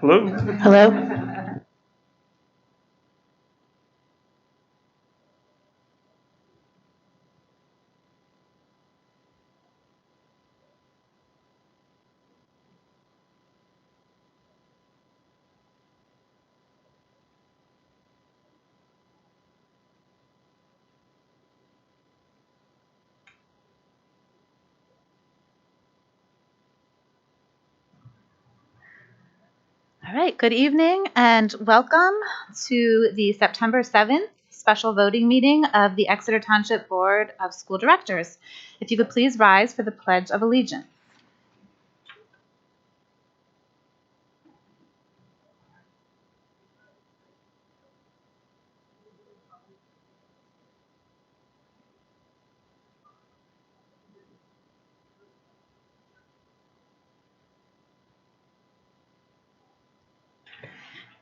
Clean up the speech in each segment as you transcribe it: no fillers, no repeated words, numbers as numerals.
Hello? Hello? All right, good evening and welcome to the September 7th special voting meeting of the Exeter Township Board of School Directors. If you could please rise for the Pledge of Allegiance.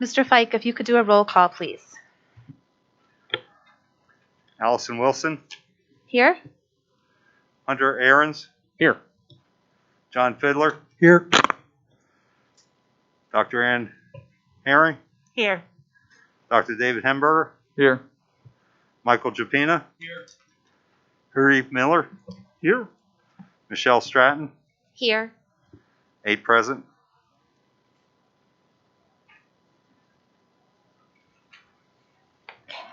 Mr. Fike, if you could do a roll call, please. Allison Wilson, Here? Hunter Ahrens, Here. John Fiddler, Here. Dr. Ann Herring, Here. Dr. David Hemberger, Here. Michael Japina, Huri Miller, Here. Michelle Stratton, Here. 8 present.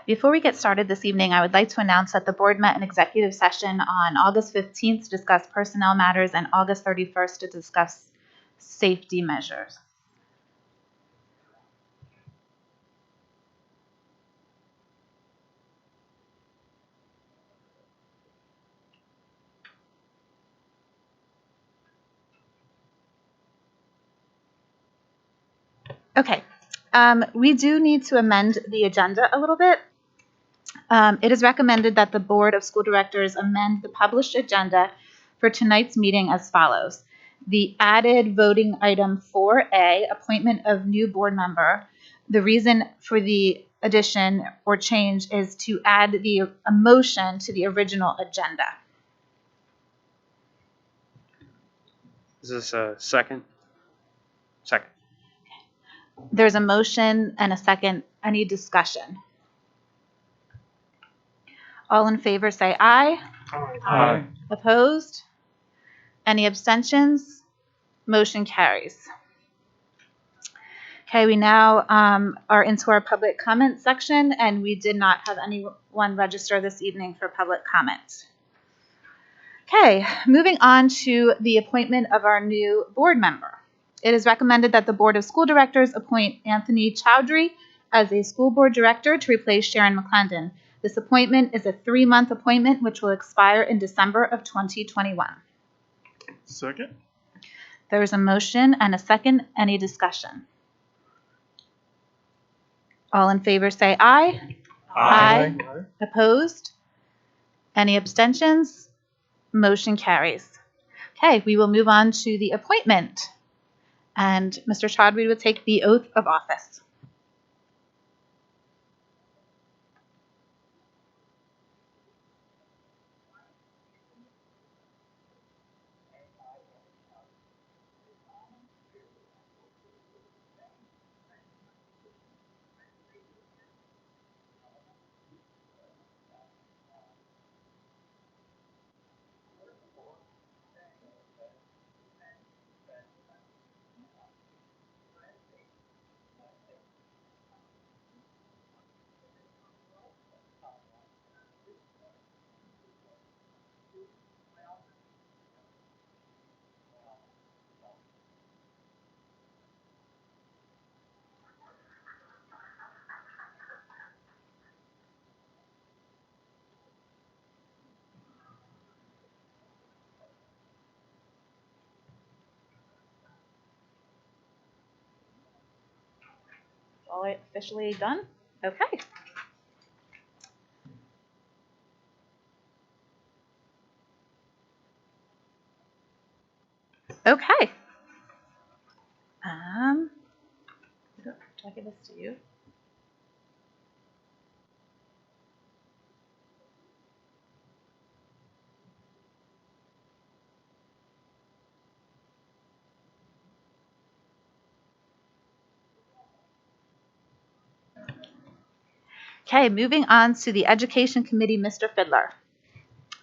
Before we get started this evening, I would like to announce that the board met in executive session on August 15th to discuss personnel matters and August 31st to discuss safety measures. Okay, we do need to amend the agenda a little bit. It is recommended that the Board of School Directors amend the published agenda for tonight's meeting as follows. The added voting item 4A, appointment of new board member. The reason for the addition or change is to add a motion to the original agenda. Is this a second? Second. There's a motion and a second. Any discussion? All in favor say aye. Aye. Opposed? Any abstentions? Motion carries. Okay, we now are into our public comment section, and we did not have anyone register this evening for public comment. Okay, moving on to the appointment of our new board member. It is recommended that the Board of School Directors appoint Anthony Chowdhury as a school board director to replace Sharon McClendon. This appointment is a 3-month appointment which will expire in December of 2021. Second. There is a motion and a second. Any discussion? All in favor say aye. Aye. Opposed? Any abstentions? Motion carries. Okay, we will move on to the appointment. And Mr. Chaudhry will take the oath of office. All officially done? Okay. Okay. Do I give this to you? Okay, moving on to the Education Committee, Mr. Fiddler.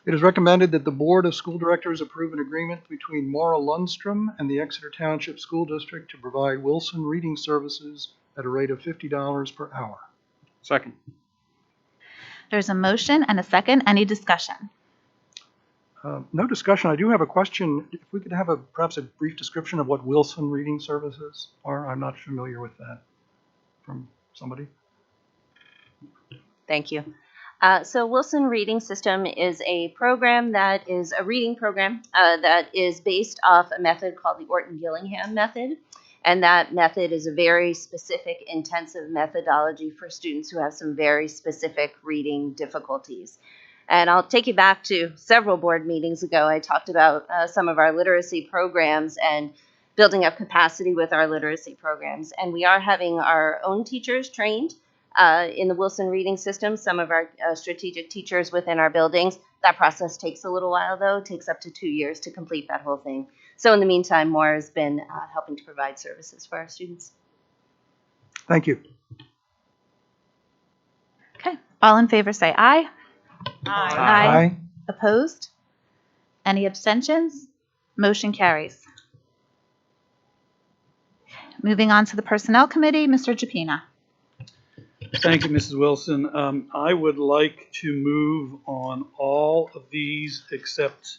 It is recommended that the Board of School Directors approve an agreement between Maura Lundstrom and the Exeter Township School District to provide Wilson reading services at a rate of $50 per hour. Second. There's a motion and a second. Any discussion? No discussion. I do have a question. If we could have perhaps a brief description of what Wilson reading services are. I'm not familiar with that from somebody. Thank you. So Wilson Reading System is a program that is a reading program that is based off a method called the Orton-Gillingham method. And that method is a very specific, intensive methodology for students who have some very specific reading difficulties. And I'll take you back to several board meetings ago. I talked about some of our literacy programs and building up capacity with our literacy programs. And we are having our own teachers trained in the Wilson Reading System, some of our strategic teachers within our buildings. That process takes a little while, though. It takes up to 2 years to complete that whole thing. So in the meantime, Maura has been helping to provide services for our students. Thank you. Okay, all in favor say aye. Aye. Opposed? Any abstentions? Motion carries. Moving on to the Personnel Committee, Mr. Jupina. Thank you, Mrs. Wilson. I would like to move on all of these except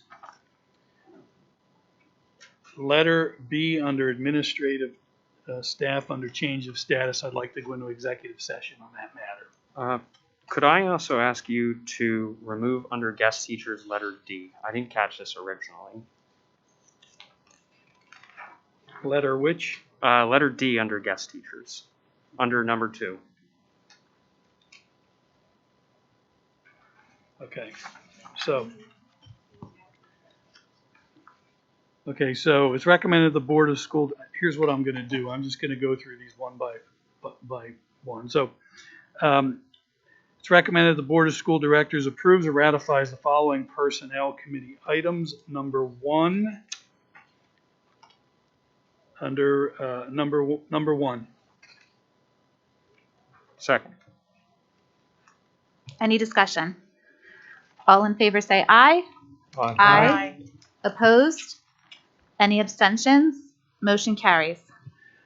letter B under administrative staff under change of status. I'd like to go into executive session on that matter. Could I also ask you to remove under guest teachers letter D? I didn't catch this originally. Letter which? Letter D under guest teachers, under number 2. Okay, so it's recommended the Board of School. Here's what I'm going to do. I'm just going to go through these one by one. So it's recommended the Board of School Directors approves or ratifies the following Personnel Committee items. Number 1, under number 1. Second. Any discussion? All in favor say aye. Aye. Opposed? Any abstentions? Motion carries.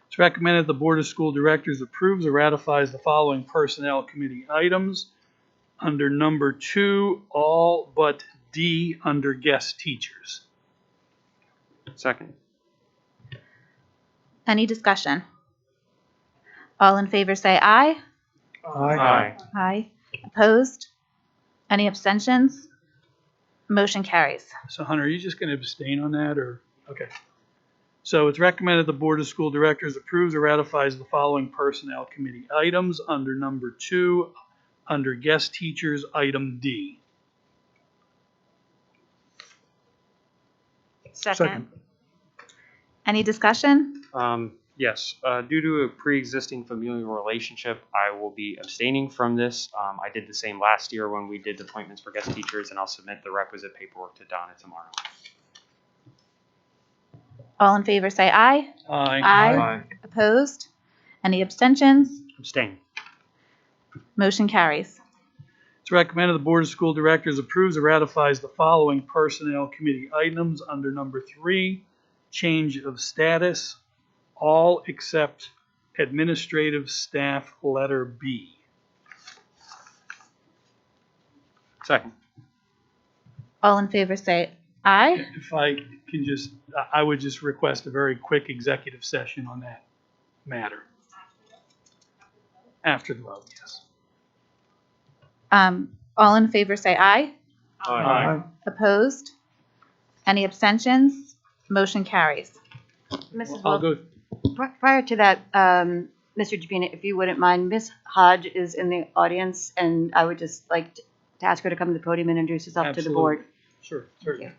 It's recommended the Board of School Directors approves or ratifies the following Personnel Committee items. Under number 2, all but D under guest teachers. Second. Any discussion? All in favor say aye. Aye. Aye. Opposed? Any abstentions? Motion carries. So Hunter, are you just going to abstain on that or? Okay. So it's recommended the Board of School Directors approves or ratifies the following Personnel Committee items under number 2, under guest teachers, item D. Second. Any discussion? Yes, due to a pre-existing familial relationship, I will be abstaining from this. I did the same last year when we did appointments for guest teachers, and I'll submit the requisite paperwork to Donna tomorrow. All in favor say aye. Aye. Aye. Opposed? Any abstentions? Abstain. Motion carries. It's recommended the Board of School Directors approves or ratifies the following Personnel Committee items under number 3, change of status, all except administrative staff letter B. Second. All in favor say aye. If I can just, I would just request a very quick executive session on that matter. After the vote, yes. All in favor say aye. Aye. Opposed? Any abstentions? Motion carries. Mrs. I'll Wilson, go, prior to that, Mr. Jabina, if you wouldn't mind, Ms. Hodge is in the audience, and I would just like to ask her to come to the podium and introduce herself to the board. sure, certainly.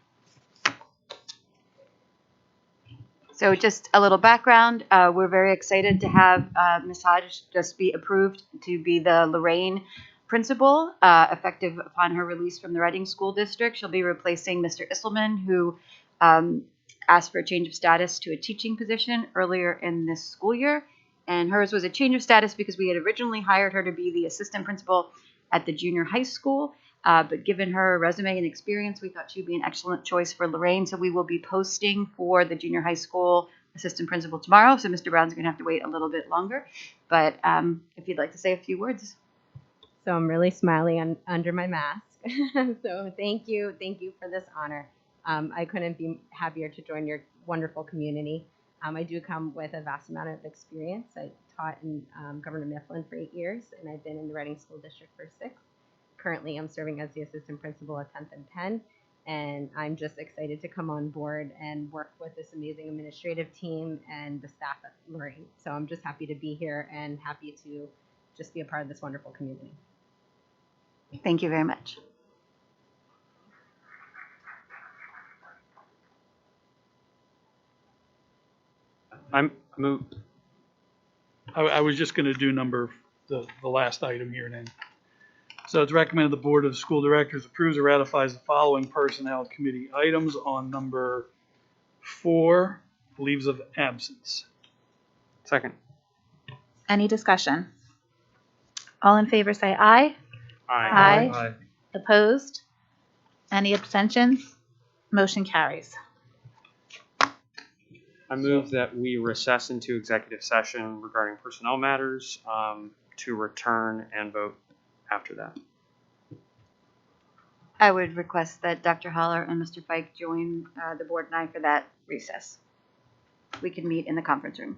So just a little background, we're very excited to have Ms. Hodge just be approved to be the Lorraine principal, effective upon her release from the Reading School District. She'll be replacing Mr. Isselman, who asked for a change of status to a teaching position earlier in this school year. And hers was a change of status because we had originally hired her to be the assistant principal at the junior high school. But given her resume and experience, we thought she'd be an excellent choice for Lorraine. So we will be posting for the junior high school assistant principal tomorrow. So Mr. Brown's going to have to wait a little bit longer. But if you'd like to say a few words. So I'm really smiling under my mask. So thank you for this honor. I couldn't be happier to join your wonderful community. I do come with a vast amount of experience. I taught in Governor Mifflin for 8 years, and I've been in the Reading School District for 6. Currently, I'm serving as the assistant principal at 10th and Penn, and I'm just excited to come on board and work with this amazing administrative team and the staff at Lorraine. So I'm just happy to be here and happy to just be a part of this wonderful community. Thank you very much. I was just going to do the last item here then. So it's recommended the Board of School Directors approves or ratifies the following Personnel Committee items on number 4, leaves of absence. Second. Any discussion? All in favor say aye. Aye. Opposed? Any abstentions? Motion carries. I move that we recess into executive session regarding personnel matters, to return and vote after that. I would request that Dr. Holler and Mr. Fike join the board and I for that recess. We can meet in the conference room.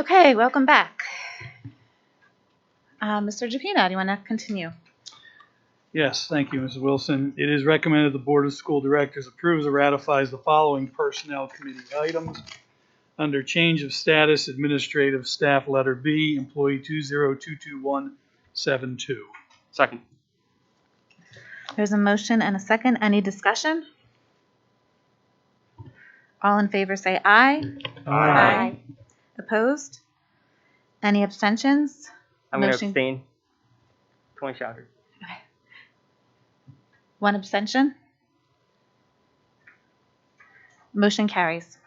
Okay, welcome back. Mr. Japina, do you want to continue? Yes, thank you, Mrs. Wilson. It is recommended the Board of School Directors approves or ratifies the following Personnel Committee items. Under change of status, administrative staff, letter B, employee 2022172. Second. There's a motion and a second. Any discussion? All in favor say aye. Aye. Opposed? Any abstentions? I'm going to Motion- abstain. 20 Chapter. One abstention? Motion carries.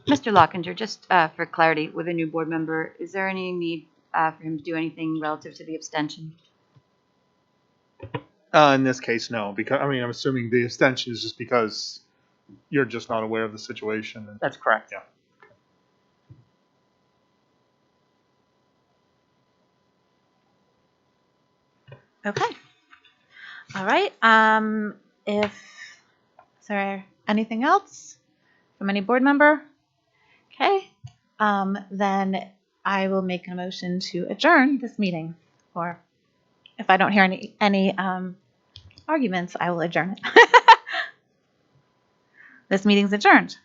Mr. Lockinger, just for clarity, with a new board member, is there any need for him to do anything relative to the abstention? In this case, no, because, I mean, I'm assuming the abstention is just because you're just not aware of the situation. That's correct. Yeah. Okay. All right. Is there anything else from any board member? Okay. Then I will make a motion to adjourn this meeting. Or if I don't hear any arguments, I will adjourn it. This meeting's adjourned.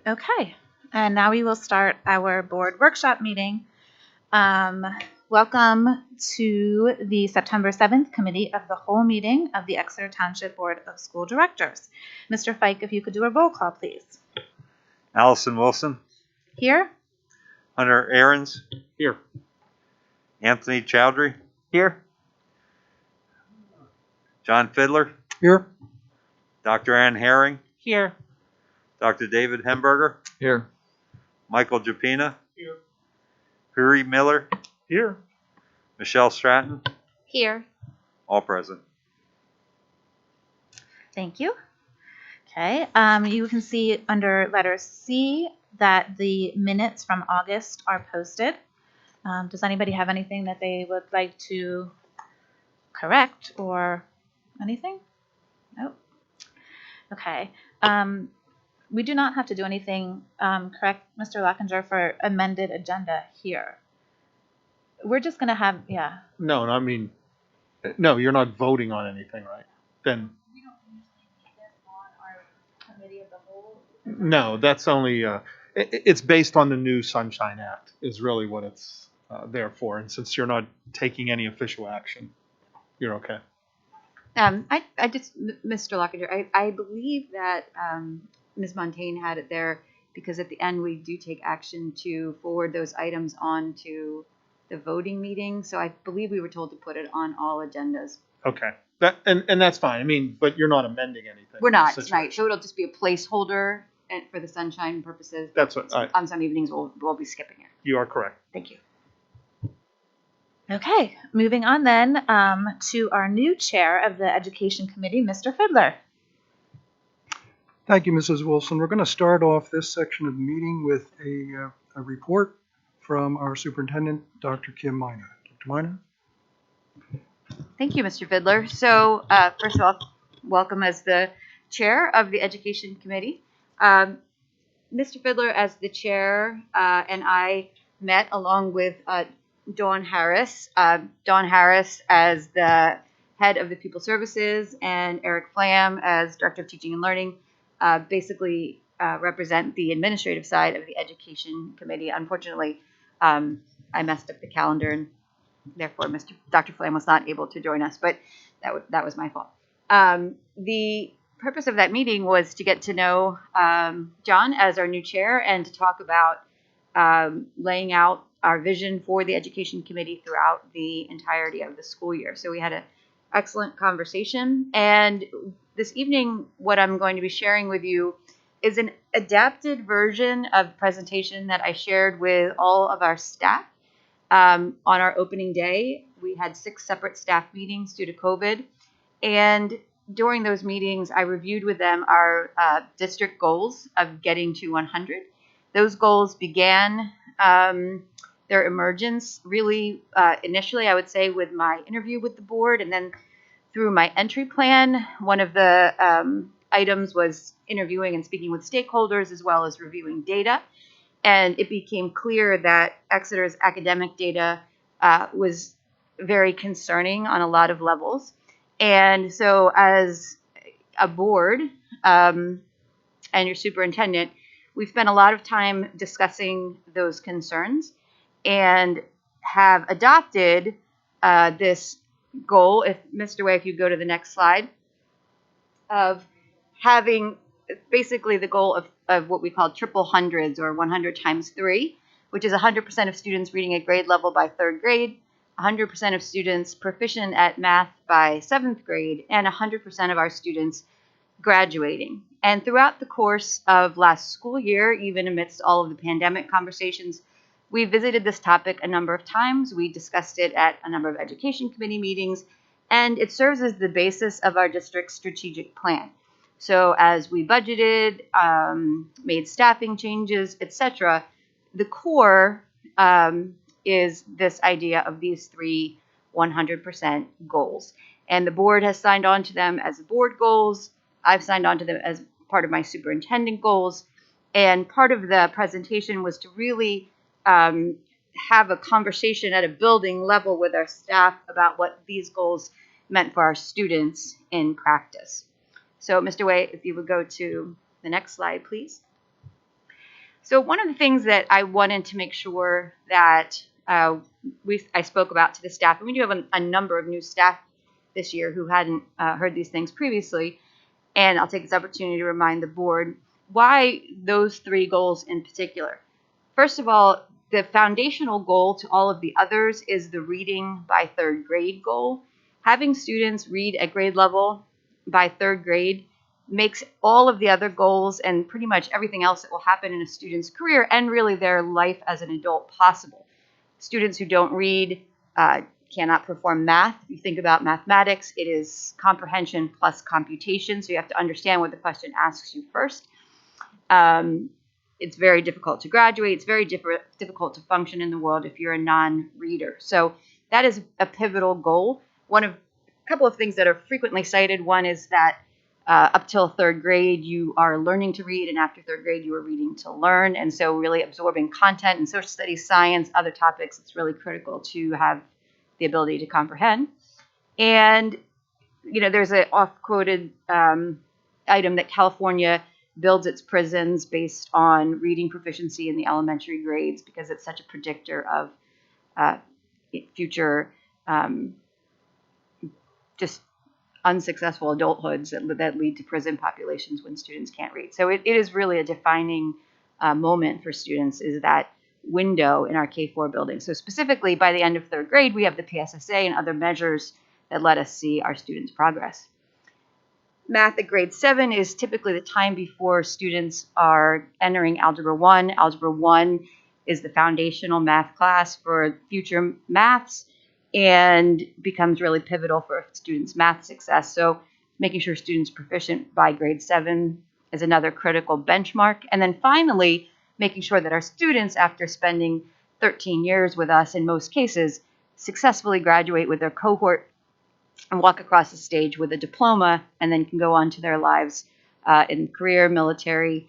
Okay, and now we will start our board workshop meeting. Welcome to the September 7th Committee of the Whole meeting of the Exeter Township Board of School Directors. Mr. Fike, if you could do a roll call, please. Allison Wilson, Here? Hunter Ahrens, Here. Anthony Chowdhury, Here. John Fiddler, Here? Dr. Ann Herring, Here. Dr. David Hemberger, Here. Michael Japina, Here. Huri Miller, Here. Michelle Stratton, Here. all present. Thank you. Okay, you can see under letter C that the minutes from August are posted. Does anybody have anything that they would like to correct or anything? Nope. Okay. We do not have to do anything, correct, Mr. Lockinger, for amended agenda here. We're just going to have, yeah. No, I mean, no, you're not voting on anything, right? Then, We don't usually need this on our committee of the whole. no, that's only, it's based on the new Sunshine Act is really what it's there for. And since you're not taking any official action, you're okay. I just, Mr. Lockinger, I believe that Ms. Montaigne had it there because at the end we do take action to forward those items on to the voting meeting. So I believe we were told to put it on all agendas. Okay. That, and that's fine. I mean, but you're not amending anything. We're not in the tonight, so situation. it'll just be a placeholder and for the sunshine purposes. That's what, On some evenings, we'll be skipping it. you are correct. Thank you. Okay, moving on then to our new chair of the Education Committee, Mr. Fiddler. Thank you, Mrs. Wilson. We're going to start off this section of the meeting with a report from our superintendent, Dr. Kim Miner. Dr. Miner? Thank you, Mr. Fiddler. So first of all, welcome as the chair of the Education Committee. Mr. Fiddler as the chair and I met along with Dawn Harris. Dawn Harris as the head of the Pupil Services, and Eric Flam as Director of Teaching and Learning, basically represent the administrative side of the Education Committee. Unfortunately, I messed up the calendar, and therefore Dr. Flam was not able to join us, but that was my fault. The purpose of that meeting was to get to know John as our new chair and to talk about laying out our vision for the Education Committee throughout the entirety of the school year. So we had an excellent conversation. And this evening, what I'm going to be sharing with you is an adapted version of the presentation that I shared with all of our staff on our opening day. We had 6 separate staff meetings due to COVID. And during those meetings, I reviewed with them our district goals of getting to 100. Those goals began their emergence really initially, I would say, with my interview with the board, and then through my entry plan. One of the items was interviewing and speaking with stakeholders as well as reviewing data. And it became clear that Exeter's academic data was very concerning on a lot of levels. And so as a board and your superintendent, we spent a lot of time discussing those concerns and have adopted this goal, if Mr. Way, if you go to the next slide, of having basically the goal of what we call triple hundreds, or 100 times 3, which is 100% of students reading at grade level by 3rd grade, 100% of students proficient at math by 7th grade, and 100% of our students graduating. And throughout the course of last school year, even amidst all of the pandemic conversations, we visited this topic a number of times. We discussed it at a number of education committee meetings, and it serves as the basis of our district's strategic plan. So as we budgeted, made staffing changes, etc., the core is this idea of these 3 100% goals. And the board has signed on to them as board goals. I've signed on to them as part of my superintendent goals. And part of the presentation was to really have a conversation at a building level with our staff about what these goals meant for our students in practice. So, Mr. Way, if you would go to the next slide, please. So one of the things that I wanted to make sure that I spoke about to the staff, and we do have a number of new staff this year who hadn't heard these things previously, and I'll take this opportunity to remind the board why those 3 goals in particular. First of all, the foundational goal to all of the others is the reading by 3rd grade goal. Having students read at grade level by 3rd grade makes all of the other goals and pretty much everything else that will happen in a student's career and really their life as an adult possible. Students who don't read cannot perform math. If you think about mathematics, it is comprehension plus computation, so you have to understand what the question asks you first. It's very difficult to graduate. It's very difficult to function in the world if you're a non-reader. So that is a pivotal goal. A couple of things that are frequently cited. One is that up till 3rd grade, you are learning to read, and after 3rd grade, you are reading to learn. And so really absorbing content in social studies, science, other topics, it's really critical to have the ability to comprehend. And, there's an oft-quoted item that California builds its prisons based on reading proficiency in the elementary grades because it's such a predictor of future just unsuccessful adulthoods that lead to prison populations when students can't read. So it is really a defining moment for students, is that window in our K-4 building. So specifically, by the end of 3rd grade, we have the PSSA and other measures that let us see our students' progress. Math at grade 7 is typically the time before students are entering Algebra 1. Algebra 1 is the foundational math class for future maths and becomes really pivotal for students' math success. So making sure students are proficient by grade 7 is another critical benchmark. And then finally, making sure that our students, after spending 13 years with us in most cases, successfully graduate with their cohort and walk across the stage with a diploma, and then can go on to their lives in career, military,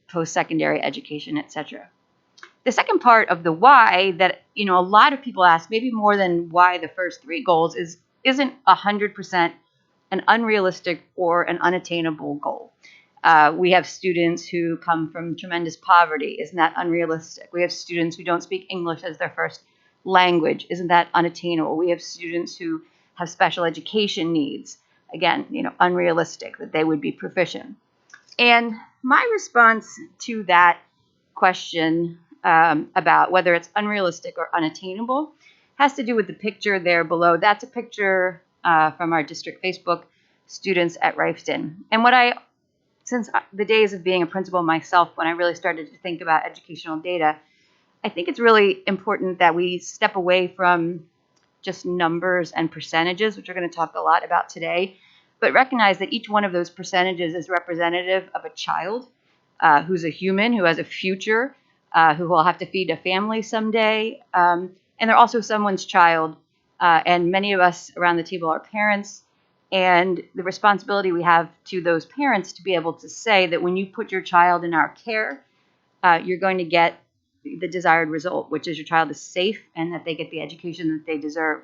post-secondary education, etc. The second part of the why that a lot of people ask, maybe more than why the first 3 goals, is isn't 100% an unrealistic or an unattainable goal. We have students who come from tremendous poverty. Isn't that unrealistic? We have students who don't speak English as their first language. Isn't that unattainable? We have students who have special education needs. Again, unrealistic that they would be proficient. And my response to that question about whether it's unrealistic or unattainable has to do with the picture there below. That's a picture from our district Facebook, students at Rifton. And since the days of being a principal myself, when I really started to think about educational data, I think it's really important that we step away from just numbers and percentages, which we're going to talk a lot about today, but recognize that each one of those percentages is representative of a child who's a human, who has a future, who will have to feed a family someday. And they're also someone's child. And many of us around the table are parents. And the responsibility we have to those parents to be able to say that when you put your child in our care, you're going to get the desired result, which is your child is safe and that they get the education that they deserve.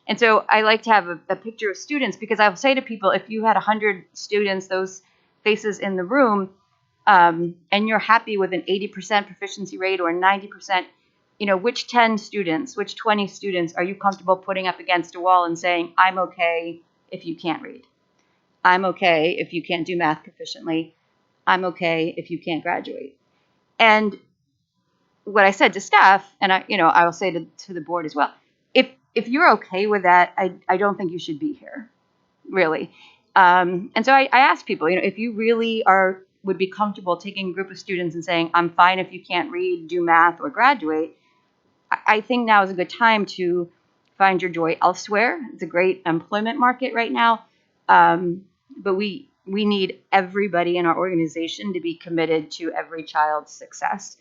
And so I like to have a picture of students, because I'll say to people, if you had 100 students, those faces in the room, and you're happy with an 80% proficiency rate or 90%, which 10 students, which 20 students are you comfortable putting up against a wall and saying, I'm okay if you can't read. I'm okay if you can't do math proficiently. I'm okay if you can't graduate. And what I said to staff, and I will say to the board as well, if you're okay with that, I don't think you should be here, really. And so I asked people, if you really would be comfortable taking a group of students and saying, I'm fine if you can't read, do math, or graduate, I think now is a good time to find your joy elsewhere. It's a great employment market right now. But we need everybody in our organization to be committed to every child's success.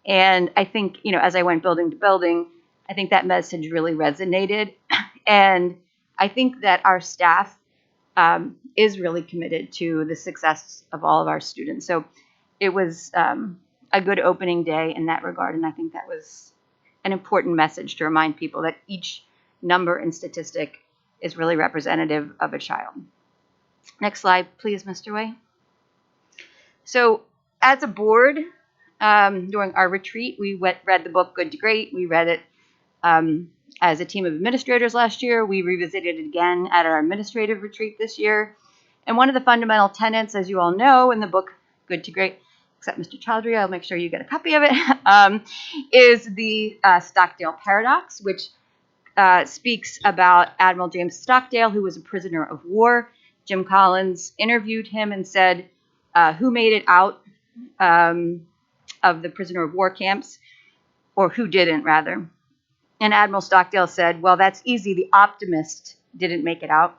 And I think, as I went building to building, I think that message really resonated. And I think that our staff is really committed to the success of all of our students. So it was a good opening day in that regard. And I think that was an important message to remind people that each number and statistic is really representative of a child. Next slide, please, Mr. Way. So as a board, during our retreat, we read the book Good to Great. We read it as a team of administrators last year. We revisited it again at our administrative retreat this year. And one of the fundamental tenets, as you all know, in the book Good to Great, except Mr. Chaudhry, I'll make sure you get a copy of it, is the Stockdale Paradox, which speaks about Admiral James Stockdale, who was a prisoner of war. Jim Collins interviewed him and said, who made it out of the prisoner of war camps, or who didn't, rather. And Admiral Stockdale said, well, that's easy. The optimist didn't make it out.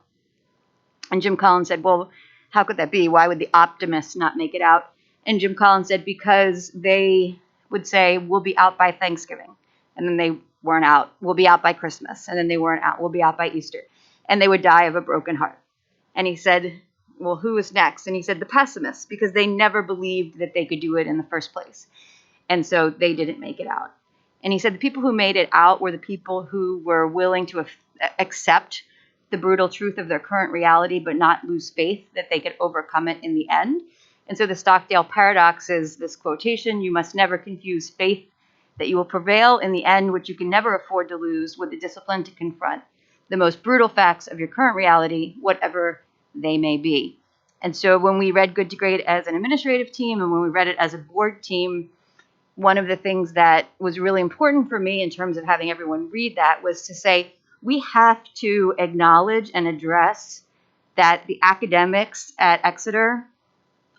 And Jim Collins said, well, how could that be? Why would the optimist not make it out? And Jim Collins said, because they would say, we'll be out by Thanksgiving. And then they weren't out. We'll be out by Christmas. And then they weren't out. We'll be out by Easter. And they would die of a broken heart. And he said, well, who is next? And he said, the pessimists, because they never believed that they could do it in the first place. And so they didn't make it out. And he said the people who made it out were the people who were willing to accept the brutal truth of their current reality, but not lose faith that they could overcome it in the end. And so the Stockdale Paradox is this quotation: you must never confuse faith that you will prevail in the end, which you can never afford to lose, with the discipline to confront the most brutal facts of your current reality, whatever they may be. And so when we read Good to Great as an administrative team, and when we read it as a board team, one of the things that was really important for me in terms of having everyone read that was to say, we have to acknowledge and address that the academics at Exeter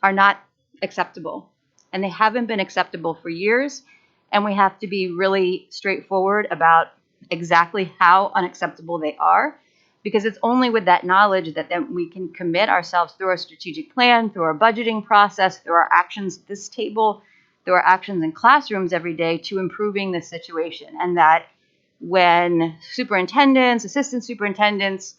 are not acceptable. And they haven't been acceptable for years. And we have to be really straightforward about exactly how unacceptable they are. Because it's only with that knowledge that then we can commit ourselves through our strategic plan, through our budgeting process, through our actions at this table, through our actions in classrooms every day, to improving the situation. And that when superintendents, assistant superintendents,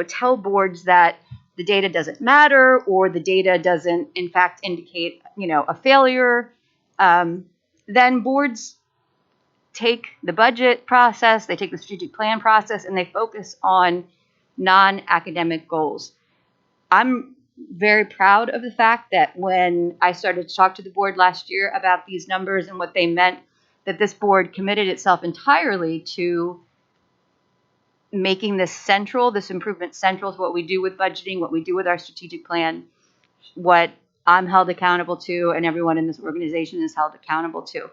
tell boards that the data doesn't matter, or the data doesn't in fact indicate, a failure, then boards take the budget process, they take the strategic plan process, and they focus on non-academic goals. I'm very proud of the fact that when I started to talk to the board last year about these numbers and what they meant, that this board committed itself entirely to making this central, this improvement central to what we do with budgeting, what we do with our strategic plan, what I'm held accountable to, and everyone in this organization is held accountable to.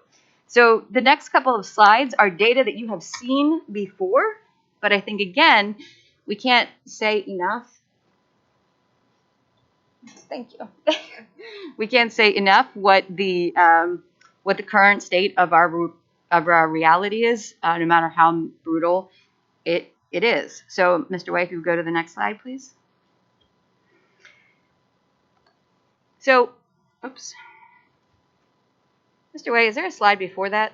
So the next couple of slides are data that you have seen before, but I think, again, we can't say enough. Thank you. We can't say enough what the current state of our reality is, no matter how brutal it is. So, Mr. Way, if you would go to the next slide, please. So, oops. Mr. Way, is there a slide before that?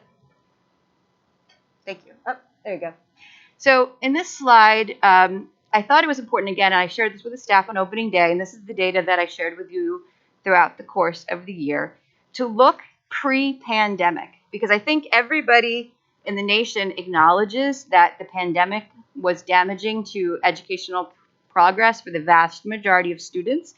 Thank you. Oh, there you go. So, in this slide, I thought it was important, again, and I shared this with the staff on opening day, and this is the data that I shared with you throughout the course of the year, to look pre-pandemic, because I think everybody in the nation acknowledges that the pandemic was damaging to educational progress for the vast majority of students,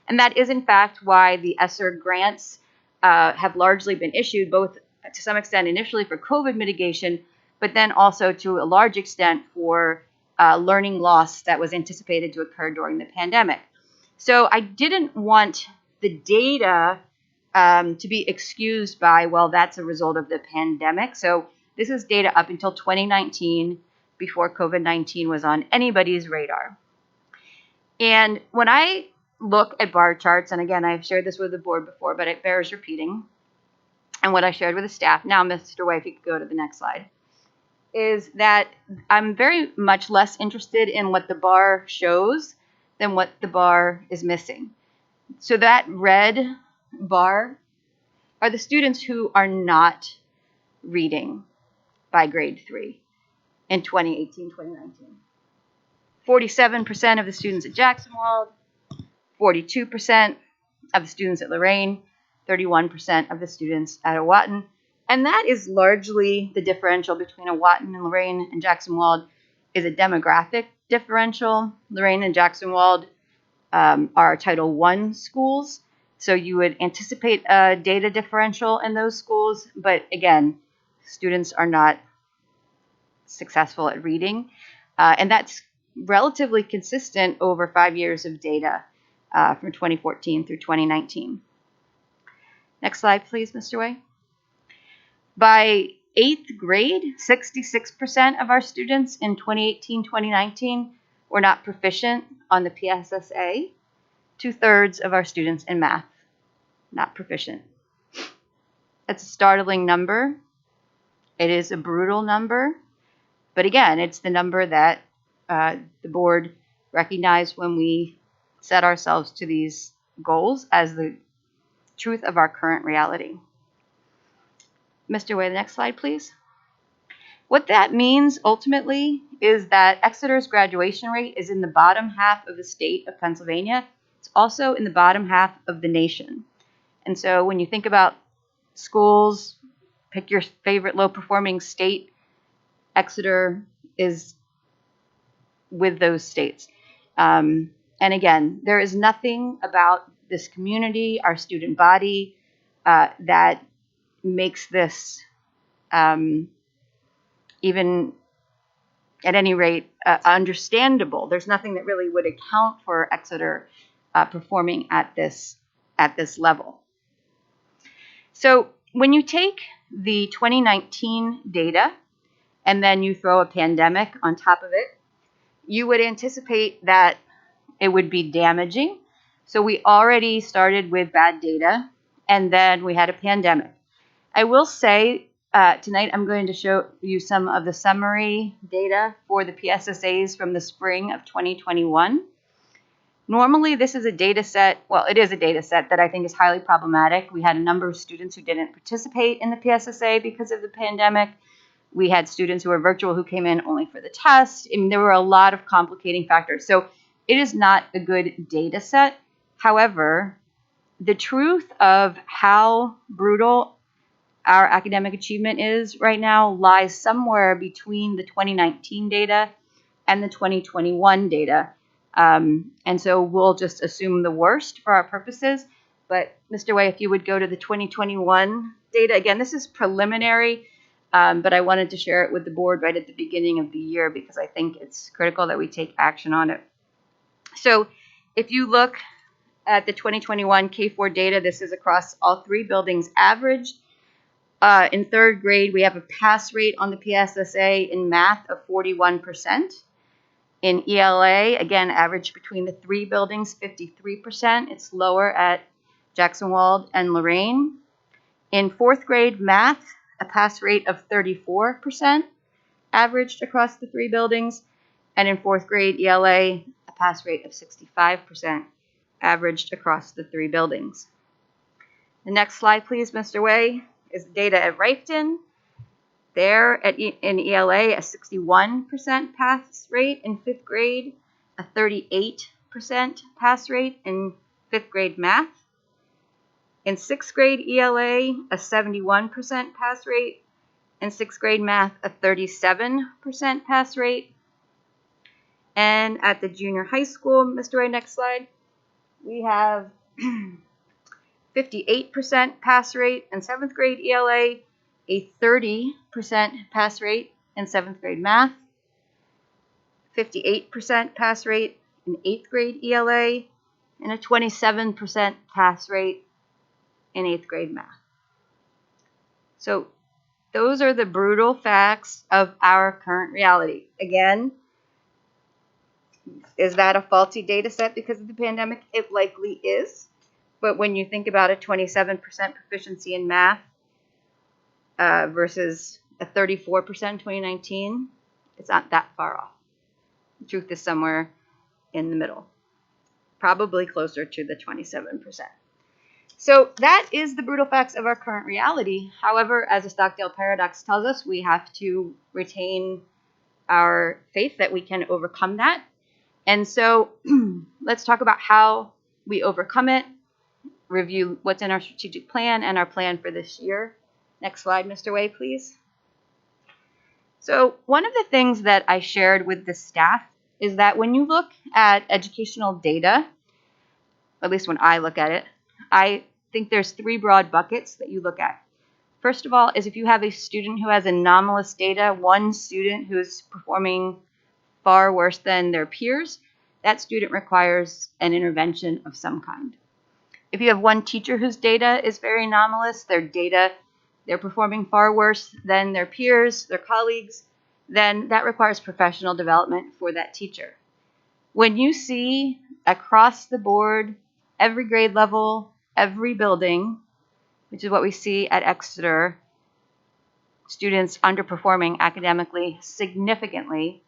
and that is, in fact, why the ESSER grants have largely been issued, both to some extent initially for COVID mitigation, but then also to a large extent for learning loss that was anticipated to occur during the pandemic. So I didn't want the data to be excused by, well, that's a result of the pandemic. So this is data up until 2019, before COVID-19 was on anybody's radar. And when I look at bar charts, and again, I've shared this with the board before, but it bears repeating, and what I shared with the staff, now, Mr. Way, if you could go to the next slide, is that I'm very much less interested in what the bar shows than what the bar is missing. So that red bar are the students who are not reading by grade 3 in 2018-2019. 47% of the students at Jackson-Wald, 42% of the students at Lorraine, 31% of the students at Owatton. And that is largely the differential between Owatton and Lorraine and Jackson-Wald is a demographic differential. Lorraine and Jackson-Wald are Title I schools, so you would anticipate a data differential in those schools. But again, students are not successful at reading, and that's relatively consistent over 5 years of data from 2014 through 2019. Next slide, please, Mr. Way. By 8th grade, 66% of our students in 2018-2019 were not proficient on the PSSA. 2/3 of our students in math, not proficient. That's a startling number. It is a brutal number. But again, it's the number that the board recognized when we set ourselves to these goals as the truth of our current reality. Mr. Way, the next slide, please. What that means ultimately is that Exeter's graduation rate is in the bottom half of the state of Pennsylvania. It's also in the bottom half of the nation. And so when you think about schools, pick your favorite low-performing state, Exeter is with those states. And again, there is nothing about this community, our student body, that makes this even at any rate understandable. There's nothing that really would account for Exeter performing at this level. So when you take the 2019 data and then you throw a pandemic on top of it, you would anticipate that it would be damaging. So we already started with bad data, and then we had a pandemic. I will say tonight I'm going to show you some of the summary data for the PSSAs from the spring of 2021. Normally, this is a data set, well, it is a data set that I think is highly problematic. We had a number of students who didn't participate in the PSSA because of the pandemic. We had students who were virtual who came in only for the test. I mean, there were a lot of complicating factors. So it is not a good data set. However, the truth of how brutal our academic achievement is right now lies somewhere between the 2019 data and the 2021 data. And so we'll just assume the worst for our purposes. But Mr. Way, if you would go to the 2021 data, again, this is preliminary, but I wanted to share it with the board right at the beginning of the year because I think it's critical that we take action on it. So if you look at the 2021 K4 data, this is across all 3 buildings average. In 3rd grade, we have a pass rate on the PSSA in math of 41%. In ELA, again, average between the 3 buildings, 53%. It's lower at Jackson Wald and Lorraine. In 4th grade math, a pass rate of 34% averaged across the 3 buildings. And in 4th grade ELA, a pass rate of 65% averaged across the 3 buildings. The next slide, please, Mr. Way, is data at Rifton. There in ELA, a 61% pass rate in 5th grade, a 38% pass rate in 5th grade math. In 6th grade ELA, a 71% pass rate. In 6th grade math, a 37% pass rate. And at the junior high school, Mr. Ray, next slide, we have 58% pass rate in 7th grade ELA, a 30% pass rate in 7th grade math, 58% pass rate in 8th grade ELA, and a 27% pass rate in 8th grade math. So those are the brutal facts of our current reality. Again, is that a faulty data set because of the pandemic? It likely is. But when you think about a 27% proficiency in math versus a 34% in 2019, it's not that far off. The truth is somewhere in the middle, probably closer to the 27%. So that is the brutal facts of our current reality. However, as the Stockdale Paradox tells us, we have to retain our faith that we can overcome that. And so let's talk about how we overcome it, review what's in our strategic plan and our plan for this year. Next slide, Mr. Way, please. So one of the things that I shared with the staff is that when you look at educational data, at least when I look at it, I think there's 3 broad buckets that you look at. First of all is if you have a student who has anomalous data, one student who is performing far worse than their peers, that student requires an intervention of some kind. If you have one teacher whose data is very anomalous, they're performing far worse than their peers, their colleagues, then that requires professional development for that teacher. When you see across the board, every grade level, every building, which is what we see at Exeter, students underperforming academically significantly,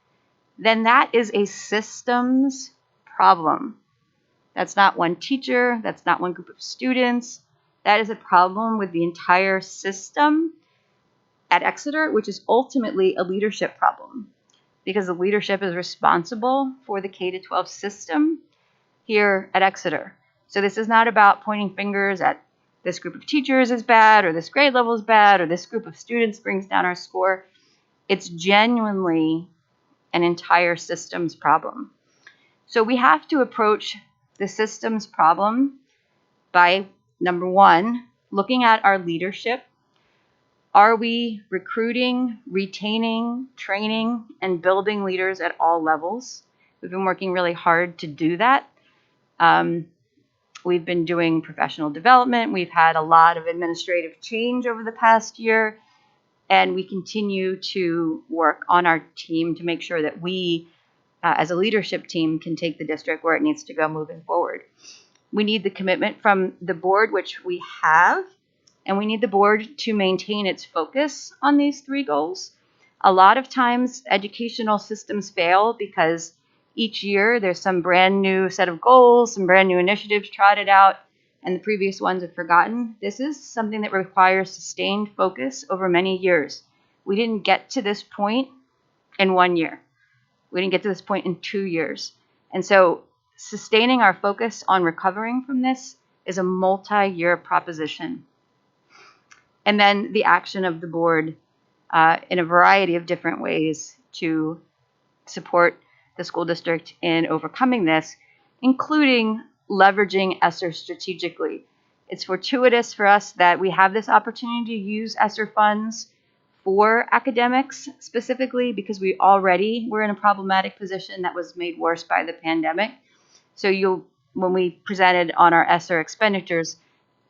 then that is a systems problem. That's not one teacher, that's not one group of students. That is a problem with the entire system at Exeter, which is ultimately a leadership problem because the leadership is responsible for the K-12 system here at Exeter. So this is not about pointing fingers at this group of teachers is bad or this grade level is bad or this group of students brings down our score. It's genuinely an entire systems problem. So we have to approach the systems problem by, number 1, looking at our leadership. Are we recruiting, retaining, training, and building leaders at all levels? We've been working really hard to do that. We've been doing professional development. We've had a lot of administrative change over the past year. And we continue to work on our team to make sure that we, as a leadership team, can take the district where it needs to go moving forward. We need the commitment from the board, which we have, and we need the board to maintain its focus on these 3 goals. A lot of times, educational systems fail because each year there's some brand new set of goals, some brand new initiatives trotted out, and the previous ones are forgotten. This is something that requires sustained focus over many years. We didn't get to this point in 1 year. We didn't get to this point in 2 years. And so sustaining our focus on recovering from this is a multi-year proposition. And then the action of the board in a variety of different ways to support the school district in overcoming this, including leveraging ESSER strategically. It's fortuitous for us that we have this opportunity to use ESSER funds for academics specifically because we already were in a problematic position that was made worse by the pandemic. So when we presented on our ESSER expenditures,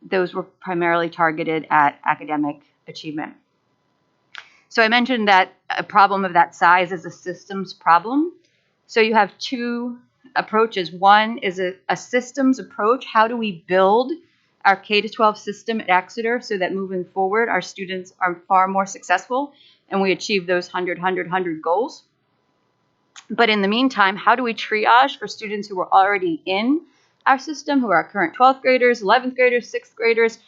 those were primarily targeted at academic achievement. So I mentioned that a problem of that size is a systems problem. So you have two approaches. One is a systems approach. How do we build our K-12 system at Exeter so that moving forward our students are far more successful and we achieve those 100 goals? But in the meantime, how do we triage for students who are already in our system, who are current 12th graders, 11th graders, 6th graders,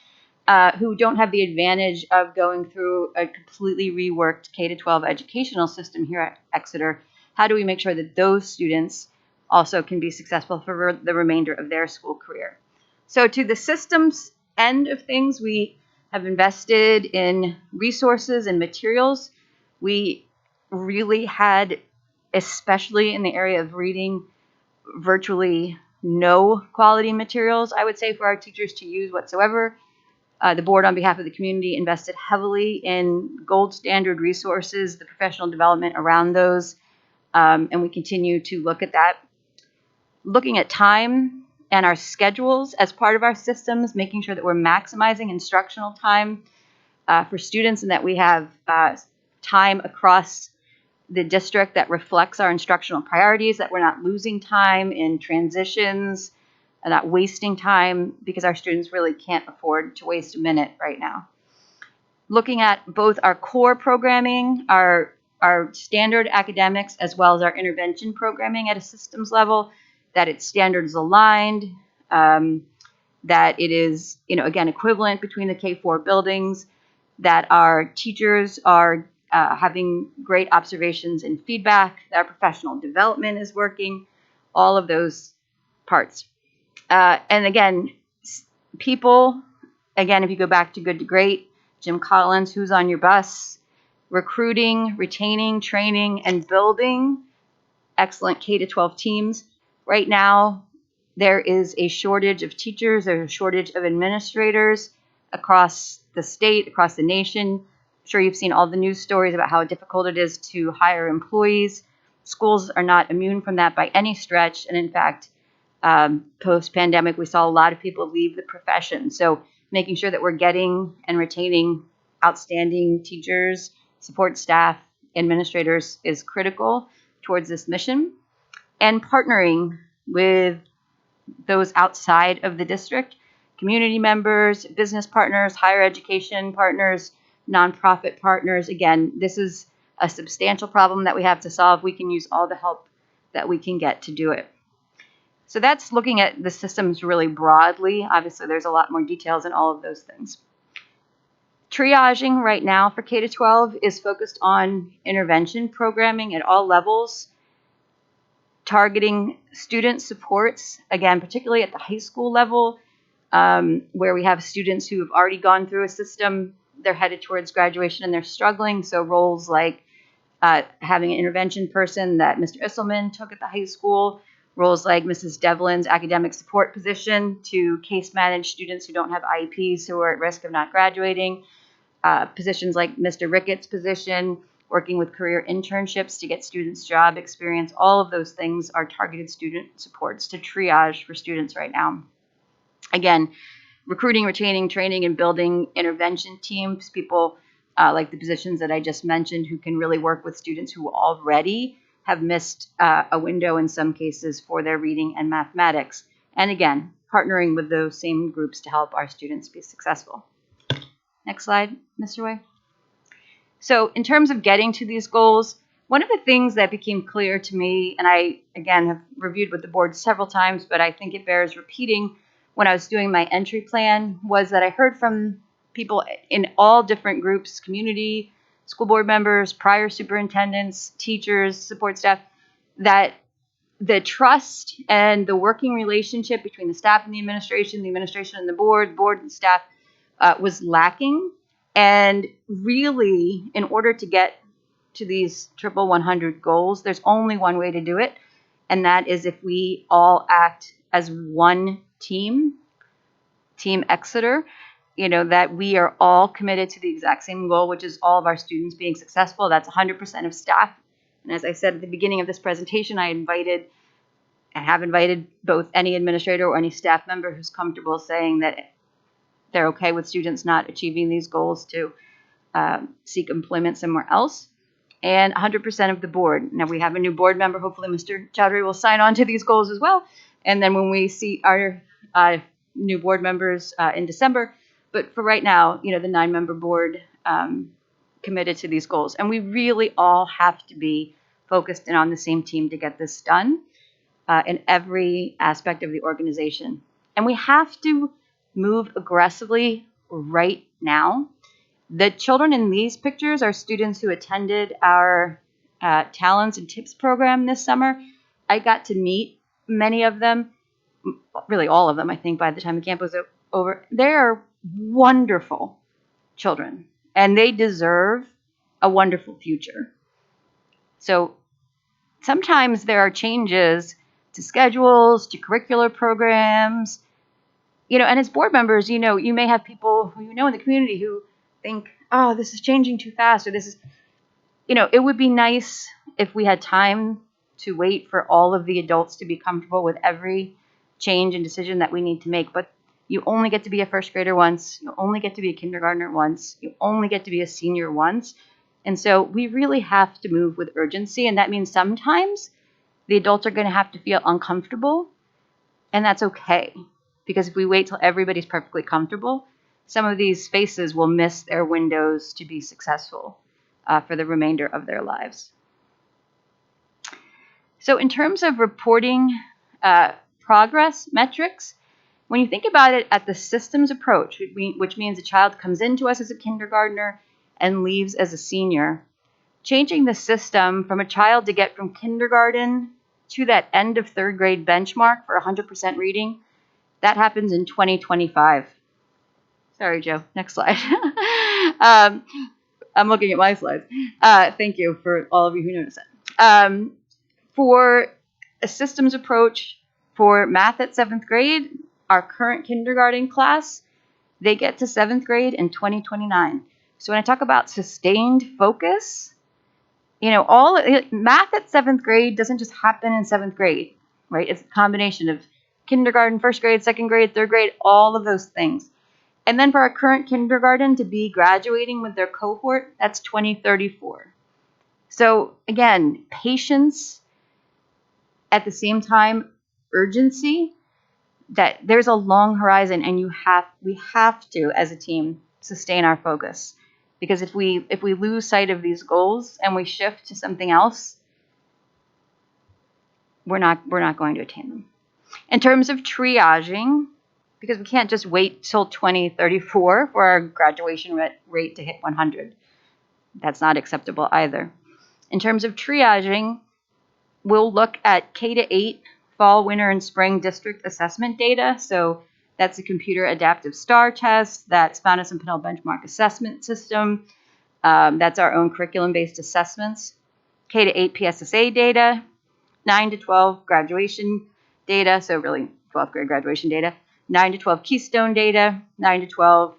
who don't have the advantage of going through a completely reworked K-12 educational system here at Exeter? How do we make sure that those students also can be successful for the remainder of their school career? So to the systems end of things, we have invested in resources and materials. We really had, especially in the area of reading, virtually no quality materials, I would say, for our teachers to use whatsoever. The board, on behalf of the community, invested heavily in gold standard resources, the professional development around those, and we continue to look at that. Looking at time and our schedules as part of our systems, making sure that we're maximizing instructional time for students and that we have time across the district that reflects our instructional priorities, that we're not losing time in transitions and not wasting time because our students really can't afford to waste a minute right now. Looking at both our core programming, our standard academics, as well as our intervention programming at a systems level, that it's standards aligned, that it is, again, equivalent between the K-4 buildings, that our teachers are having great observations and feedback, that our professional development is working, all of those parts. And again, people, again, if you go back to Good to Great, Jim Collins, Who's on Your Bus, recruiting, retaining, training, and building excellent K-12 teams. Right now, there is a shortage of teachers, there's a shortage of administrators across the state, across the nation. I'm sure you've seen all the news stories about how difficult it is to hire employees. Schools are not immune from that by any stretch. And in fact, post-pandemic, we saw a lot of people leave the profession. So making sure that we're getting and retaining outstanding teachers, support staff, administrators is critical towards this mission. And partnering with those outside of the district, community members, business partners, higher education partners, nonprofit partners. Again, this is a substantial problem that we have to solve. We can use all the help that we can get to do it. So that's looking at the systems really broadly. Obviously, there's a lot more details in all of those things. Triaging right now for K-12 is focused on intervention programming at all levels, targeting student supports, again, particularly at the high school level, where we have students who have already gone through a system, they're headed towards graduation and they're struggling. So roles like having an intervention person that Mr. Isselman took at the high school, roles like Mrs. Devlin's academic support position to case manage students who don't have IEPs who are at risk of not graduating, positions like Mr. Ricketts' position, working with career internships to get students job experience. All of those things are targeted student supports to triage for students right now. Again, recruiting, retaining, training, and building intervention teams, people like the positions that I just mentioned who can really work with students who already have missed a window in some cases for their reading and mathematics. And again, partnering with those same groups to help our students be successful. Next slide, Mr. Way. So in terms of getting to these goals, one of the things that became clear to me, and I, again, have reviewed with the board several times, but I think it bears repeating when I was doing my entry plan, was that I heard from people in all different groups, community, school board members, prior superintendents, teachers, support staff, that the trust and the working relationship between the staff and the administration and the board and staff was lacking. And really, in order to get to these triple 100 goals, there's only one way to do it, and that is if we all act as one team, Team Exeter, that we are all committed to the exact same goal, which is all of our students being successful. That's 100% of staff. And as I said at the beginning of this presentation, I have invited both any administrator or any staff member who's comfortable saying that they're okay with students not achieving these goals to seek employment somewhere else. And 100% of the board. Now we have a new board member. Hopefully Mr. Chowdhury will sign on to these goals as well. And then when we see our new board members in December, but for right now, the 9-member board committed to these goals. And we really all have to be focused and on the same team to get this done in every aspect of the organization. And we have to move aggressively right now. The children in these pictures are students who attended our Talents and Tips program this summer. I got to meet many of them, really all of them, I think, by the time the camp was over. They are wonderful children, and they deserve a wonderful future. So sometimes there are changes to schedules, to curricular programs, and as board members, you may have people who in the community who think, oh, this is changing too fast, or this is, it would be nice if we had time to wait for all of the adults to be comfortable with every change and decision that we need to make. But you only get to be a first grader once. You only get to be a kindergartner once. You only get to be a senior once. And so we really have to move with urgency. And that means sometimes the adults are going to have to feel uncomfortable. And that's okay. Because if we wait till everybody's perfectly comfortable, some of these faces will miss their windows to be successful for the remainder of their lives. So in terms of reporting progress metrics, when you think about it at the systems approach, which means a child comes into us as a kindergartner and leaves as a senior, changing the system from a child to get from kindergarten to that end of third grade benchmark for 100% reading, that happens in 2025. Sorry, Joe. Next slide. I'm looking at my slides. Thank you for all of you who noticed that. For a systems approach for math at 7th grade, our current kindergarten class, they get to 7th grade in 2029. So when I talk about sustained focus, math at 7th grade doesn't just happen in 7th grade, right? It's a combination of kindergarten, 1st grade, 2nd grade, 3rd grade, all of those things. And then for our current kindergarten to be graduating with their cohort, that's 2034. So again, patience, at the same time, urgency, that there's a long horizon, and we have to, as a team, sustain our focus. Because if we lose sight of these goals and we shift to something else, we're not going to attain them. In terms of triaging, because we can't just wait till 2034 for our graduation rate to hit 100. That's not acceptable either. In terms of triaging, we'll look at K-8 fall, winter, and spring district assessment data. So that's the computer adaptive STAR test, that's Spanos and Pinnell benchmark assessment system. That's our own curriculum-based assessments. K-8 PSSA data, 9 to 12 graduation data, so really 12th grade graduation data, 9 to 12 Keystone data, 9 to 12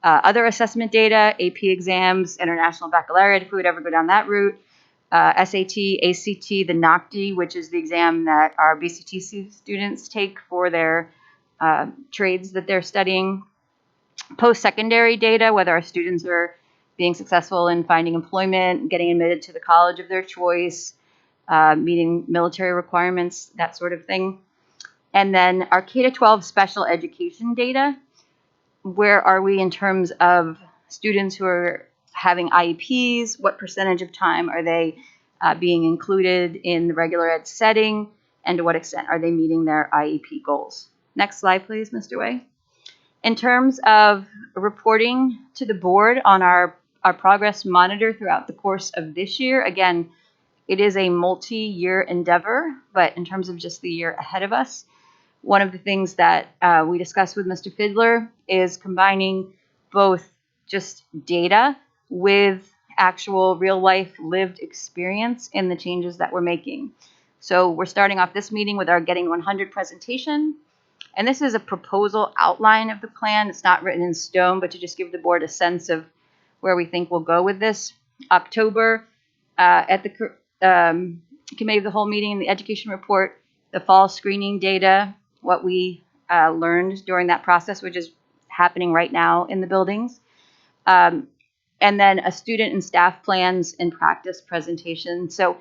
other assessment data, AP exams, International Baccalaureate, if we would ever go down that route, SAT, ACT, the NOCTI, which is the exam that our BCTC students take for their trades that they're studying, post-secondary data, whether our students are being successful in finding employment, getting admitted to the college of their choice, meeting military requirements, that sort of thing. And then our K-12 special education data, where are we in terms of students who are having IEPs, what percentage of time are they being included in the regular ed setting, and to what extent are they meeting their IEP goals. Next slide, please, Mr. Way. In terms of reporting to the board on our progress monitor throughout the course of this year, again, it is a multi-year endeavor, but in terms of just the year ahead of us, one of the things that we discussed with Mr. Fiddler is combining both just data with actual real-life lived experience in the changes that we're making. So we're starting off this meeting with our Getting 100 presentation. And this is a proposal outline of the plan. It's not written in stone, but to just give the board a sense of where we think we'll go with this. October, at the committee of the whole meeting, the education report, the fall screening data, what we learned during that process, which is happening right now in the buildings. And then a student and staff plans and practice presentation. So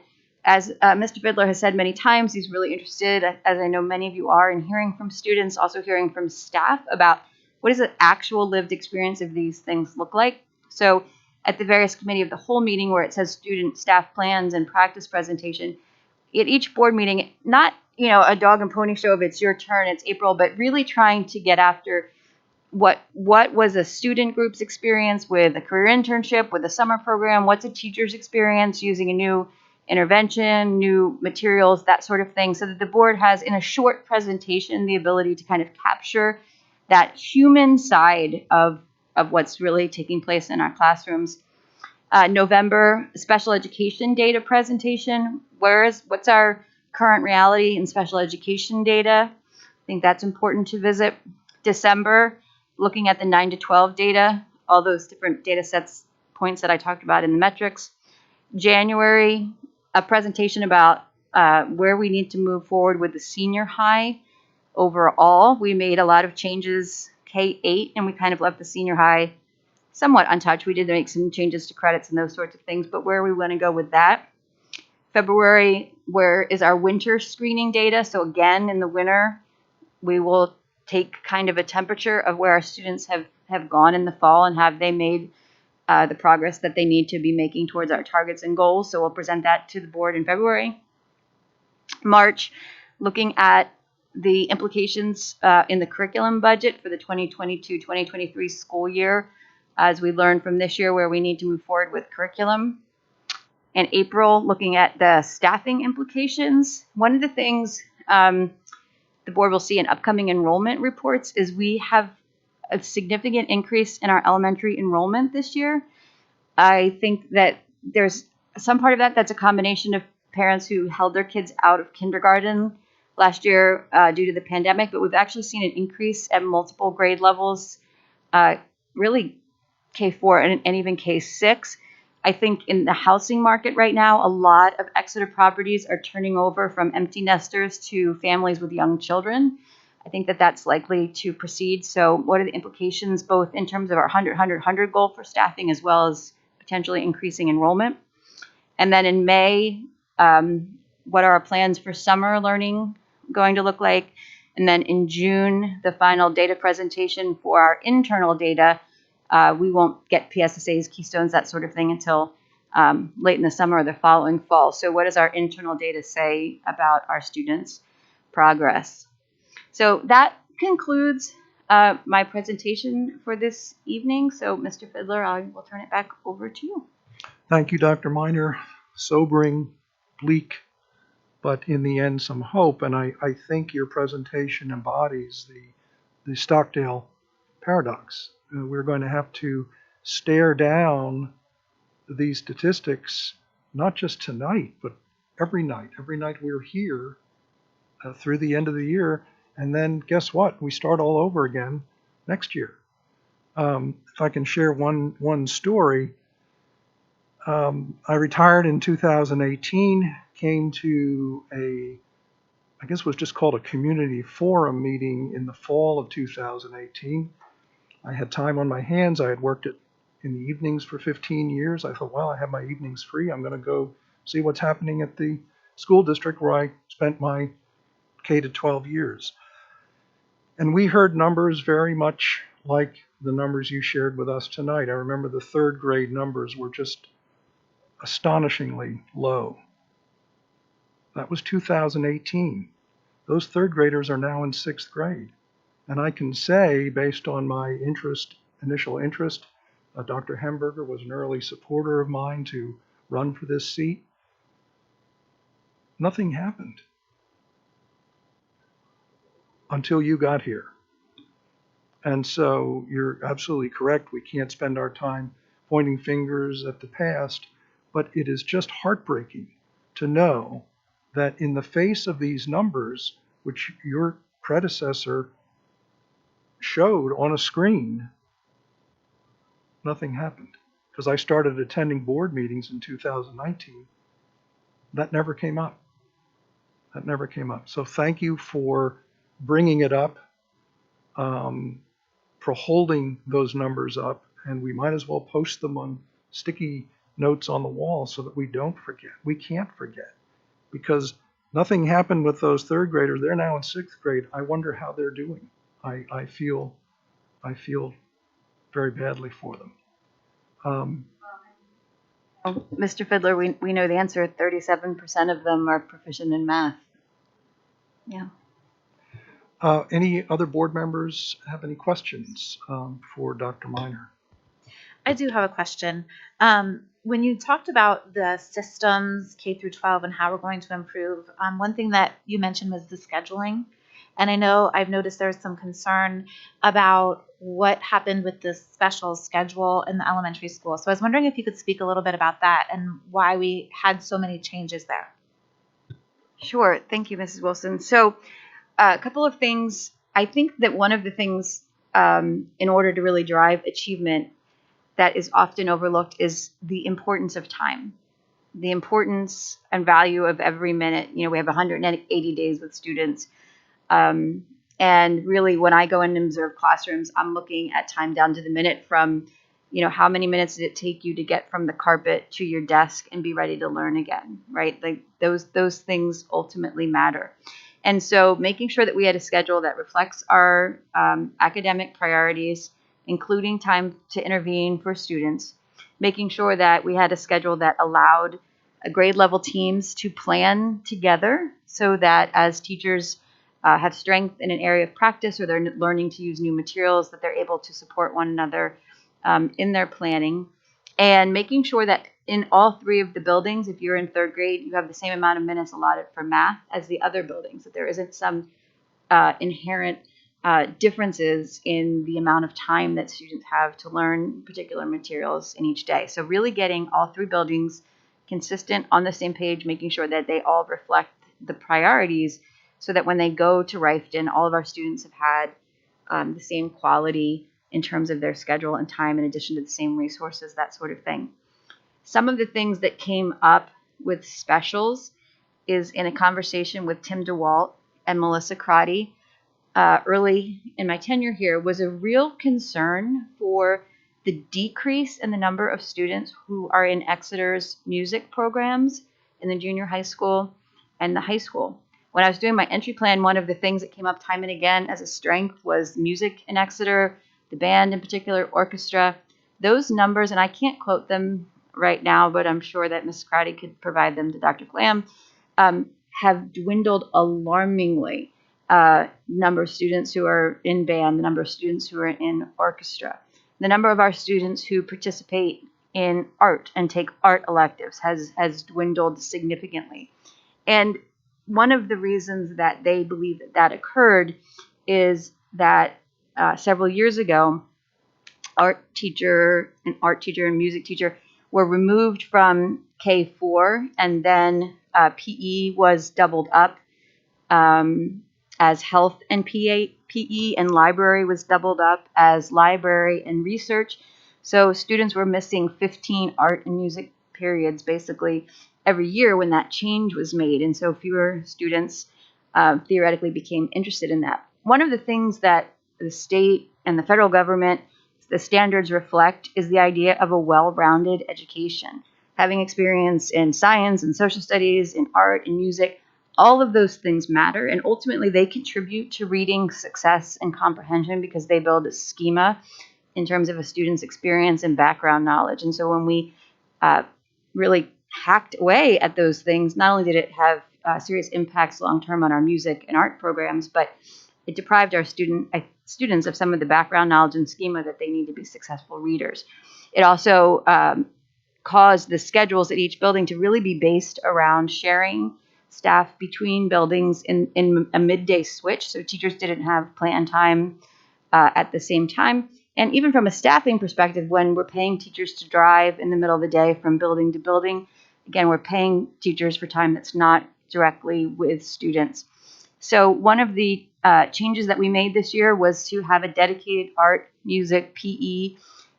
as Mr. Fiddler has said many times, he's really interested, as I know many of you are, in hearing from students, also hearing from staff about what does the actual lived experience of these things look like. So at the various committee of the whole meeting where it says student staff plans and practice presentation, at each board meeting, not a dog and pony show of it's your turn, it's April, but really trying to get after what was a student group's experience with a career internship, with a summer program, what's a teacher's experience using a new intervention, new materials, that sort of thing, so that the board has, in a short presentation, the ability to kind of capture that human side of what's really taking place in our classrooms. November, special education data presentation. What's our current reality in special education data? I think that's important to visit. December, looking at the 9 to 12 data, all those different data sets, points that I talked about in the metrics. January, a presentation about where we need to move forward with the senior high. Overall, we made a lot of changes K-8, and we kind of left the senior high somewhat untouched. We did make some changes to credits and those sorts of things, but where we want to go with that. February, where is our winter screening data? So again, in the winter, we will take kind of a temperature of where our students have gone in the fall and have they made the progress that they need to be making towards our targets and goals. So we'll present that to the board in February. March, looking at the implications in the curriculum budget for the 2022-2023 school year, as we learned from this year where we need to move forward with curriculum. In April, looking at the staffing implications. One of the things the board will see in upcoming enrollment reports is we have a significant increase in our elementary enrollment this year. I think that there's some part of that that's a combination of parents who held their kids out of kindergarten last year due to the pandemic, but we've actually seen an increase at multiple grade levels, really K4 and even K6. I think in the housing market right now, a lot of Exeter properties are turning over from empty nesters to families with young children. I think that that's likely to proceed. So what are the implications, both in terms of our 100 goal for staffing as well as potentially increasing enrollment? And then in May, what are our plans for summer learning going to look like? And then in June, the final data presentation for our internal data. We won't get PSSAs, keystones, that sort of thing until late in the summer or the following fall. So what does our internal data say about our students' progress? So that concludes my presentation for this evening. So Mr. Fiddler, I will turn it back over to you. Thank you, Dr. Miner. Sobering, bleak, but in the end, some hope. And I think your presentation embodies the Stockdale Paradox. We're going to have to stare down these statistics, not just tonight, but every night. Every night we're here through the end of the year. And then guess what? We start all over again next year. If I can share one story, I retired in 2018, came to I guess it was just called a community forum meeting in the fall of 2018. I had time on my hands. I had worked in the evenings for 15 years. I thought, well, I have my evenings free. I'm going to go see what's happening at the school district where I spent my K to 12 years. And we heard numbers very much like the numbers you shared with us tonight. I remember the third grade numbers were just astonishingly low. That was 2018. Those third graders are now in sixth grade. And I can say, based on my initial interest, Dr. Hemberger was an early supporter of mine to run for this seat. Nothing happened until you got here. And so you're absolutely correct. We can't spend our time pointing fingers at the past, but it is just heartbreaking to know that in the face of these numbers, which your predecessor showed on a screen, nothing happened. Because I started attending board meetings in 2019. That never came up. That never came up. So thank you for bringing it up, for holding those numbers up, and we might as well post them on sticky notes on the wall so that we don't forget. We can't forget, because nothing happened with those third graders. They're now in sixth grade. I wonder how they're doing. I feel very badly for them. Mr. Fiddler, we know the answer. 37% of them are proficient in math. Yeah. Any other board members have any questions for Dr. Miner? I do have a question. When you talked about the systems K through 12 and how we're going to improve, one thing that you mentioned was the scheduling. And I know I've noticed there's some concern about what happened with the special schedule in the elementary school. So I was wondering if you could speak a little bit about that and why we had so many changes there. Sure. Thank you, Mrs. Wilson. So a couple of things. I think that one of the things in order to really drive achievement that is often overlooked is the importance of time, the importance and value of every minute. You know, we have 180 days with students. And really, when I go in and observe classrooms, I'm looking at time down to the minute from, you know, how many minutes did it take you to get from the carpet to your desk and be ready to learn again, right? Like those things ultimately matter. And so making sure that we had a schedule that reflects our academic priorities, including time to intervene for students, making sure that we had a schedule that allowed grade level teams to plan together so that as teachers have strength in an area of practice or they're learning to use new materials, that they're able to support one another in their planning, and making sure that in all three of the buildings, if you're in third grade, you have the same amount of minutes allotted for math as the other buildings, that there isn't some inherent differences in the amount of time that students have to learn particular materials in each day. So really getting all three buildings consistent on the same page, making sure that they all reflect the priorities so that when they go to Riften, all of our students have had the same quality in terms of their schedule and time, in addition to the same resources, that sort of thing. Some of the things that came up with specials is in a conversation with Tim DeWalt and Melissa Crotty early in my tenure here, was a real concern for the decrease in the number of students who are in Exeter's music programs in the junior high school and the high school. When I was doing my entry plan, one of the things that came up time and again as a strength was music in Exeter, the band in particular, orchestra. Those numbers, and I can't quote them right now, but I'm sure that Ms. Crotty could provide them to Dr. Clam, have dwindled alarmingly. Number of students who are in band, the number of students who are in orchestra, the number of our students who participate in art and take art electives has dwindled significantly. And one of the reasons that they believe that occurred is that several years ago, art teacher and music teacher were removed from K4, and then PE was doubled up as health and PE, and library was doubled up as library and research. So students were missing 15 art and music periods basically every year when that change was made. And so fewer students theoretically became interested in that. One of the things that the state and the federal government, the standards reflect, is the idea of a well-rounded education. Having experience in science and social studies, in art and music, all of those things matter, and ultimately they contribute to reading success and comprehension because they build a schema in terms of a student's experience and background knowledge. And so when we really hacked away at those things, not only did it have serious impacts long-term on our music and art programs, but it deprived our students of some of the background knowledge and schema that they need to be successful readers. It also caused the schedules at each building to really be based around sharing staff between buildings in a midday switch, so teachers didn't have plan time at the same time. And even from a staffing perspective, when we're paying teachers to drive in the middle of the day from building to building, again, we're paying teachers for time that's not directly with students. So one of the changes that we made this year was to have a dedicated art, music, PE,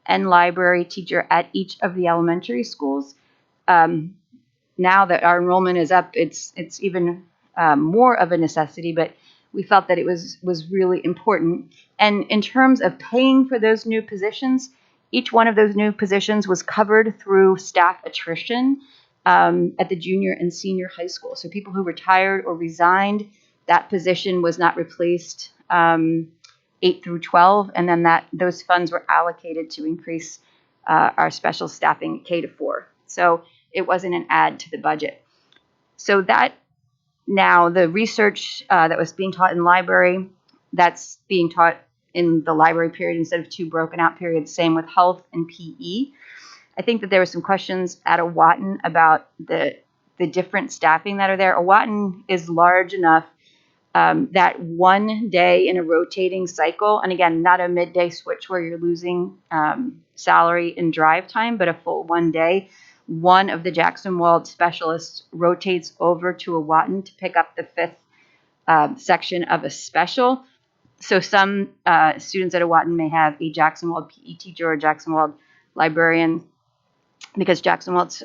and library teacher at each of the elementary schools. Now that our enrollment is up, it's even more of a necessity, but we felt that it was really important. And in terms of paying for those new positions, each one of those new positions was covered through staff attrition at the junior and senior high school. So people who retired or resigned, that position was not replaced 8 through 12, and then those funds were allocated to increase our special staffing K to 4. So it wasn't an add to the budget. So that now the research that was being taught in library, that's being taught in the library period instead of 2 broken out periods. Same with health and PE. I think that there were some questions at Owatton about the different staffing that are there. Owatton is large enough that one day in a rotating cycle, and again, not a midday switch where you're losing salary and drive time, but a full one day. One of the Jackson Wald specialists rotates over to Owatton to pick up the 5th section of a special. So some students at Owatton may have a Jackson Wald PE teacher or a Jackson Wald librarian, because Jackson Wald's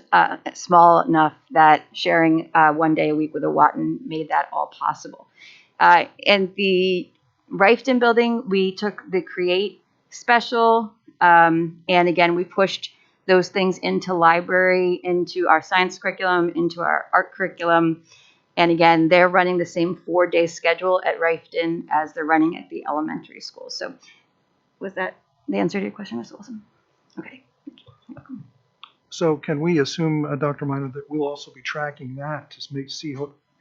small enough that sharing one day a week with Owatton made that all possible. In the Rifton building, we took the Create special, and again, we pushed those things into library, into our science curriculum, into our art curriculum. And again, they're running the same 4-day schedule at Rifton as they're running at the elementary school. So was that the answer to your question, Ms. Wilson? Okay. You're welcome. So can we assume, Dr. Minor, that we'll also be tracking that to see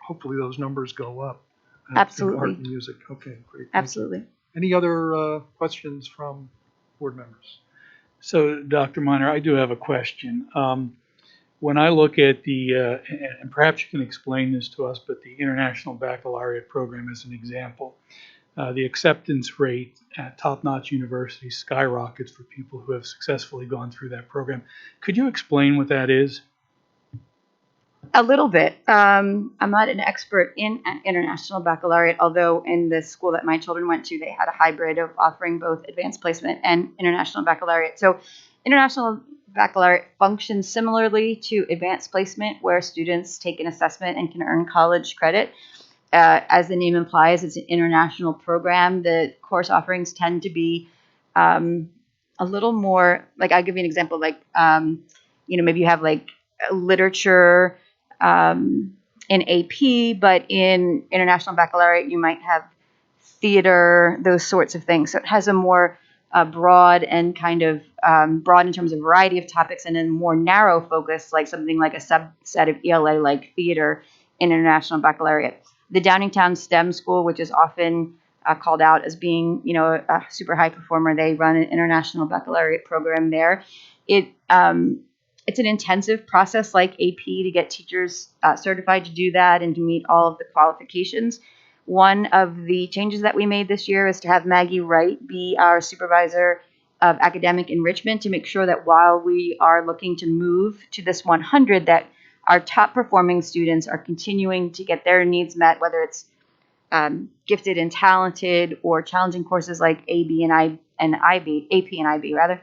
hopefully those numbers go up? In art Absolutely. and music. Okay, great. Thank you. Absolutely. Any other questions from board members? So, Dr. Minor, I do have a question. When I look at and perhaps you can explain this to us, but the International Baccalaureate program as an example, the acceptance rate at top-notch universities skyrockets for people who have successfully gone through that program. Could you explain what that is? A little bit. I'm not an expert in international baccalaureate, although in the school that my children went to, they had a hybrid of offering both advanced placement and international baccalaureate. So international baccalaureate functions similarly to advanced placement, where students take an assessment and can earn college credit. As the name implies, it's an international program. The course offerings tend to be a little more, like, I'll give you an example, like, maybe you have like literature in AP, but in international baccalaureate, you might have theater, those sorts of things. So it has a more broad and kind of broad in terms of variety of topics, and then more narrow focus, like something like a subset of ELA, like theater in international baccalaureate. The Downingtown STEM School, which is often called out as being, a super high performer, they run an international baccalaureate program there. It's an intensive process like AP to get teachers certified to do that and to meet all of the qualifications. One of the changes that we made this year is to have Maggie Wright be our supervisor of academic enrichment, to make sure that while we are looking to move to this 100, that our top performing students are continuing to get their needs met, whether it's gifted and talented or challenging courses like AP and IB rather.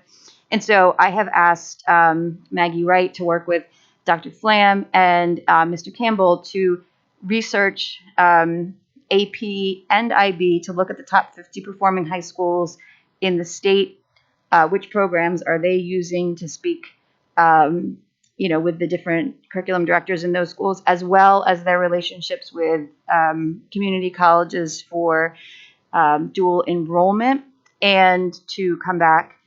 And so I have asked Maggie Wright to work with Dr. Flam and Mr. Campbell to research AP and IB to look at the top 50 performing high schools in the state. Which programs are they using to speak, with the different curriculum directors in those schools, as well as their relationships with community colleges for dual enrollment, and to come back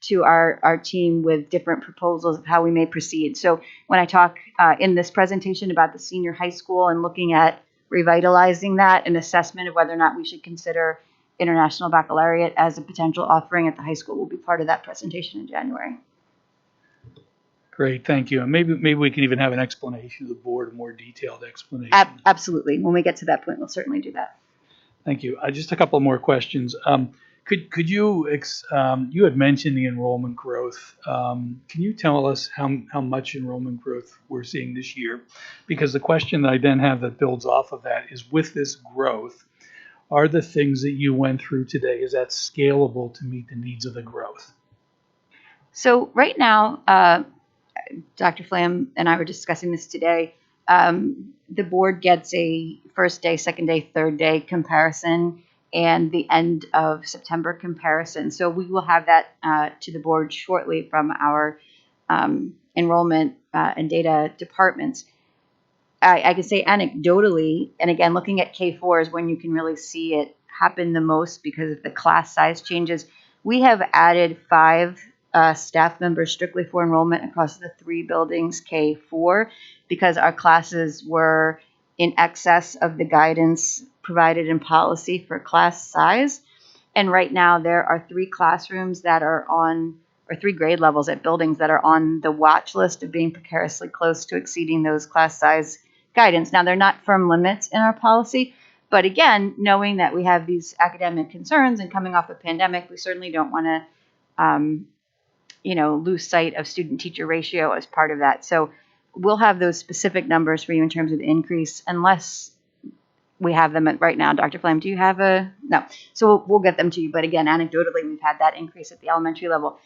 to our team with different proposals of how we may proceed. So when I talk in this presentation about the senior high school and looking at revitalizing that, an assessment of whether or not we should consider international baccalaureate as a potential offering at the high school will be part of that presentation in January. Great, thank you. And maybe we can even have an explanation of the board, a more detailed explanation. Absolutely. When we get to that point, we'll certainly do that. Thank you. Just a couple more questions. Could you, you had mentioned the enrollment growth. Can you tell us how much enrollment growth we're seeing this year? Because the question that I then have that builds off of that is, with this growth, are the things that you went through today, is that scalable to meet the needs of the growth? So right now, Dr. Flam and I were discussing this today. The board gets a first day, second day, third day comparison and the end of September comparison. So we will have that to the board shortly from our enrollment and data departments. I can say anecdotally, and again, looking at K4 is when you can really see it happen the most because of the class size changes. We have added 5 staff members strictly for enrollment across the 3 buildings K4 because our classes were in excess of the guidance provided in policy for class size. And right now there are 3 classrooms that are on, or 3 grade levels at buildings that are on the watch list of being precariously close to exceeding those class size guidance. Now, they're not firm limits in our policy, but again, knowing that we have these academic concerns and coming off a pandemic, we certainly don't want to lose sight of student-teacher ratio as part of that. So we'll have those specific numbers for you in terms of the increase, unless we have them right now. Dr. Flam, do you have no? So we'll get them to you. But again, anecdotally, we've had that increase at the elementary level.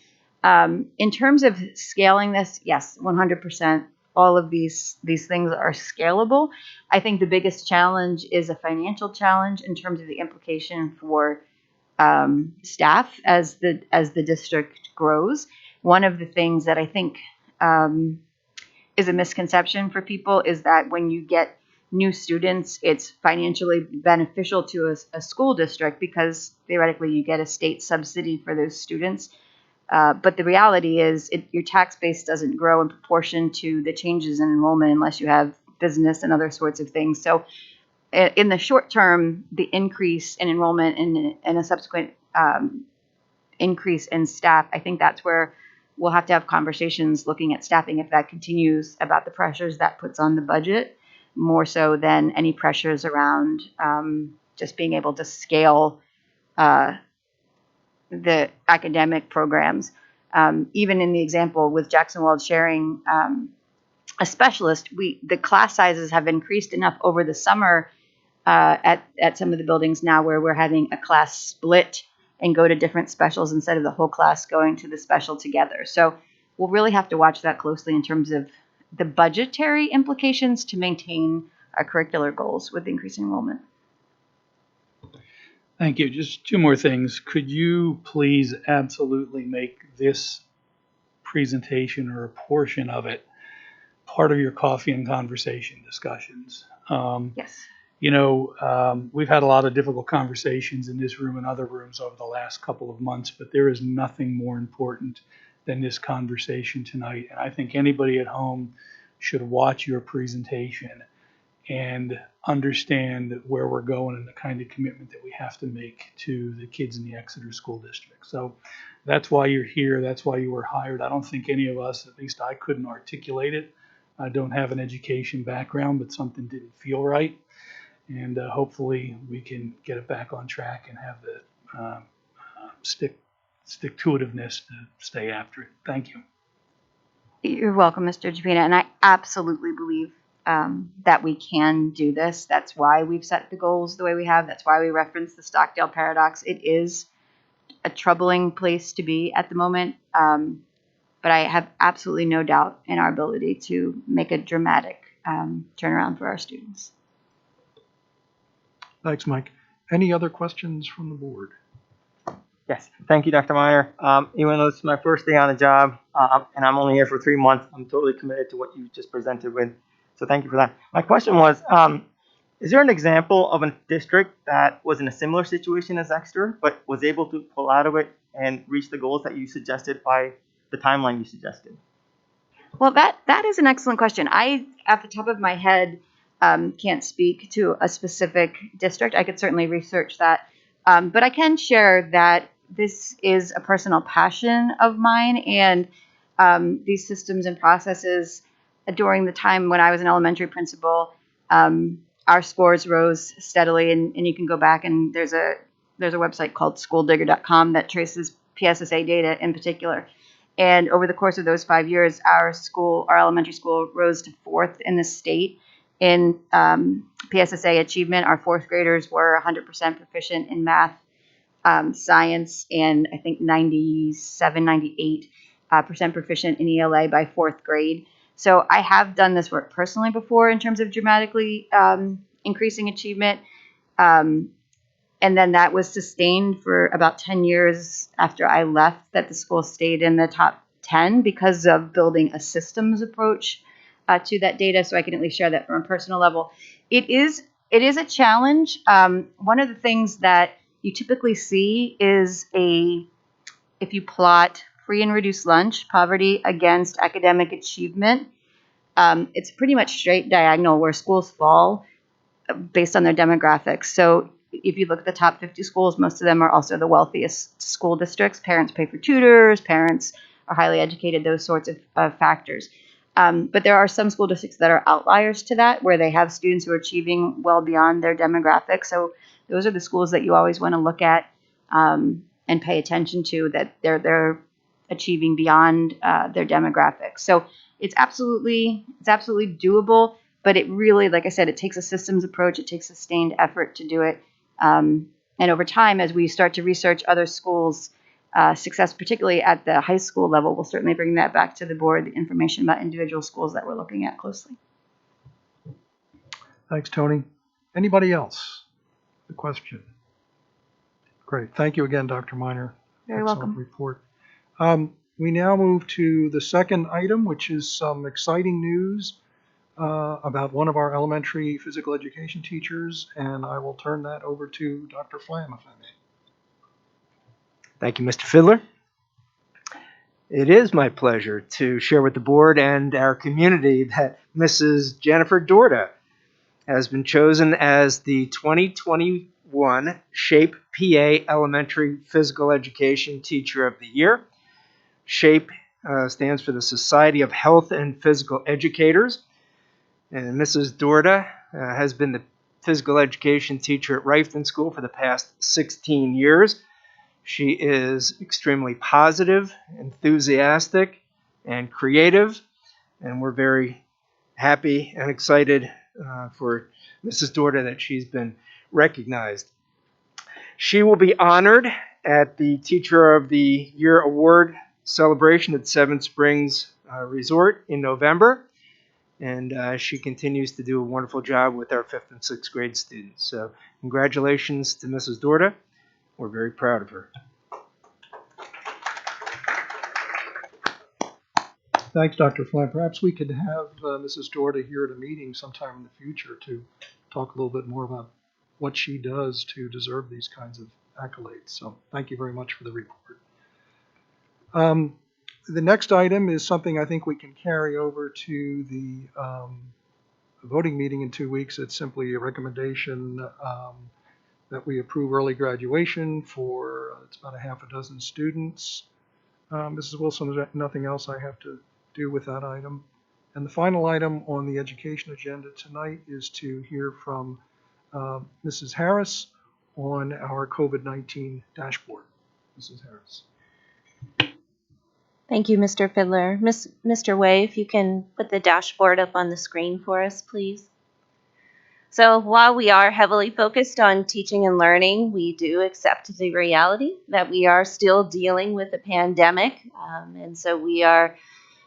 In terms of scaling this, yes, 100%. All of these things are scalable. I think the biggest challenge is a financial challenge in terms of the implication for staff as the district grows. One of the things that I think is a misconception for people is that when you get new students, it's financially beneficial to a school district because theoretically you get a state subsidy for those students. But the reality is your tax base doesn't grow in proportion to the changes in enrollment unless you have business and other sorts of things. So in the short term, the increase in enrollment and a subsequent increase in staff, I think that's where we'll have to have conversations looking at staffing if that continues about the pressures that puts on the budget, more so than any pressures around just being able to scale the academic programs. Even in the example with Jackson Wald sharing a specialist, the class sizes have increased enough over the summer at some of the buildings now where we're having a class split and go to different specials instead of the whole class going to the special together. So we'll really have to watch that closely in terms of the budgetary implications to maintain our curricular goals with increasing enrollment. Thank you. Just 2 more things. Could you please absolutely make this presentation or a portion of it part of your coffee and conversation discussions? Yes. We've had a lot of difficult conversations in this room and other rooms over the last couple of months, but there is nothing more important than this conversation tonight. And I think anybody at home should watch your presentation and understand where we're going and the kind of commitment that we have to make to the kids in the Exeter School District. So that's why you're here. That's why you were hired. I don't think any of us, at least I couldn't articulate it. I don't have an education background, but something didn't feel right. And hopefully we can get it back on track and have the stick-to-itiveness to stay after it. Thank you. You're welcome, Mr. Japina. And I absolutely believe that we can do this. That's why we've set the goals the way we have. That's why we reference the Stockdale Paradox. It is a troubling place to be at the moment, but I have absolutely no doubt in our ability to make a dramatic turnaround for our students. Thanks, Mike. Any other questions from the board? Yes, thank you, Dr. Miner. Even though it's my first day on the job and I'm only here for 3 months, I'm totally committed to what you just presented with. So thank you for that. My question was, is there an example of a district that was in a similar situation as Exeter, but was able to pull out of it and reach the goals that you suggested by the timeline you suggested? Well, that is an excellent question. I, at the top of my head, can't speak to a specific district. I could certainly research that. But I can share that this is a personal passion of mine, and these systems and processes, during the time when I was an elementary principal, our scores rose steadily, and you can go back and there's there's a website called schooldigger.com that traces PSSA data in particular. And over the course of those 5 years, our elementary school, rose to 4th in the state in PSSA achievement. Our 4th graders were 100% proficient in math, science, and I think 98% proficient in ELA by 4th grade. So I have done this work personally before in terms of dramatically increasing achievement. And then that was sustained for about 10 years after I left, that the school stayed in the top 10 because of building a systems approach to that data. So I can at least share that from a personal level. It is a challenge. One of the things that you typically see is if you plot free and reduced lunch poverty against academic achievement, it's pretty much straight diagonal where schools fall based on their demographics. So if you look at the top 50 schools, most of them are also the wealthiest school districts. Parents pay for tutors, parents are highly educated, those sorts of factors. But there are some school districts that are outliers to that, where they have students who are achieving well beyond their demographics. So those are the schools that you always want to look at and pay attention to, that they're achieving beyond their demographics. So it's absolutely doable, but it really, like I said, it takes a systems approach. It takes sustained effort to do it. And over time, as we start to research other schools' success, particularly at the high school level, we'll certainly bring that back to the board, the information about individual schools that we're looking at closely. Thanks, Tony. Anybody else? A question? Great. Thank you again, Dr. Miner. Very Excellent welcome. report. We now move to the second item, which is some exciting news about one of our elementary physical education teachers, and I will turn that over to Dr. Flam, if I may. Thank you, Mr. Fiddler. It is my pleasure to share with the board and our community that Mrs. Jennifer Dorda has been chosen as the 2021 SHAPE PA Elementary Physical Education Teacher of the Year. SHAPE stands for the Society of Health and Physical Educators. And Mrs. Dorda has been the physical education teacher at Rifton School for the past 16 years. She is extremely positive, enthusiastic, and creative, and we're very happy and excited for Mrs. Dorda that she's been recognized. She will be honored at the Teacher of the Year Award celebration at Seven Springs Resort in November, and she continues to do a wonderful job with our 5th and 6th grade students. So congratulations to Mrs. Dorda. We're very proud of her. Thanks, Dr. Flam. Perhaps we could have Mrs. Dorda here at a meeting sometime in the future to talk a little bit more about what she does to deserve these kinds of accolades. So thank you very much for the report. The next item is something I think we can carry over to the voting meeting in 2 weeks. It's simply a recommendation that we approve early graduation for it's about a half a dozen students. Mrs. Wilson, there's nothing else I have to do with that item. And the final item on the education agenda tonight is to hear from Mrs. Harris on our COVID-19 dashboard. Mrs. Harris. Thank you, Mr. Fiddler. Mr. Way, if you can put the dashboard up on the screen for us, please. So while we are heavily focused on teaching and learning, we do accept the reality that we are still dealing with a pandemic. And so we are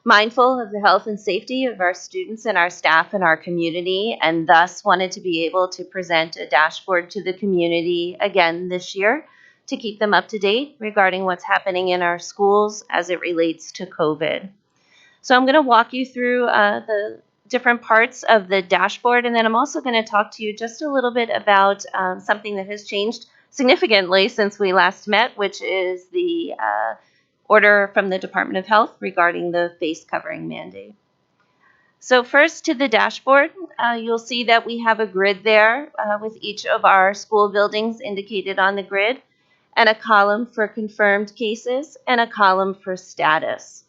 mindful of the health and safety of our students and our staff and our community, and thus wanted to be able to present a dashboard to the community again this year to keep them up to date regarding what's happening in our schools as it relates to COVID. So I'm going to walk you through the different parts of the dashboard, and then I'm also going to talk to you just a little bit about something that has changed significantly since we last met, which is the order from the Department of Health regarding the face covering mandate. So first, to the dashboard, you'll see that we have a grid there with each of our school buildings indicated on the grid, and a column for confirmed cases and a column for status.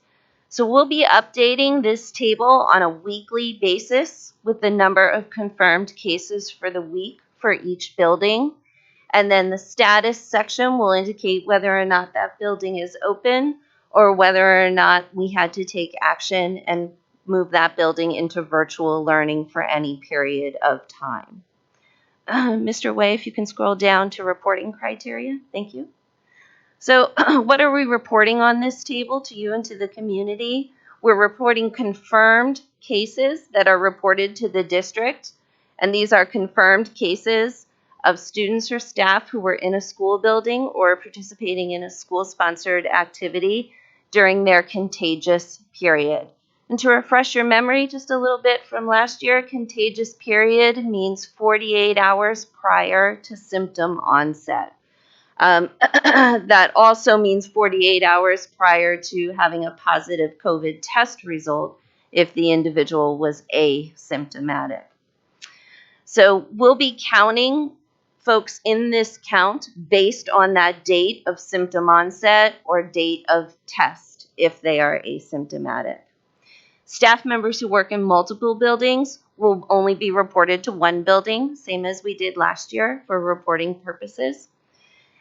So we'll be updating this table on a weekly basis with the number of confirmed cases for the week for each building. And then the status section will indicate whether or not that building is open or whether or not we had to take action and move that building into virtual learning for any period of time. Mr. Way, if you can scroll down to reporting criteria. Thank you. So what are we reporting on this table to you and to the community? We're reporting confirmed cases that are reported to the district, and these are confirmed cases of students or staff who were in a school building or participating in a school-sponsored activity during their contagious period. And to refresh your memory just a little bit from last year, contagious period means 48 hours prior to symptom onset. That also means 48 hours prior to having a positive COVID test result if the individual was asymptomatic. So we'll be counting folks in this count based on that date of symptom onset or date of test if they are asymptomatic. Staff members who work in multiple buildings will only be reported to one building, same as we did last year for reporting purposes.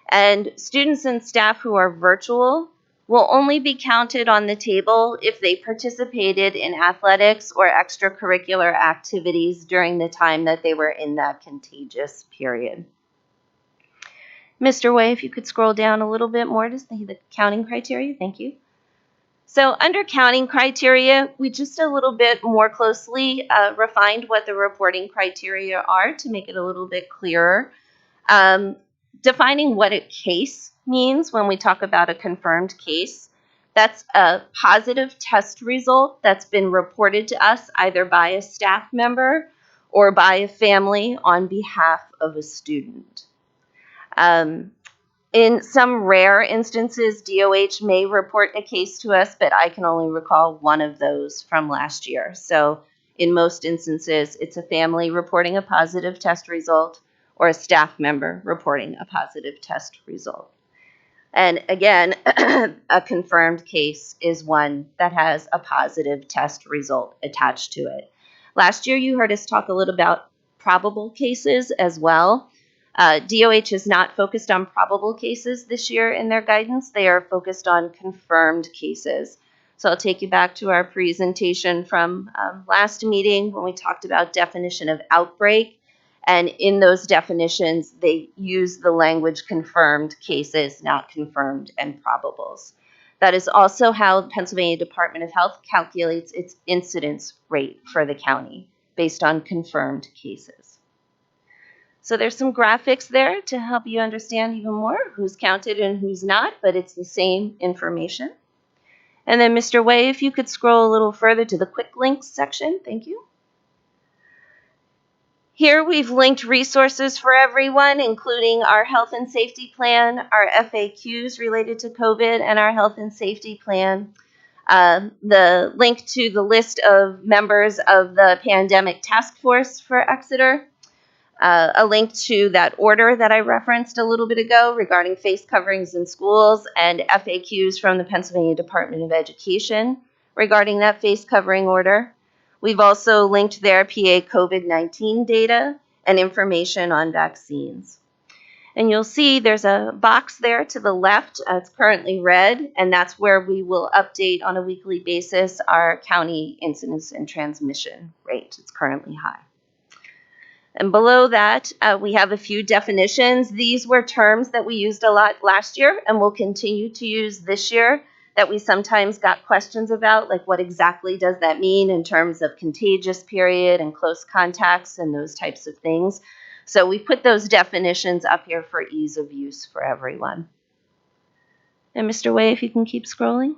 And students and staff who are virtual will only be counted on the table if they participated in athletics or extracurricular activities during the time that they were in that contagious period. Mr. Way, if you could scroll down a little bit more to see the counting criteria. Thank you. So under counting criteria, we just a little bit more closely refined what the reporting criteria are to make it a little bit clearer. Defining what a case means when we talk about a confirmed case. That's a positive test result that's been reported to us either by a staff member or by a family on behalf of a student. In some rare instances, DOH may report a case to us, but I can only recall one of those from last year. So in most instances, it's a family reporting a positive test result or a staff member reporting a positive test result. And again, a confirmed case is one that has a positive test result attached to it. Last year, you heard us talk a little about probable cases as well. DOH is not focused on probable cases this year in their guidance. They are focused on confirmed cases. So I'll take you back to our presentation from last meeting when we talked about definition of outbreak. And in those definitions, they use the language confirmed cases, not confirmed and probables. That is also how the Pennsylvania Department of Health calculates its incidence rate for the county based on confirmed cases. So there's some graphics there to help you understand even more who's counted and who's not, but it's the same information. And then Mr. Way, if you could scroll a little further to the quick links section, thank you. Here we've linked resources for everyone, including our health and safety plan, our FAQs related to COVID, and our health and safety plan. The link to the list of members of the pandemic task force for Exeter. A link to that order that I referenced a little bit ago regarding face coverings in schools and FAQs from the Pennsylvania Department of Education regarding that face covering order. We've also linked their PA COVID-19 data and information on vaccines. And you'll see there's a box there to the left. It's currently red, and that's where we will update on a weekly basis our county incidence and transmission rate. It's currently high. And below that, we have a few definitions. These were terms that we used a lot last year and will continue to use this year that we sometimes got questions about, like what exactly does that mean in terms of contagious period and close contacts and those types of things. So we put those definitions up here for ease of use for everyone. And Mr. Way, if you can keep scrolling.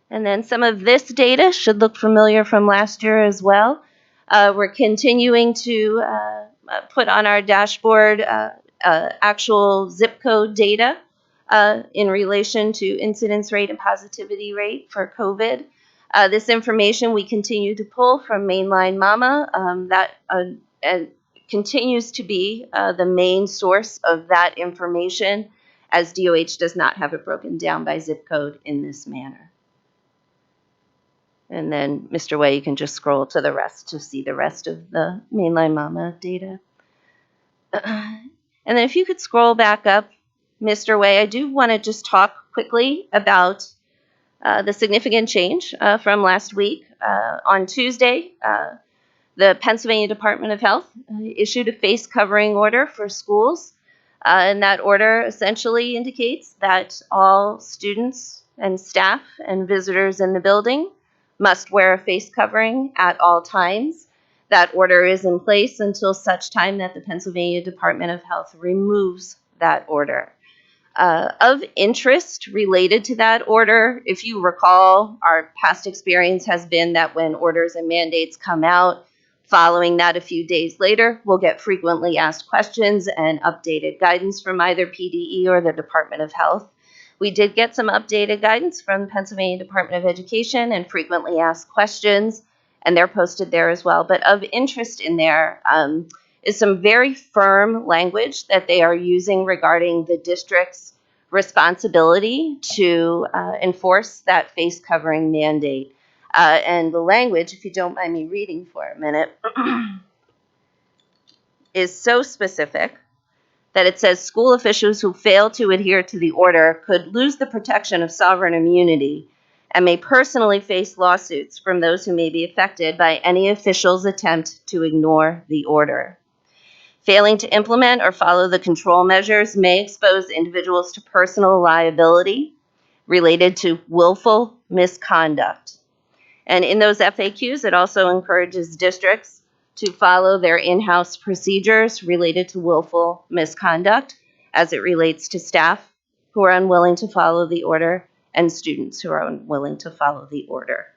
And then some of this data should look familiar from last year as well. We're continuing to put on our dashboard actual zip code data in relation to incidence rate and positivity rate for COVID. This information we continue to pull from Mainline Mama. That continues to be the main source of that information, as DOH does not have it broken down by zip code in this manner. And then, Mr. Way, you can just scroll to the rest to see the rest of the Mainline Mama data. And then if you could scroll back up, Mr. Way, I do want to just talk quickly about the significant change from last week. On Tuesday, the Pennsylvania Department of Health issued a face covering order for schools. And that order essentially indicates that all students and staff and visitors in the building must wear a face covering at all times. That order is in place until such time that the Pennsylvania Department of Health removes that order. Of interest related to that order, if you recall, our past experience has been that when orders and mandates come out, following that a few days later, we'll get frequently asked questions and updated guidance from either PDE or the Department of Health. We did get some updated guidance from the Pennsylvania Department of Education and frequently asked questions, and they're posted there as well. But of interest in there is some very firm language that they are using regarding the district's responsibility to enforce that face covering mandate. And the language, if you don't mind me reading for a minute, is so specific that it says school officials who fail to adhere to the order could lose the protection of sovereign immunity and may personally face lawsuits from those who may be affected by any official's attempt to ignore the order. Failing to implement or follow the control measures may expose individuals to personal liability related to willful misconduct. And in those FAQs, it also encourages districts to follow their in-house procedures related to willful misconduct as it relates to staff who are unwilling to follow the order and students who are unwilling to follow the order.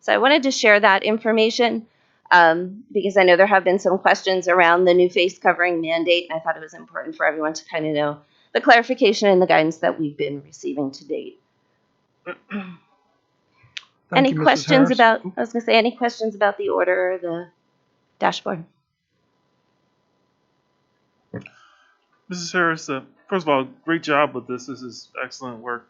So I wanted to share that information because I know there have been some questions around the new face covering mandate, and I thought it was important for everyone to kind of know the clarification and the guidance that we've been receiving to date. Any questions about, I was going to say, any questions about the order or the dashboard? Mrs. Harris, first of all, great job with this. This is excellent work.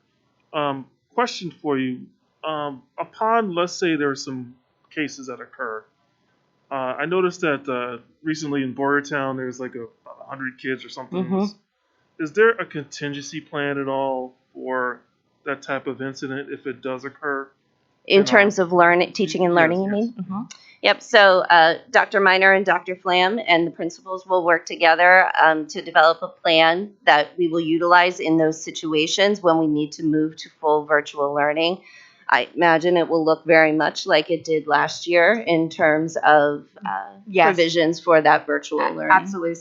Question for you. Upon, let's say there are some cases that occur, I noticed that recently in Boyertown, there's like about 100 kids or something. Mm-hmm. Is there a contingency plan at all for that type of incident if it does occur? In terms of teaching and learning, you mean? Mm-hmm. Yep. So Dr. Miner and Dr. Flam and the principals will work together to develop a plan that we will utilize in those situations when we need to move to full virtual learning. I imagine it will look very much like it did last year in terms of Yes. provisions for that virtual learning. Absolutely.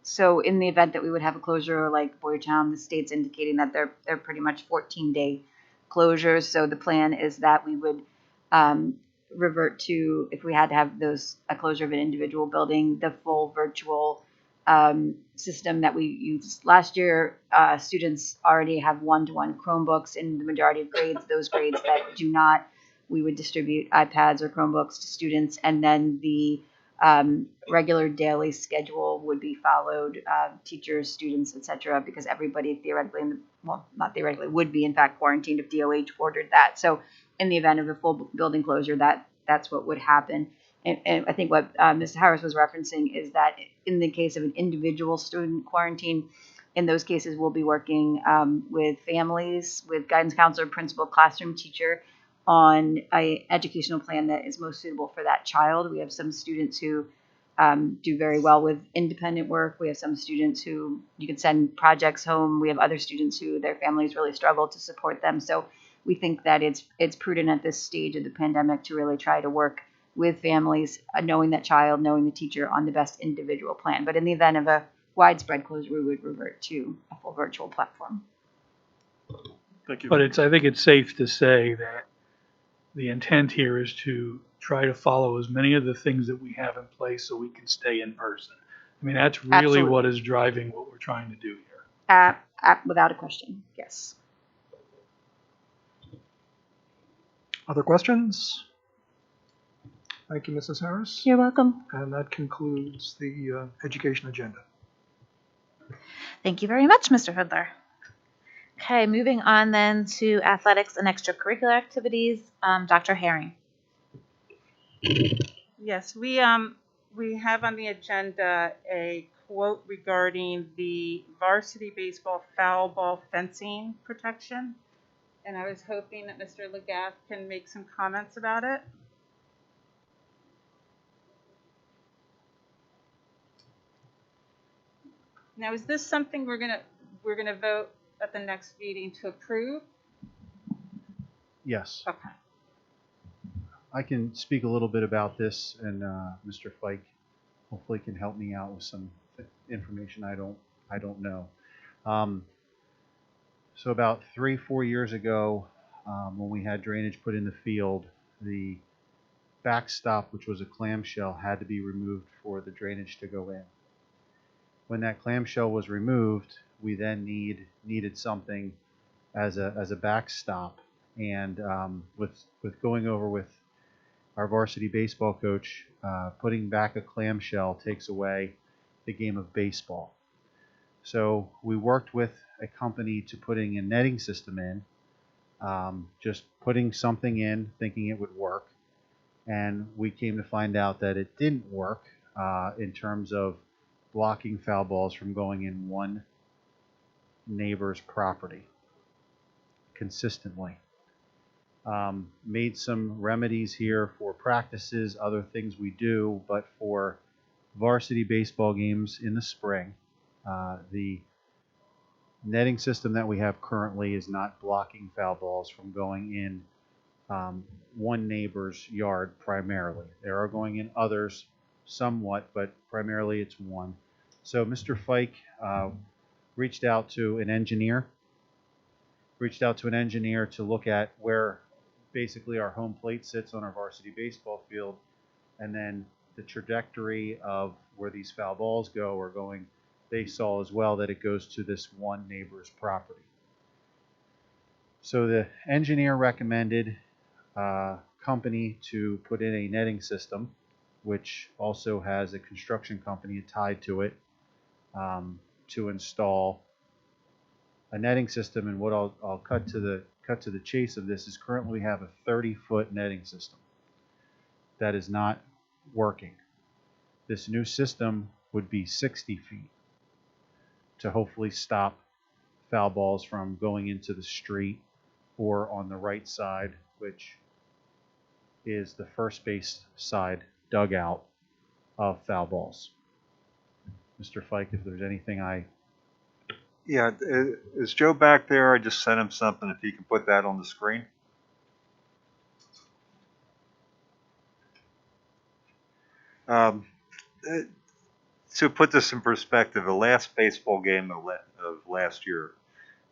So in the event that we would have a closure like Boyertown, the state's indicating that they're pretty much 14-day closures. So the plan is that we would revert to, if we had to have a closure of an individual building, the full virtual system that we used last year. Students already have one-to-one Chromebooks in the majority of grades. Those grades that do not, we would distribute iPads or Chromebooks to students, and then the regular daily schedule would be followed, teachers, students, etc., because everybody theoretically, not theoretically, would be in fact quarantined if DOH ordered that. So in the event of a full building closure, that's what would happen. And I think what Mr. Harris was referencing is that in the case of an individual student quarantine, in those cases, we'll be working with families, with guidance counselor, principal, classroom teacher, on an educational plan that is most suitable for that child. We have some students who do very well with independent work. We have some students who you can send projects home. We have other students who their families really struggle to support them. So we think that it's prudent at this stage of the pandemic to really try to work with families, knowing that child, knowing the teacher, on the best individual plan. But in the event of a widespread closure, we would revert to a full virtual platform. Thank you. But I think it's safe to say that the intent here is to try to follow as many of the things that we have in place so we can stay in person. I mean, that's really Absolutely. what is driving what we're trying to do here. Without a question, yes. Other questions? Thank you, Mrs. Harris. You're welcome. And that concludes the education agenda. Thank you very much, Mr. Fiddler. Okay, moving on then to athletics and extracurricular activities. Dr. Herring. Yes, we we have on the agenda a quote regarding the varsity baseball foul ball fencing protection. And I was hoping that Mr. Legaff can make some comments about it. Now, is this something we're gonna vote at the next meeting to approve? Yes, Okay. I can speak a little bit about this, and Mr. Fike hopefully can help me out with some information I don't know. So about 3-4 years ago, when we had drainage put in the field, the backstop, which was a clamshell, had to be removed for the drainage to go in. When that clamshell was removed, we then needed something as a backstop. And with going over with our varsity baseball coach, putting back a clamshell takes away the game of baseball. So we worked with a company to putting a netting system in, just putting something in, thinking it would work. And we came to find out that it didn't work in terms of blocking foul balls from going in one neighbor's property consistently. Made some remedies here for practices, other things we do, but for varsity baseball games in the spring, the netting system that we have currently is not blocking foul balls from going in one neighbor's yard primarily. They are going in others somewhat, but primarily it's one. So Mr. Fike reached out to an engineer to look at where basically our home plate sits on our varsity baseball field, and then the trajectory of where these foul balls go are going. They saw as well that it goes to this one neighbor's property. So the engineer recommended a company to put in a netting system, which also has a construction company tied to it, to install a netting system. And what I'll cut to the chase of this is currently we have a 30-foot netting system that is not working. This new system would be 60 feet to hopefully stop foul balls from going into the street or on the right side, which is the first base side dugout of foul balls. Mr. Fike, if there's anything Yeah, is Joe back there? I just sent him something. If he can put that on the screen. To put this in perspective, the last baseball game of last year,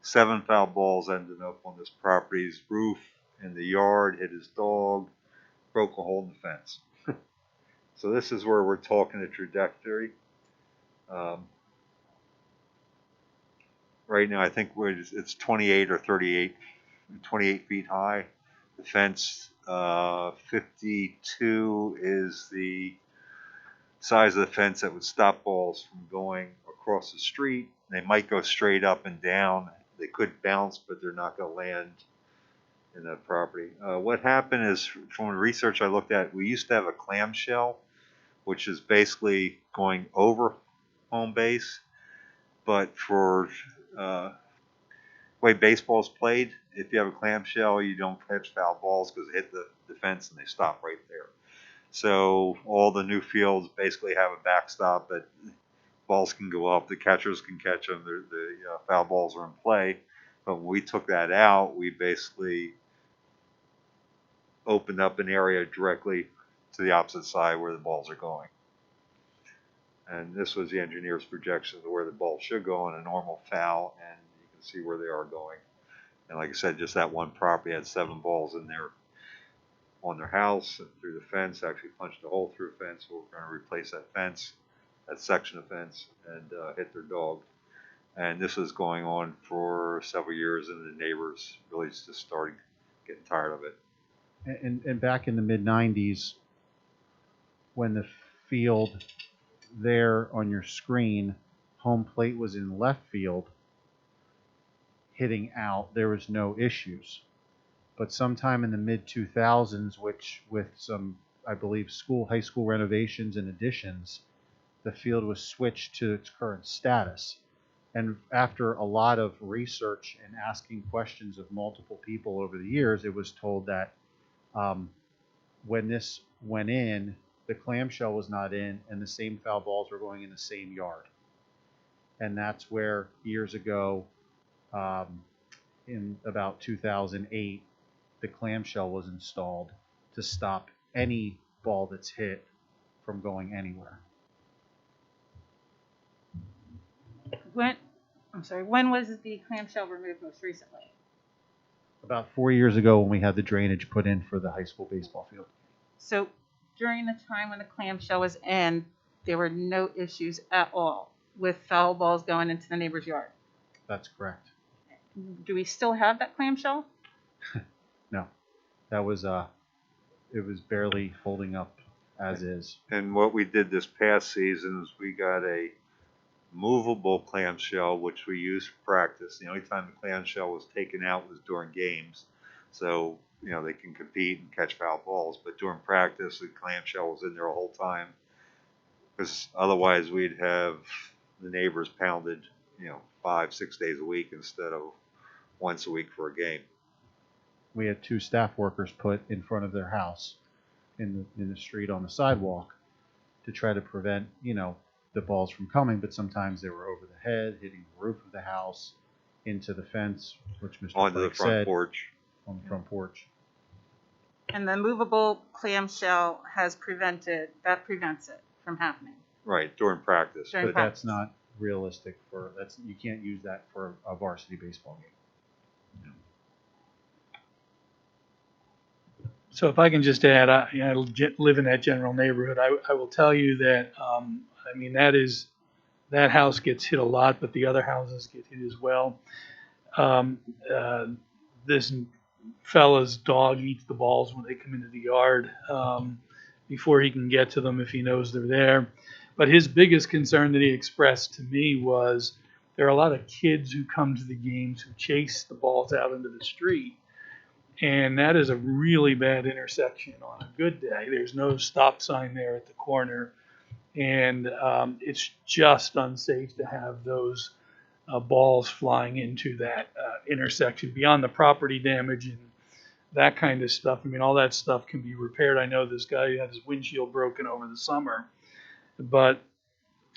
7 foul balls ended up on this property's roof, in the yard, hit his dog, broke a hole in the fence. So this is where we're talking the trajectory. Right now, I think it's 28 or 28 feet high. The fence, 52 is the size of the fence that would stop balls from going across the street. They might go straight up and down. They could bounce, but they're not going to land in that property. What happened is, from the research I looked at, we used to have a clamshell, which is basically going over home base. But for way baseball's played, if you have a clamshell, you don't catch foul balls because they hit the fence and they stop right there. So all the new fields basically have a backstop that balls can go up, the catchers can catch them, the foul balls are in play. But when we took that out, we basically opened up an area directly to the opposite side where the balls are going. And this was the engineer's projection of where the ball should go in a normal foul, and you can see where they are going. And like I said, just that one property had 7 balls in there on their house and through the fence, actually punched a hole through the fence. So we're going to replace that fence, that section of fence, and hit their dog. And this was going on for several years, and the neighbors really just started getting tired of it. And back in the mid-90s, when the field there on your screen, home plate was in left field, hitting out, there was no issues. But sometime in the mid-2000s, which with some I believe, high school renovations and additions, the field was switched to its current status. And after a lot of research and asking questions of multiple people over the years, it was told that when this went in, the clamshell was not in, and the same foul balls were going in the same yard. And that's where years ago, in about 2008, the clamshell was installed to stop any ball that's hit from going anywhere. When was the clamshell removed most recently? About 4 years ago when we had the drainage put in for the high school baseball field. So during the time when the clamshell was in, there were no issues at all with foul balls going into the neighbor's yard. That's correct. Do we still have that clamshell? No, that was it was barely holding up as is. And what we did this past season is we got a movable clamshell, which we used for practice. The only time the clamshell was taken out was during games. So, you know, they can compete and catch foul balls. But during practice, the clamshell was in there the whole time. Because otherwise we'd have the neighbors pounded, 5-6 days a week instead of once a week for a game. We had 2 staff workers put in front of their house in the street on the sidewalk to try to prevent, the balls from coming, but sometimes they were over the head, hitting the roof of the house, into the fence, which Mr. Onto the Frank front said, porch. on the front porch. And the movable clamshell prevents it from happening. Right, during practice. During But practice. that's not realistic you can't use that for a varsity baseball game. So if I can just add, I live in that general neighborhood. I will tell you that, that house gets hit a lot, but the other houses get hit as well. This fella's dog eats the balls when they come into the yard before he can get to them if he knows they're there. But his biggest concern that he expressed to me was there are a lot of kids who come to the games who chase the balls out into the street. And that is a really bad intersection on a good day. There's no stop sign there at the corner. And it's just unsafe to have those balls flying into that intersection beyond the property damage and that kind of stuff. I mean, all that stuff can be repaired. I know this guy had his windshield broken over the summer. But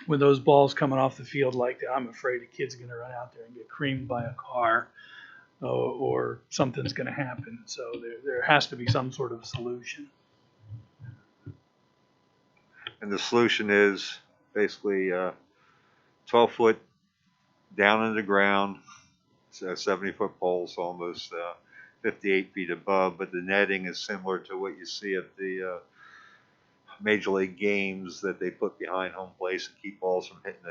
with those balls coming off the field like that, I'm afraid a kid's going to run out there and get creamed by a car. Or something's going to happen. So there has to be some sort of solution. And the solution is basically 12 foot down in the ground, so 70-foot poles, almost 58 feet above. But the netting is similar to what you see at the Major League games that they put behind home plate and keep balls from hitting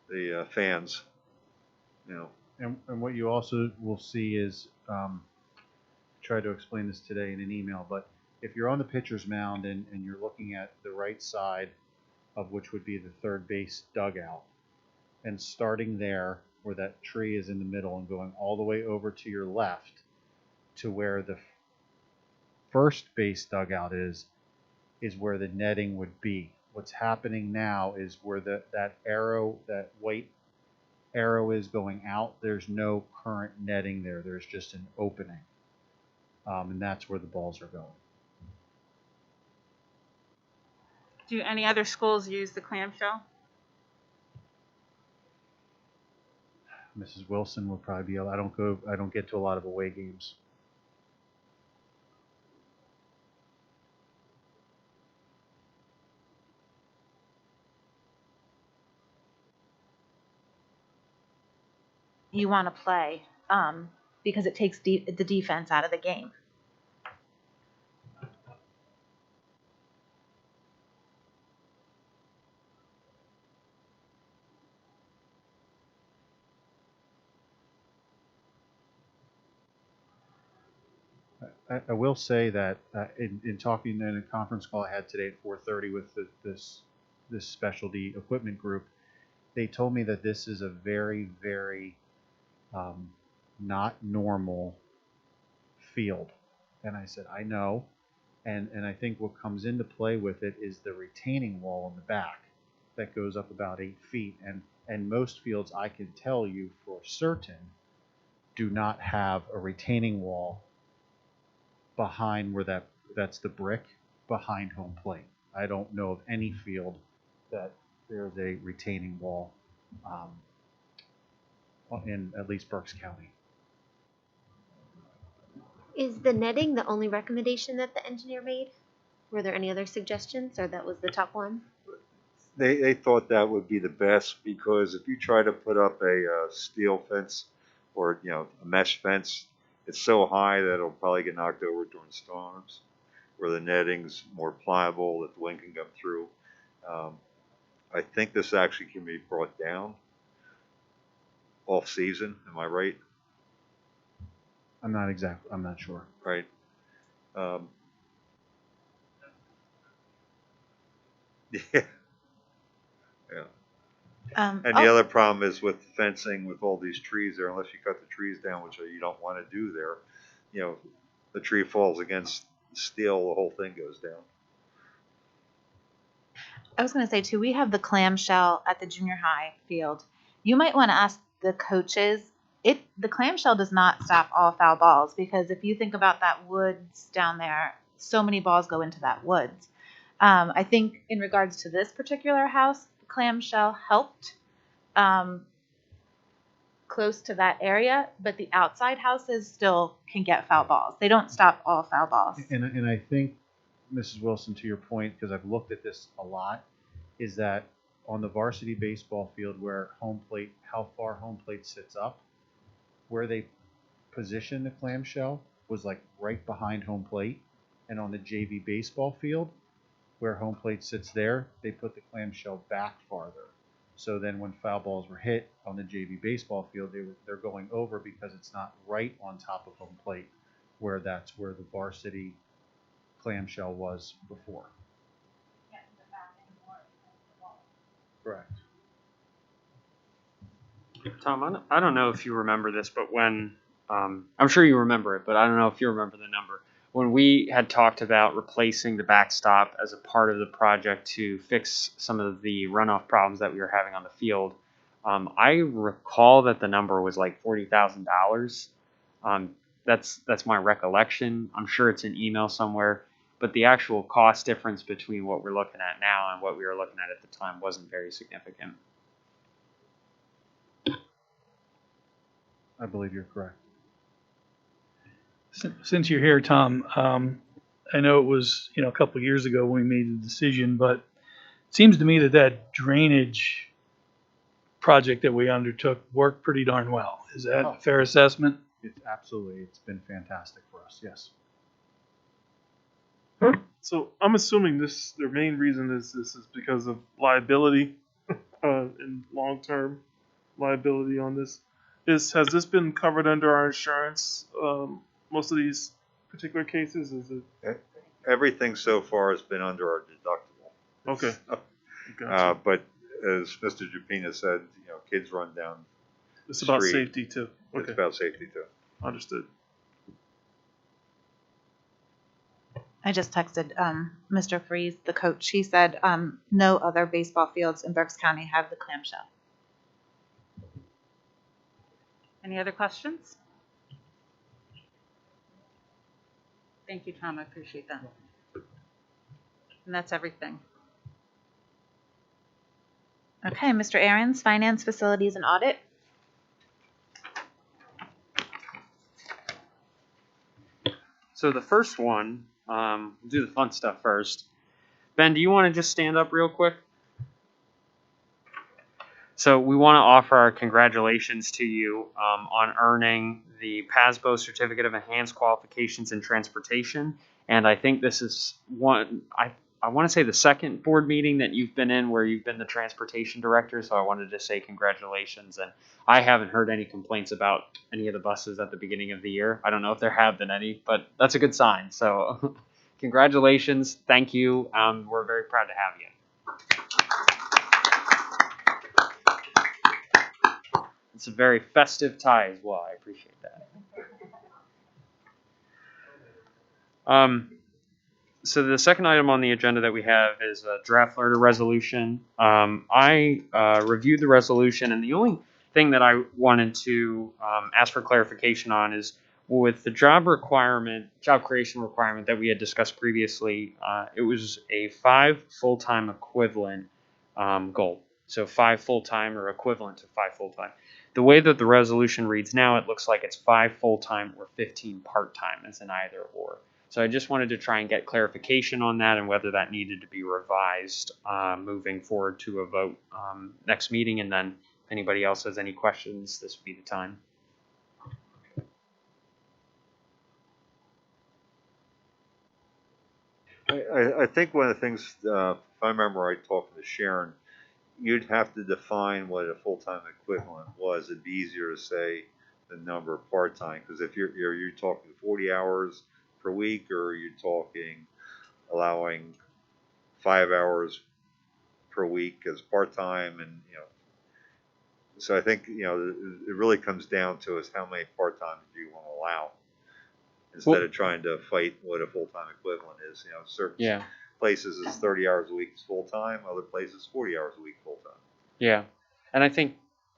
the fans. And what you also will see is, try to explain this today in an email, but if you're on the pitcher's mound and you're looking at the right side of which would be the third base dugout, and starting there where that tree is in the middle and going all the way over to your left to where the first base dugout is where the netting would be. What's happening now is where that white arrow is going out, there's no current netting there. There's just an opening. And that's where the balls are going. Do any other schools use the clamshell? Mrs. Wilson would probably be able, I don't get to a lot of away games. You want to play because it takes the defense out of the game. I will say that in talking in a conference call I had today at 4:30 with this specialty equipment group, they told me that this is a very, very not normal field. And I said, I know, And I think what comes into play with it is the retaining wall in the back that goes up about 8 feet. And most fields, I can tell you for certain, do not have a retaining wall behind where that's the brick behind home plate. I don't know of any field that there's a retaining wall in at least Berks County. Is the netting the only recommendation that the engineer made? Were there any other suggestions, or that was the top one? They thought that would be the best, because if you try to put up a steel fence or, a mesh fence, it's so high that it'll probably get knocked over during storms, where the netting's more pliable, that the wind can come through. I think this actually can be brought down off season. Am I right? I'm not sure. Right. Yeah. Yeah. And the other problem is with fencing, with all these trees there, unless you cut the trees down, which you don't want to do there, the tree falls against steel, the whole thing goes down. I was going to say too, we have the clamshell at the junior high field. You might want to ask the coaches. The clamshell does not stop all foul balls, because if you think about that woods down there, so many balls go into that woods. I think in regards to this particular house, the clamshell helped close to that area, but the outside houses still can get foul balls. They don't stop all foul balls. And I think, Mrs. Wilson, to your point, because I've looked at this a lot, is that on the varsity baseball field where how far home plate sits up, where they positioned the clamshell was like right behind home plate. And on the JV baseball field, where home plate sits there, they put the clamshell back farther. So then when foul balls were hit on the JV baseball field, they're going over, because it's not right on top of home plate, where that's where the varsity clamshell was before. Correct. Tom, I don't know if you remember this, but when I'm sure you remember it, but I don't know if you remember the number. When we had talked about replacing the backstop as a part of the project to fix some of the runoff problems that we were having on the field, I recall that the number was like $40,000. That's my recollection. I'm sure it's in email somewhere, but the actual cost difference between what we're looking at now and what we were looking at the time wasn't very significant. I believe you're correct. Since you're here, Tom, I know it was, a couple of years ago when we made the decision, but it seems to me that drainage project that we undertook worked pretty darn well. Is that a fair assessment? It's been fantastic for us, yes. So I'm assuming their main reason is because of liability and long-term liability on this. Has this been covered under our insurance? Most of these particular cases, is it? Everything so far has been under our deductible. Okay. Gotcha. But as Mr. Jupina said, kids run down. It's about safety too. Okay. It's about safety too. Understood. I just texted Mr. Freeze, the coach. He said no other baseball fields in Berks County have the clamshell. Any other questions? Thank you, Tom. I appreciate that. And that's everything. Okay, Mr. Aarons, Finance, Facilities, and Audit. So the first one, we'll do the fun stuff first. Ben, do you want to just stand up real quick? So we want to offer our congratulations to you on earning the PSBO Certificate of Enhanced Qualifications in Transportation. And I think this is I want to say the second board meeting that you've been in where you've been the transportation director. So I wanted to say congratulations. And I haven't heard any complaints about any of the buses at the beginning of the year. I don't know if there have been any, but that's a good sign. So congratulations. Thank you. We're very proud to have you. It's a very festive tie as well. I appreciate that. So the second item on the agenda that we have is a draft letter resolution. I reviewed the resolution, and the only thing that I wanted to ask for clarification on is with the job creation requirement that we had discussed previously. It was a 5 full-time equivalent goal. So 5 full-time or equivalent to 5 full-time. The way that the resolution reads now, it looks like it's 5 full-time or 15 part-time as an either or. So I just wanted to try and get clarification on that and whether that needed to be revised moving forward to a vote next meeting. And then if anybody else has any questions, this would be the time. I think one of the things, if I remember right, talking to Sharon, you'd have to define what a full-time equivalent was. It'd be easier to say the number of part-time, because if you're talking 40 hours per week, or you're talking allowing 5 hours per week as part-time, and so I think it really comes down to is how many part-time do you want to allow, instead of trying to fight what a full-time equivalent is. Certain places is 30 hours a week is full-time, other places 40 hours a week full-time. Yeah, and I think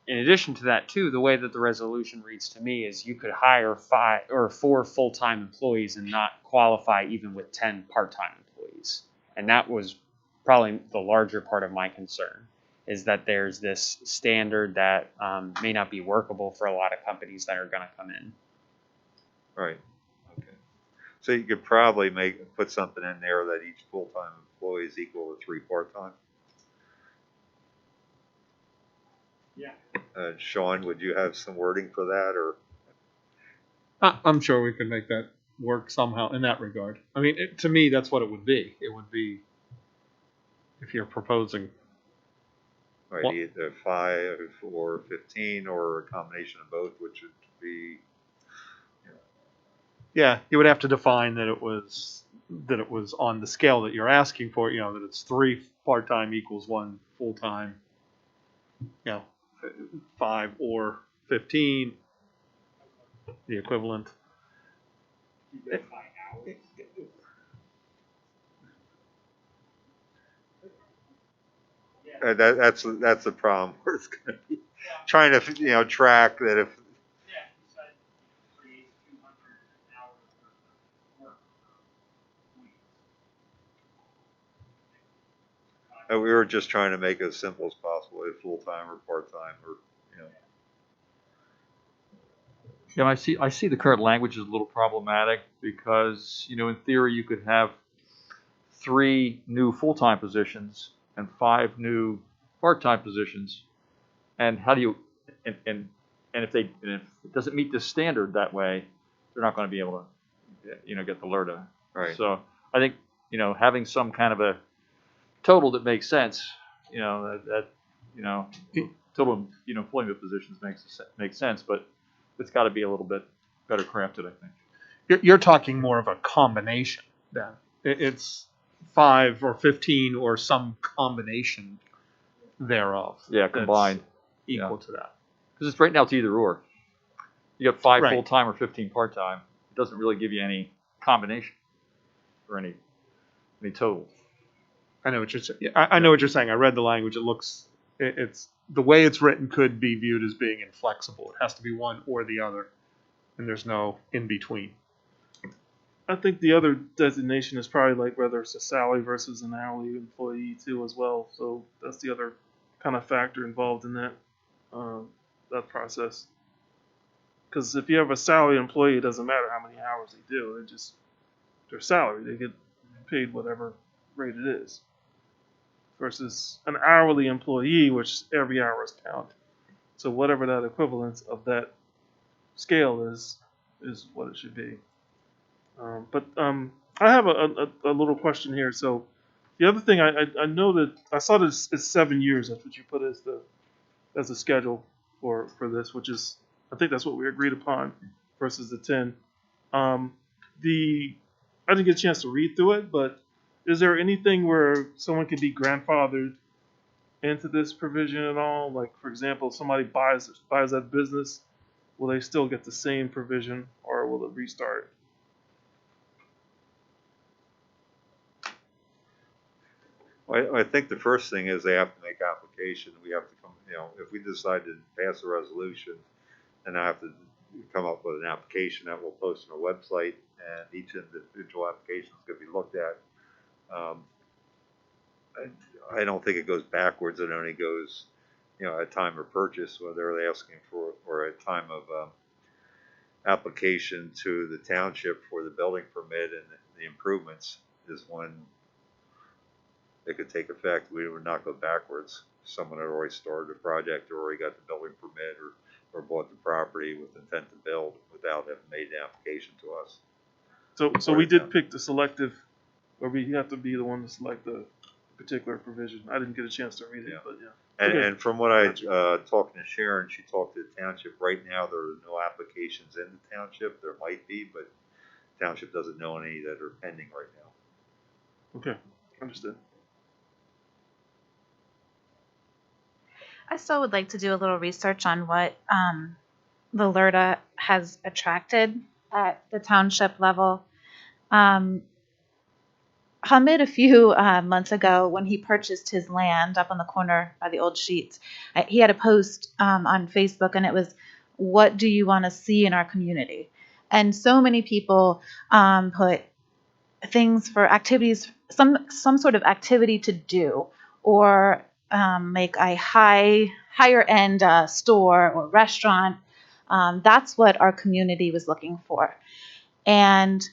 in addition to that too, the way that the resolution reads to me is you could hire 5 or 4 full-time employees and not qualify even with 10 part-time employees. And that was probably the larger part of my concern, is that there's this standard that may not be workable for a lot of companies that are going to come in. Right. Okay. So you could probably put something in there that each full-time employee is equal to 3 part-time. Yeah. Sean, would you have some wording for that, or? I'm sure we could make that work somehow in that regard. I mean, to me, that's what it would be. It would be, if you're proposing. Right, either 5 or 15, or a combination of both, which would be. Yeah, you would have to define that it was on the scale that you're asking for. That it's 3 part-time equals 1 full-time. 5 or 15, the equivalent. That's the problem. Where it's going to be trying to track that if. We were just trying to make it as simple as possible, if full-time or part-time, or Yeah, I see the current language is a little problematic because, in theory you could have 3 new full-time positions and 5 new part-time positions. And how do you, and if it doesn't meet the standard that way, they're not going to be able to, get the LERTA. Right. So I think, having some kind of a total that makes sense, total, employment positions makes sense, but it's got to be a little bit better crafted, I think. You're talking more of a combination then. It's 5 or 15 or some combination thereof. Yeah, combined. Equal to that. Because it's right now it's either or. You got 5 Right. full-time or 15 part-time. It doesn't really give you any combination or any total. I know what you're saying. I know what you're saying. I read the language. It's the way it's written could be viewed as being inflexible. It has to be one or the other, and there's no in between. I think the other designation is probably like whether it's a salary versus an hourly employee too as well. So that's the other kind of factor involved in that process. Because if you have a salary employee, it doesn't matter how many hours they do. Their salary. They get paid whatever rate it is. Versus an hourly employee, which every hour is counted. So whatever that equivalence of that scale is what it should be. But I have a little question here. So the other thing I know that I saw this is 7 years. That's what you put as the schedule for this, which is I think that's what we agreed upon versus the 10. I didn't get a chance to read through it, but is there anything where someone could be grandfathered into this provision at all? Like, for example, if somebody buys that business, will they still get the same provision, or will it restart? I think the first thing is they have to make application. We have to come, if we decide to pass a resolution, then I have to come up with an application that we'll post on our website, and each individual application is going to be looked at. I don't think it goes backwards. It only goes, at time of purchase, whether they're asking for, or at time of application to the township for the building permit and the improvements is when it could take effect. We would not go backwards. Someone had already started a project or already got the building permit or bought the property with intent to build without having made the application to us. So we did pick the selective, or we have to be the one to select the particular provision. I didn't get a chance to read it, but yeah. And from what I talking to Sharon, she talked to the township. Right now, there are no applications in the township. There might be, but township doesn't know any that are pending right now. Okay, understood. I still would like to do a little research on what the LERTA has attracted at the township level. Hamid, a few months ago, when he purchased his land up on the corner by the old sheets, he had a post on Facebook, and it was, "What do you want to see in our community?" And so many people put things for activities, some sort of activity to do, or make a higher end store or restaurant. That's what our community was looking for. And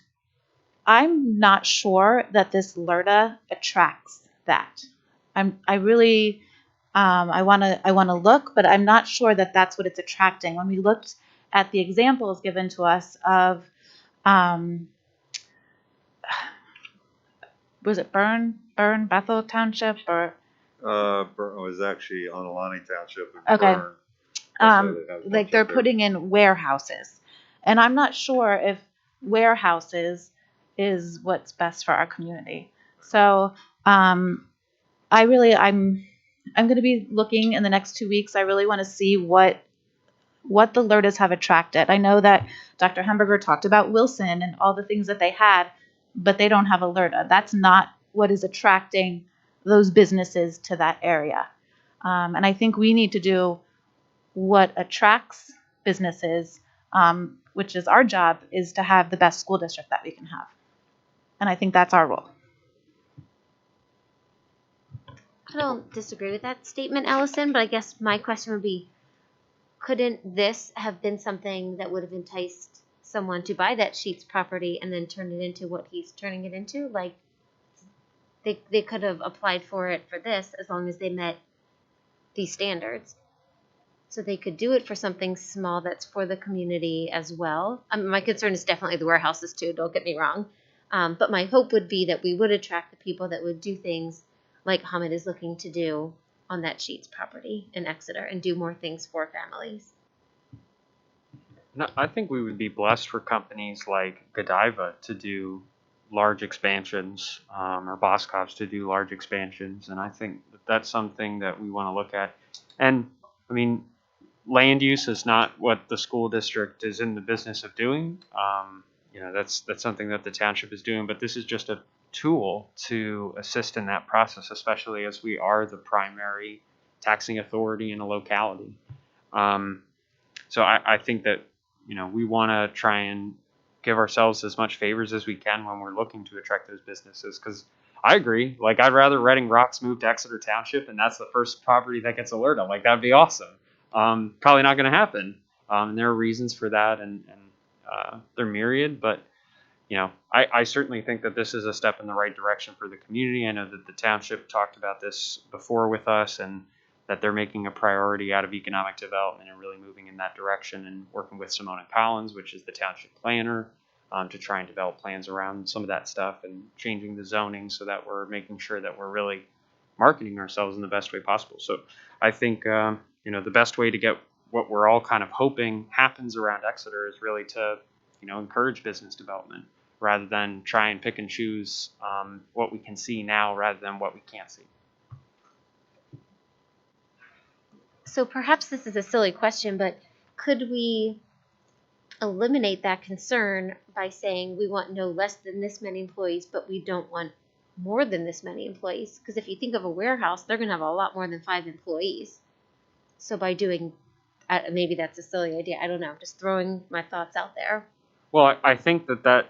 I'm not sure that this LERTA attracts that. I really I want to look, but I'm not sure that that's what it's attracting. When we looked at the examples given to us of was it Burn Bethel Township, or Burn was actually Onalani Township. Okay. Burn. Like they're putting in warehouses, and I'm not sure if warehouses is what's best for our community. So I'm going to be looking in the next 2 weeks. I really want to see what the LERTAs have attracted. I know that Dr. Hamburger talked about Wilson and all the things that they had, but they don't have a LERTA. That's not what is attracting those businesses to that area. And I think we need to do what attracts businesses, which is our job, is to have the best school district that we can have. And I think that's our role. I don't disagree with that statement, Allison, but I guess my question would be, couldn't this have been something that would have enticed someone to buy that Sheets property and then turn it into what he's turning it into? Like, they could have applied for it for this as long as they met these standards. So they could do it for something small that's for the community as well. My concern is definitely the warehouses too, don't get me wrong. But my hope would be that we would attract the people that would do things like Hamid is looking to do on that Sheets property in Exeter and do more things for families. No, I think we would be blessed for companies like Godiva to do large expansions, or Boscov's to do large expansions, and I think that's something that we want to look at. And I mean, land use is not what the school district is in the business of doing. That's something that the township is doing, but this is just a tool to assist in that process, especially as we are the primary taxing authority in a locality. So I think that, we want to try and give ourselves as much favors as we can when we're looking to attract those businesses. Because I agree, like I'd rather Reading Rocks move to Exeter Township and that's the first property that gets alerted. Like that'd be awesome. Probably not going to happen. And there are reasons for that, and they're myriad, but I certainly think that this is a step in the right direction for the community. I know that the township talked about this before with us, and that they're making a priority out of economic development and really moving in that direction, and working with Simona Collins, which is the township planner, to try and develop plans around some of that stuff and changing the zoning so that we're making sure that we're really marketing ourselves in the best way possible. So I think, the best way to get what we're all kind of hoping happens around Exeter is really to, encourage business development rather than try and pick and choose what we can see now rather than what we can't see. So perhaps this is a silly question, but could we eliminate that concern by saying we want no less than this many employees, but we don't want more than this many employees. Because if you think of a warehouse, they're going to have a lot more than 5 employees. So by doing, maybe that's a silly idea. I don't know. Just throwing my thoughts out there. Well, I think that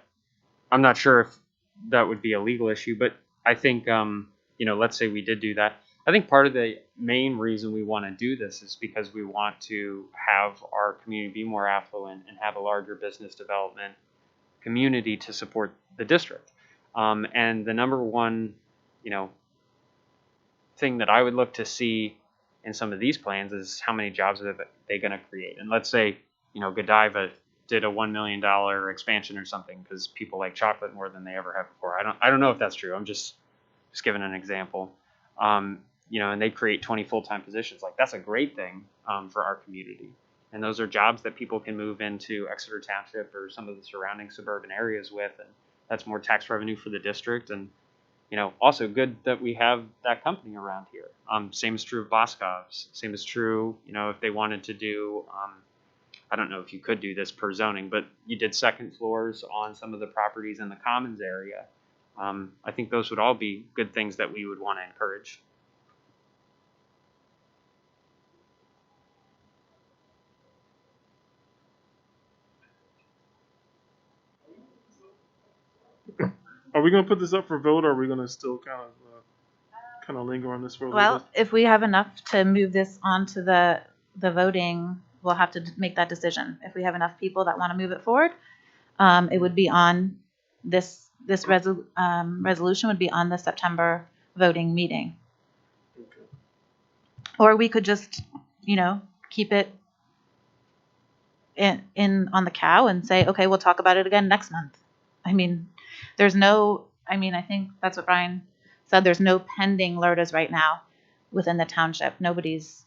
I'm not sure if that would be a legal issue, but I think, let's say we did do that. I think part of the main reason we want to do this is because we want to have our community be more affluent and have a larger business development community to support the district. And the number one, thing that I would look to see in some of these plans is how many jobs are they going to create. And let's say, Godiva did a $1 million expansion or something because people like chocolate more than they ever have before. I don't know if that's true. I'm just giving an example. And they create 20 full-time positions. Like, that's a great thing for our community. And those are jobs that people can move into Exeter Township or some of the surrounding suburban areas with. And that's more tax revenue for the district. And, also good that we have that company around here. Same is true of Boscov's. Same is true, if they wanted to do, I don't know if you could do this per zoning, but you did second floors on some of the properties in the commons area. I think those would all be good things that we would want to encourage. Are we going to put this up for vote, or are we going to still kind of linger on this for a little Well, bit? if we have enough to move this on to the voting, we'll have to make that decision. If we have enough people that want to move it forward, it would be on this resolution would be on the September voting meeting. Okay. Or we could just, keep it in on the cow and say, okay, we'll talk about it again next month. I think that's what Brian said. There's no pending LERTAs right now within the township. Nobody's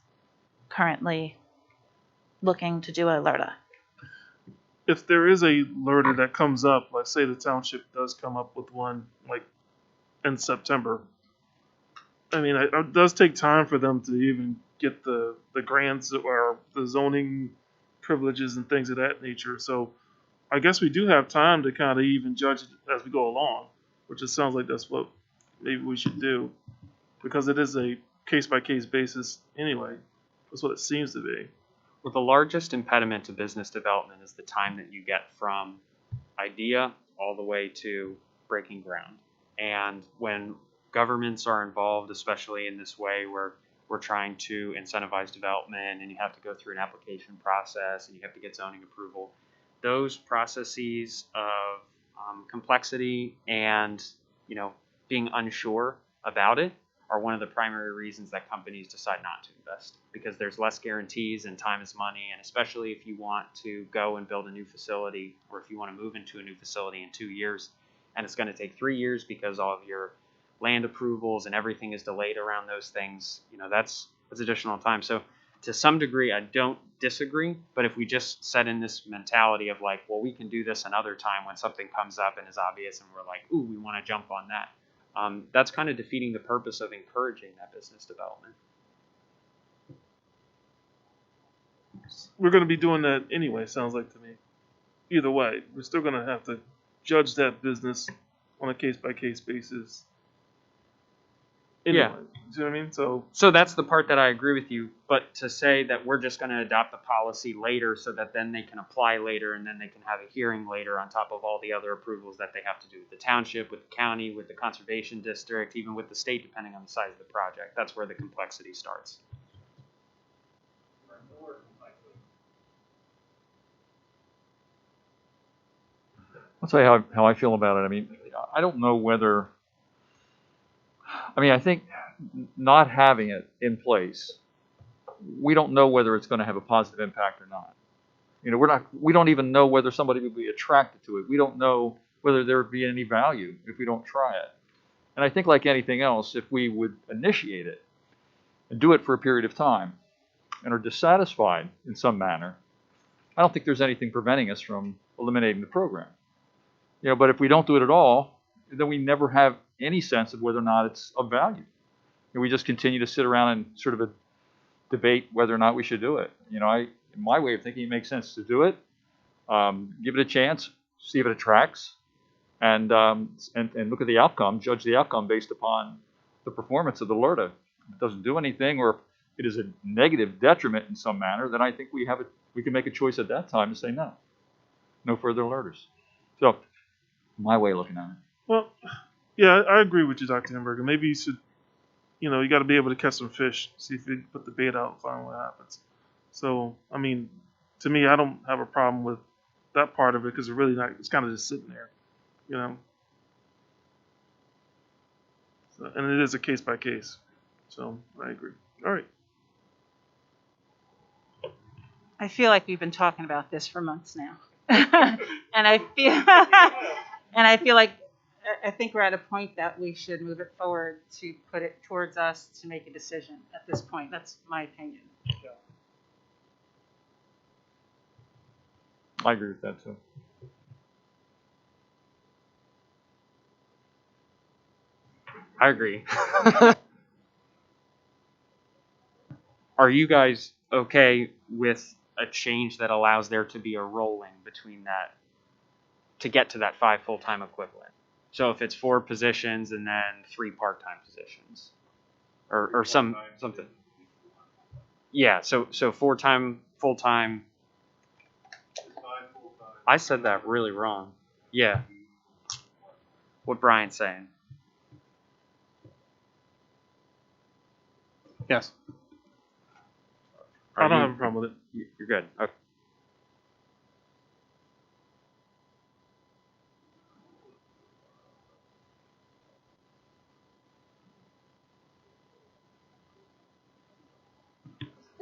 currently looking to do a LERTA. If there is a LERTA that comes up, let's say the township does come up with one like in September. I mean, it does take time for them to even get the grants or the zoning privileges and things of that nature. So I guess we do have time to kind of even judge it as we go along, which it sounds like that's what maybe we should do, because it is a case-by-case basis anyway. That's what it seems to be. Well, the largest impediment to business development is the time that you get from idea all the way to breaking ground. And when governments are involved, especially in this way where we're trying to incentivize development and you have to go through an application process and you have to get zoning approval, those processes of complexity and, being unsure about it are one of the primary reasons that companies decide not to invest, because there's less guarantees and time is money. And especially if you want to go and build a new facility, or if you want to move into a new facility in 2 years, and it's going to take 3 years because all of your land approvals and everything is delayed around those things, that's additional time. So to some degree, I don't disagree, but if we just set in this mentality of like, well, we can do this another time when something comes up and is obvious and we're like, ooh, we want to jump on that. That's kind of defeating the purpose of encouraging that business development. We're going to be doing that anyway, sounds like to me. Either way, we're still going to have to judge that business on a case-by-case basis. Anyway, Yeah. See what I mean? So that's the part that I agree with you. But to say that we're just going to adopt the policy later so that then they can apply later and then they can have a hearing later on top of all the other approvals that they have to do with the township, with the county, with the conservation district, even with the state, depending on the size of the project. That's where the complexity starts. I'll tell you how I feel about it. I mean, I don't know whether, I think not having it in place, we don't know whether it's going to have a positive impact or not. We don't even know whether somebody would be attracted to it. We don't know whether there would be any value if we don't try it. And I think like anything else, if we would initiate it and do it for a period of time and are dissatisfied in some manner, I don't think there's anything preventing us from eliminating the program. But if we don't do it at all, then we never have any sense of whether or not it's of value. And we just continue to sit around and sort of debate whether or not we should do it. In my way of thinking, it makes sense to do it, give it a chance, see if it attracts, and look at the outcome, judge the outcome based upon the performance of the LERTA. If it doesn't do anything, or if it is a negative detriment in some manner, then I think we can make a choice at that time to say no further LERTers. So, my way of looking at it. Well, yeah, I agree with you, Dr. Hamburger. Maybe you should, you got to be able to catch some fish, see if you put the bait out and find what happens. So, I mean, to me, I don't have a problem with that part of it because it's kind of just sitting there, So, and it is a case by case. So, I agree. All right. I feel like we've been talking about this for months now. and I feel like I think we're at a point that we should move it forward to put it towards us to make a decision at this point. That's my opinion. I agree with that too. I agree. Are you guys okay with a change that allows there to be a rolling between that to get to that 5 full-time equivalent? So if it's 4 positions and then 3 part-time positions, or something. Yeah. So 4 full-time. I said that really wrong. Yeah. What Brian's saying. Yes. I don't have a problem with it. You're good. Okay.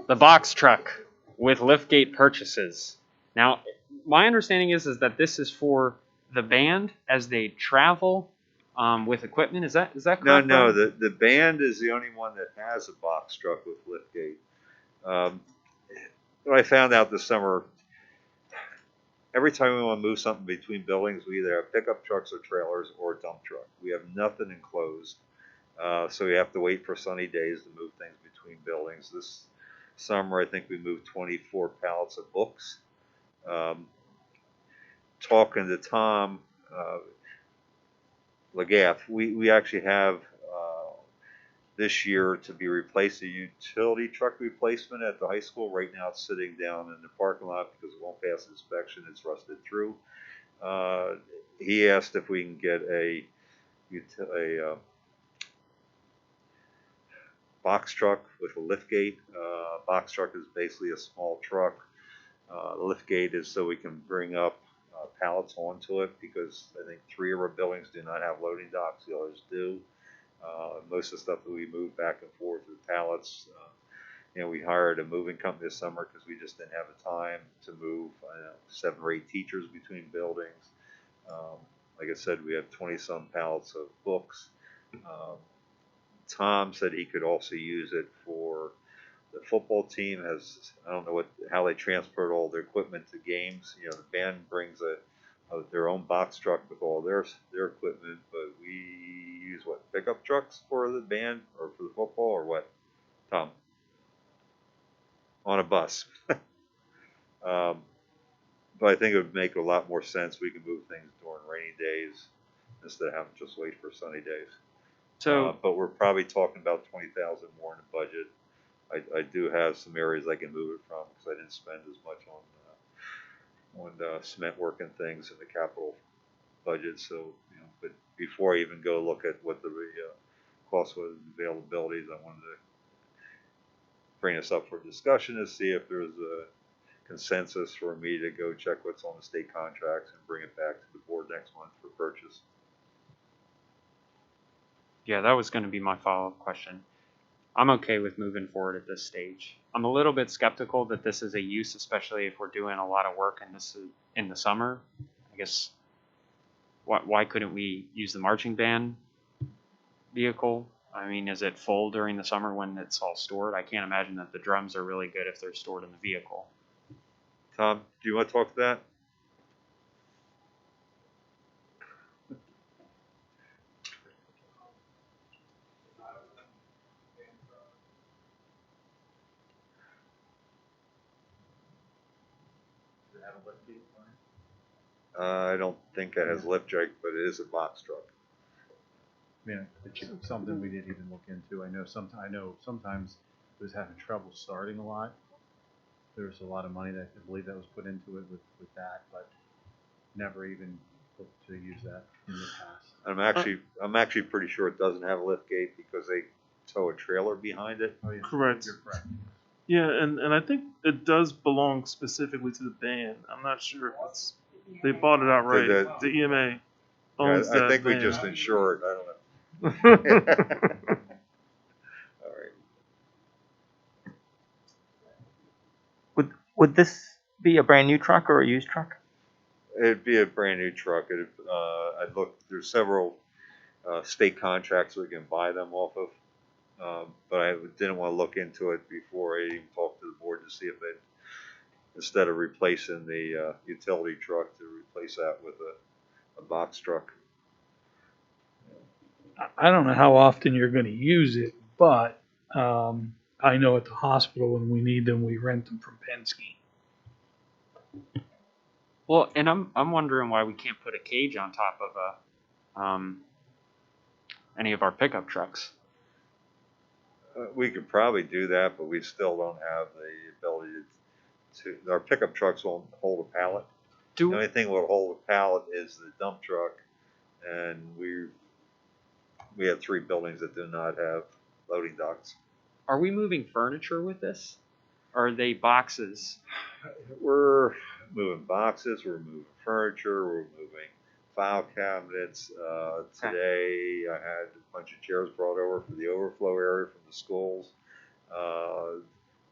The box truck with liftgate purchases. Now, my understanding is that this is for the band as they travel with equipment. Is that correct? No, Brian? the band is the only one that has a box truck with liftgate. What I found out this summer, every time we want to move something between buildings, we either have pickup trucks or trailers or a dump truck. We have nothing enclosed, so we have to wait for sunny days to move things between buildings. This summer, I think we moved 24 pallets of books. Talking to Tom Legaff, we actually have this year to be replaced a utility truck replacement at the high school. Right now it's sitting down in the parking lot because it won't pass inspection. It's rusted through. He asked if we can get a box truck with a liftgate. Box truck is basically a small truck. The liftgate is so we can bring up pallets onto it because I think 3 of our buildings do not have loading docks. The others do. Most of the stuff that we move back and forth with pallets, we hired a moving company this summer because we just didn't have the time to move 7 or 8 teachers between buildings. Like I said, we have 20-some pallets of books. Tom said he could also use it for the football team. I don't know how they transport all their equipment to games. The band brings their own box truck with all their equipment, but we use pickup trucks for the band or for the football or what, Tom? On a bus. But I think it would make a lot more sense. We can move things during rainy days instead of having to just wait for sunny days. So, but we're probably talking about 20,000 more in the budget. I do have some areas I can move it from because I didn't spend as much on cement work and things in the capital budget. So, but before I even go look at what the cost was, availabilities, I wanted to bring this up for discussion to see if there's a consensus for me to go check what's on the state contracts and bring it back to the board next month for purchase. yeah, that was going to be my follow-up question. I'm okay with moving forward at this stage. I'm a little bit skeptical that this is a use, especially if we're doing a lot of work in the summer. I guess why couldn't we use the marching band vehicle? I mean, is it full during the summer when it's all stored? I can't imagine that the drums are really good if they're stored in the vehicle. Tom, do you want to talk to that? I don't think it has lift jack, but it is a box truck. Yeah, it's something we didn't even look into. I know sometimes it was having trouble starting a lot. There was a lot of money that I believe that was put into it with that, but never even looked to use that in the past. I'm actually pretty sure it doesn't have a lift gate because they tow a trailer behind it. Oh, yeah. Correct. You're correct. Yeah, and I think it does belong specifically to the band. I'm not sure if it's they bought it outright. The EMA owns I that think we van. just insure it. I don't know. All right. Would this be a brand new truck or a used truck? It'd be a brand new truck. I'd look. There's several state contracts we can buy them off of, but I didn't want to look into it before I even talked to the board to see if they, instead of replacing the utility truck, to replace that with a box truck. I don't know how often you're going to use it, but I know at the hospital when we need them, we rent them from Penske. Well, and I'm wondering why we can't put a cage on top of any of our pickup trucks. We could probably do that, but we still don't have the ability to. Our pickup trucks won't hold a pallet. The only thing that will hold a pallet is the dump truck, and we have 3 buildings that do not have loading docks. Are we moving furniture with this? Or are they boxes? We're moving boxes, we're moving furniture, we're moving file cabinets. Today I had a bunch of chairs brought over for the overflow area from the schools.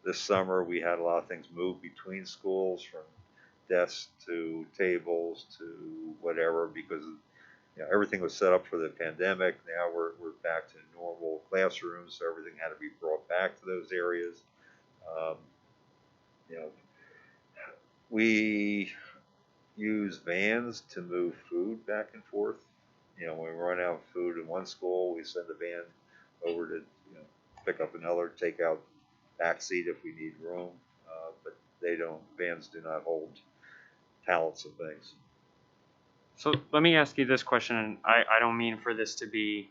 This summer we had a lot of things moved between schools, from desks to tables to whatever, because everything was set up for the pandemic. Now we're back to normal classrooms, so everything had to be brought back to those areas. We use vans to move food back and forth. When we run out of food in one school, we send a van over to pick up another, take out back seat if we need room. But vans do not hold pallets of things. So let me ask you this question, and I don't mean for this to be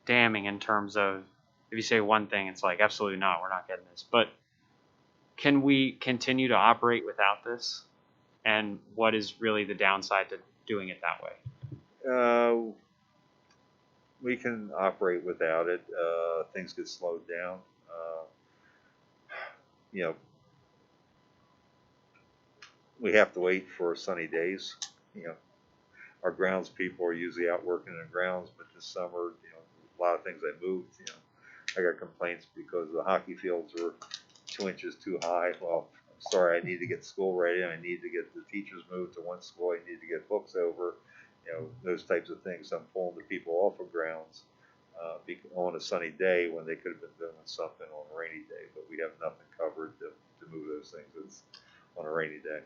damning in terms of if you say one thing, it's like, absolutely not, we're not getting this. But can we continue to operate without this? And what is really the downside to doing it that way? We can operate without it. Things get slowed down. We have to wait for sunny days. Our grounds people are usually out working in the grounds, but this summer, a lot of things I moved. I got complaints because the hockey fields were 2 inches too high. Well, I'm sorry, I need to get school ready. I need to get the teachers moved to one school. I need to get books over. Those types of things. I'm pulling the people off of grounds on a sunny day when they could have been doing something on a rainy day. But we have nothing covered to move those things. It's on a rainy day.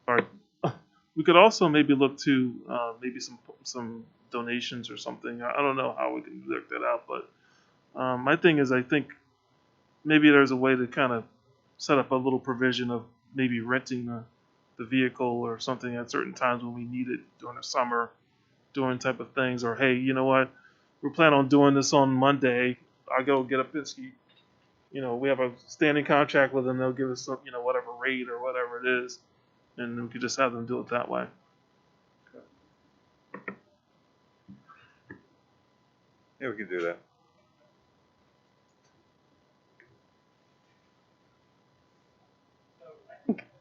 All right. We could also maybe look to maybe some donations or something. I don't know how we can work that out, but my thing is, I think maybe there's a way to kind of set up a little provision of maybe renting the vehicle or something at certain times when we need it during the summer, doing type of things. Or hey, you know what? We're planning on doing this on Monday. I'll go get a Penske. We have a standing contract with them. They'll give us some, whatever rate or whatever it is, and we could just have them do it that way. Yeah, we can do that.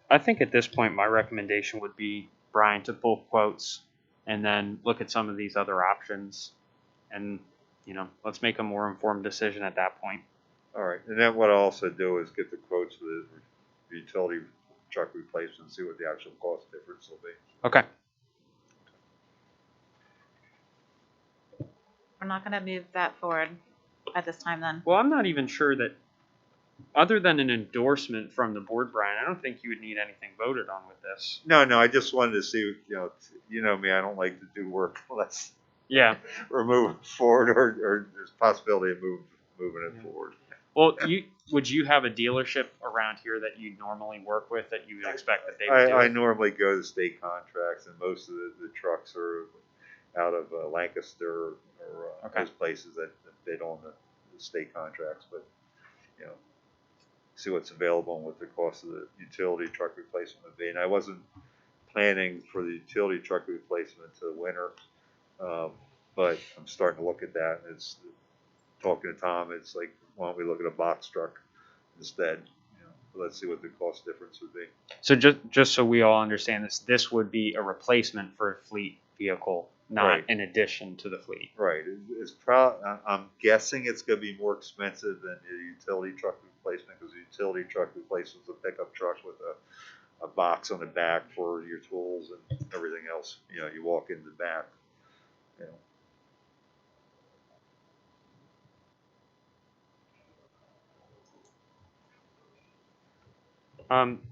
I think at this point, my recommendation would be, Brian, to pull quotes and then look at some of these other options. And, let's make a more informed decision at that point. All right. And then what I'll also do is get the quotes for the utility truck replacement and see what the actual cost difference will be. Okay. We're not going to move that forward at this time then. Well, I'm not even sure that other than an endorsement from the board, Brian, I don't think you would need anything voted on with this. No, I just wanted to see, you know me, I don't like to do work unless Yeah. we're moving forward or there's possibility of moving it forward. Well, would you have a dealership around here that you normally work with that you would expect that they would do I it? normally go to state contracts, and most of the trucks are out of Lancaster or those places that bid on the state contracts. But see what's available and what the cost of the utility truck replacement would be. And I wasn't planning for the utility truck replacement until the winter, but I'm starting to look at that. It's talking to Tom. It's like, why don't we look at a box truck instead? Let's see what the cost difference would be. So just so we all understand this would be a replacement for a fleet vehicle, not in addition to the fleet. Right. I'm guessing it's going to be more expensive than the utility truck replacement, because the utility truck replacement is a pickup truck with a box on the back for your tools and everything else. You walk in the back.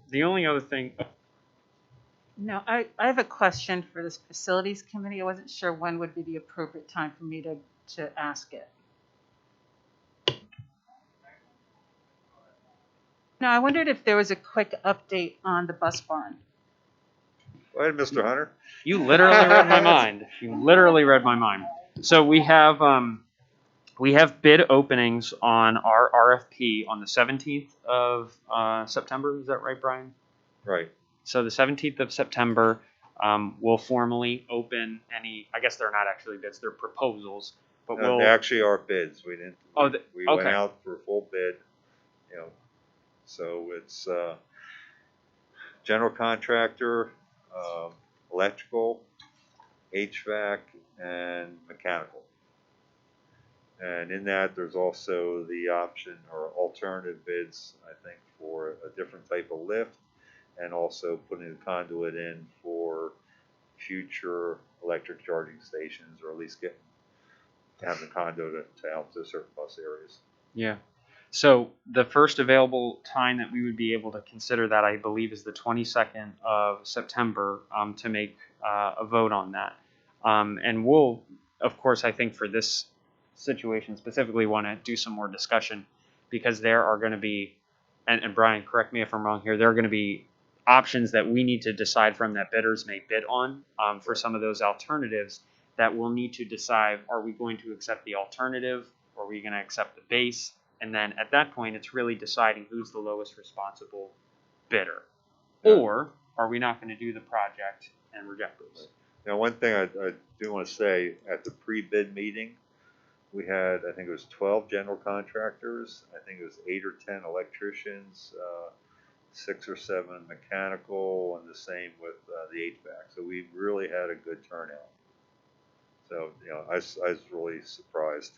The only other thing. No, I have a question for this facilities committee. I wasn't sure when would be the appropriate time for me to ask it. No, I wondered if there was a quick update on the bus barn. Go ahead, Mr. Hunter. You literally read my mind. You literally read my mind. So we have bid openings on our RFP on the 17th of September. Is that right, Brian? Right. So the 17th of September, we'll formally open any. I guess they're not actually bids; they're proposals. But They actually are bids. We didn't. We went okay. out for a full bid. So it's general contractor, electrical, HVAC, and mechanical. And in that, there's also the option or alternative bids, I think, for a different type of lift, and also putting the conduit in for future electric charging stations, or at least having the conduit to out to certain bus areas. Yeah. So the first available time that we would be able to consider that, I believe, is the 22nd of September to make a vote on that. And we'll, of course, I think for this situation specifically want to do some more discussion, because there are going to be, and Brian, correct me if I'm wrong here, there are going to be options that we need to decide from that bidders may bid on for some of those alternatives that we'll need to decide, are we going to accept the alternative, or are we going to accept the base? And then at that point, it's really deciding who's the lowest responsible bidder. Or are we not going to do the project and reject those? Now, one thing I do want to say, at the pre-bid meeting, we had, I think it was 12 general contractors. I think it was 8 or 10 electricians, 6 or 7 mechanical, and the same with the HVAC. So we really had a good turnout. So, I was really surprised.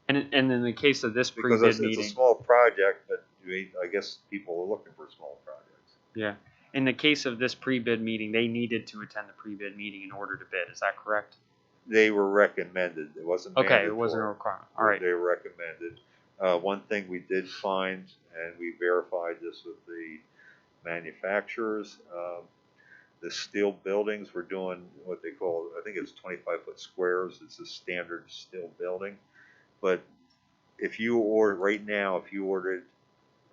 And in the case of this because pre-bid it's meeting, a small project, but I guess people are looking for small projects. Yeah. In the case of this pre-bid meeting, they needed to attend the pre-bid meeting in order to bid. Is that correct? They were recommended. It wasn't okay. mandatory. It wasn't a requirement. All right. They were recommended. One thing we did find, and we verified this with the manufacturers, the steel buildings were doing what they call, I think it's 25-foot squares. It's a standard steel building. But if you order right now, if you ordered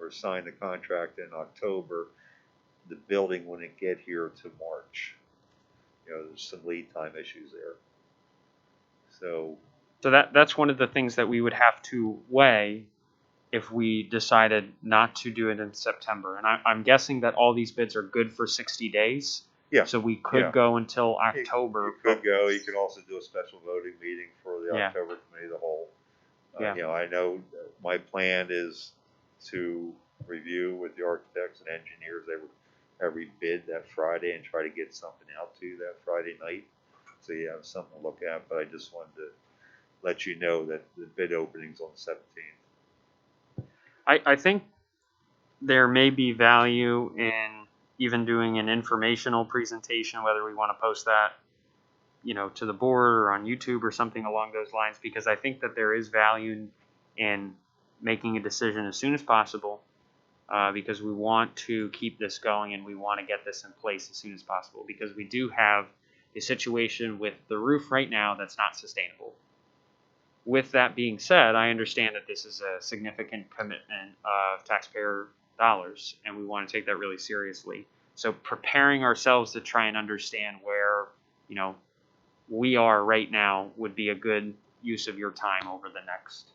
or signed the contract in October, the building wouldn't get here to March. There's some lead time issues there. So that's one of the things that we would have to weigh if we decided not to do it in September. And I'm guessing that all these bids are good for 60 days. Yeah. So we could go until October. You could go. You could also do a special voting meeting for the October committee of the whole. I know my plan is to review with the architects and engineers every bid that Friday and try to get something out to you that Friday night, so you have something to look at. But I just wanted to let you know that the bid opening's on the 17th. I think there may be value in even doing an informational presentation, whether we want to post that, to the board or on YouTube or something along those lines, because I think that there is value in making a decision as soon as possible because we want to keep this going and we want to get this in place as soon as possible because we do have a situation with the roof right now that's not sustainable. With that being said, I understand that this is a significant commitment of taxpayer dollars, and we want to take that really seriously. So preparing ourselves to try and understand where, we are right now would be a good use of your time over the next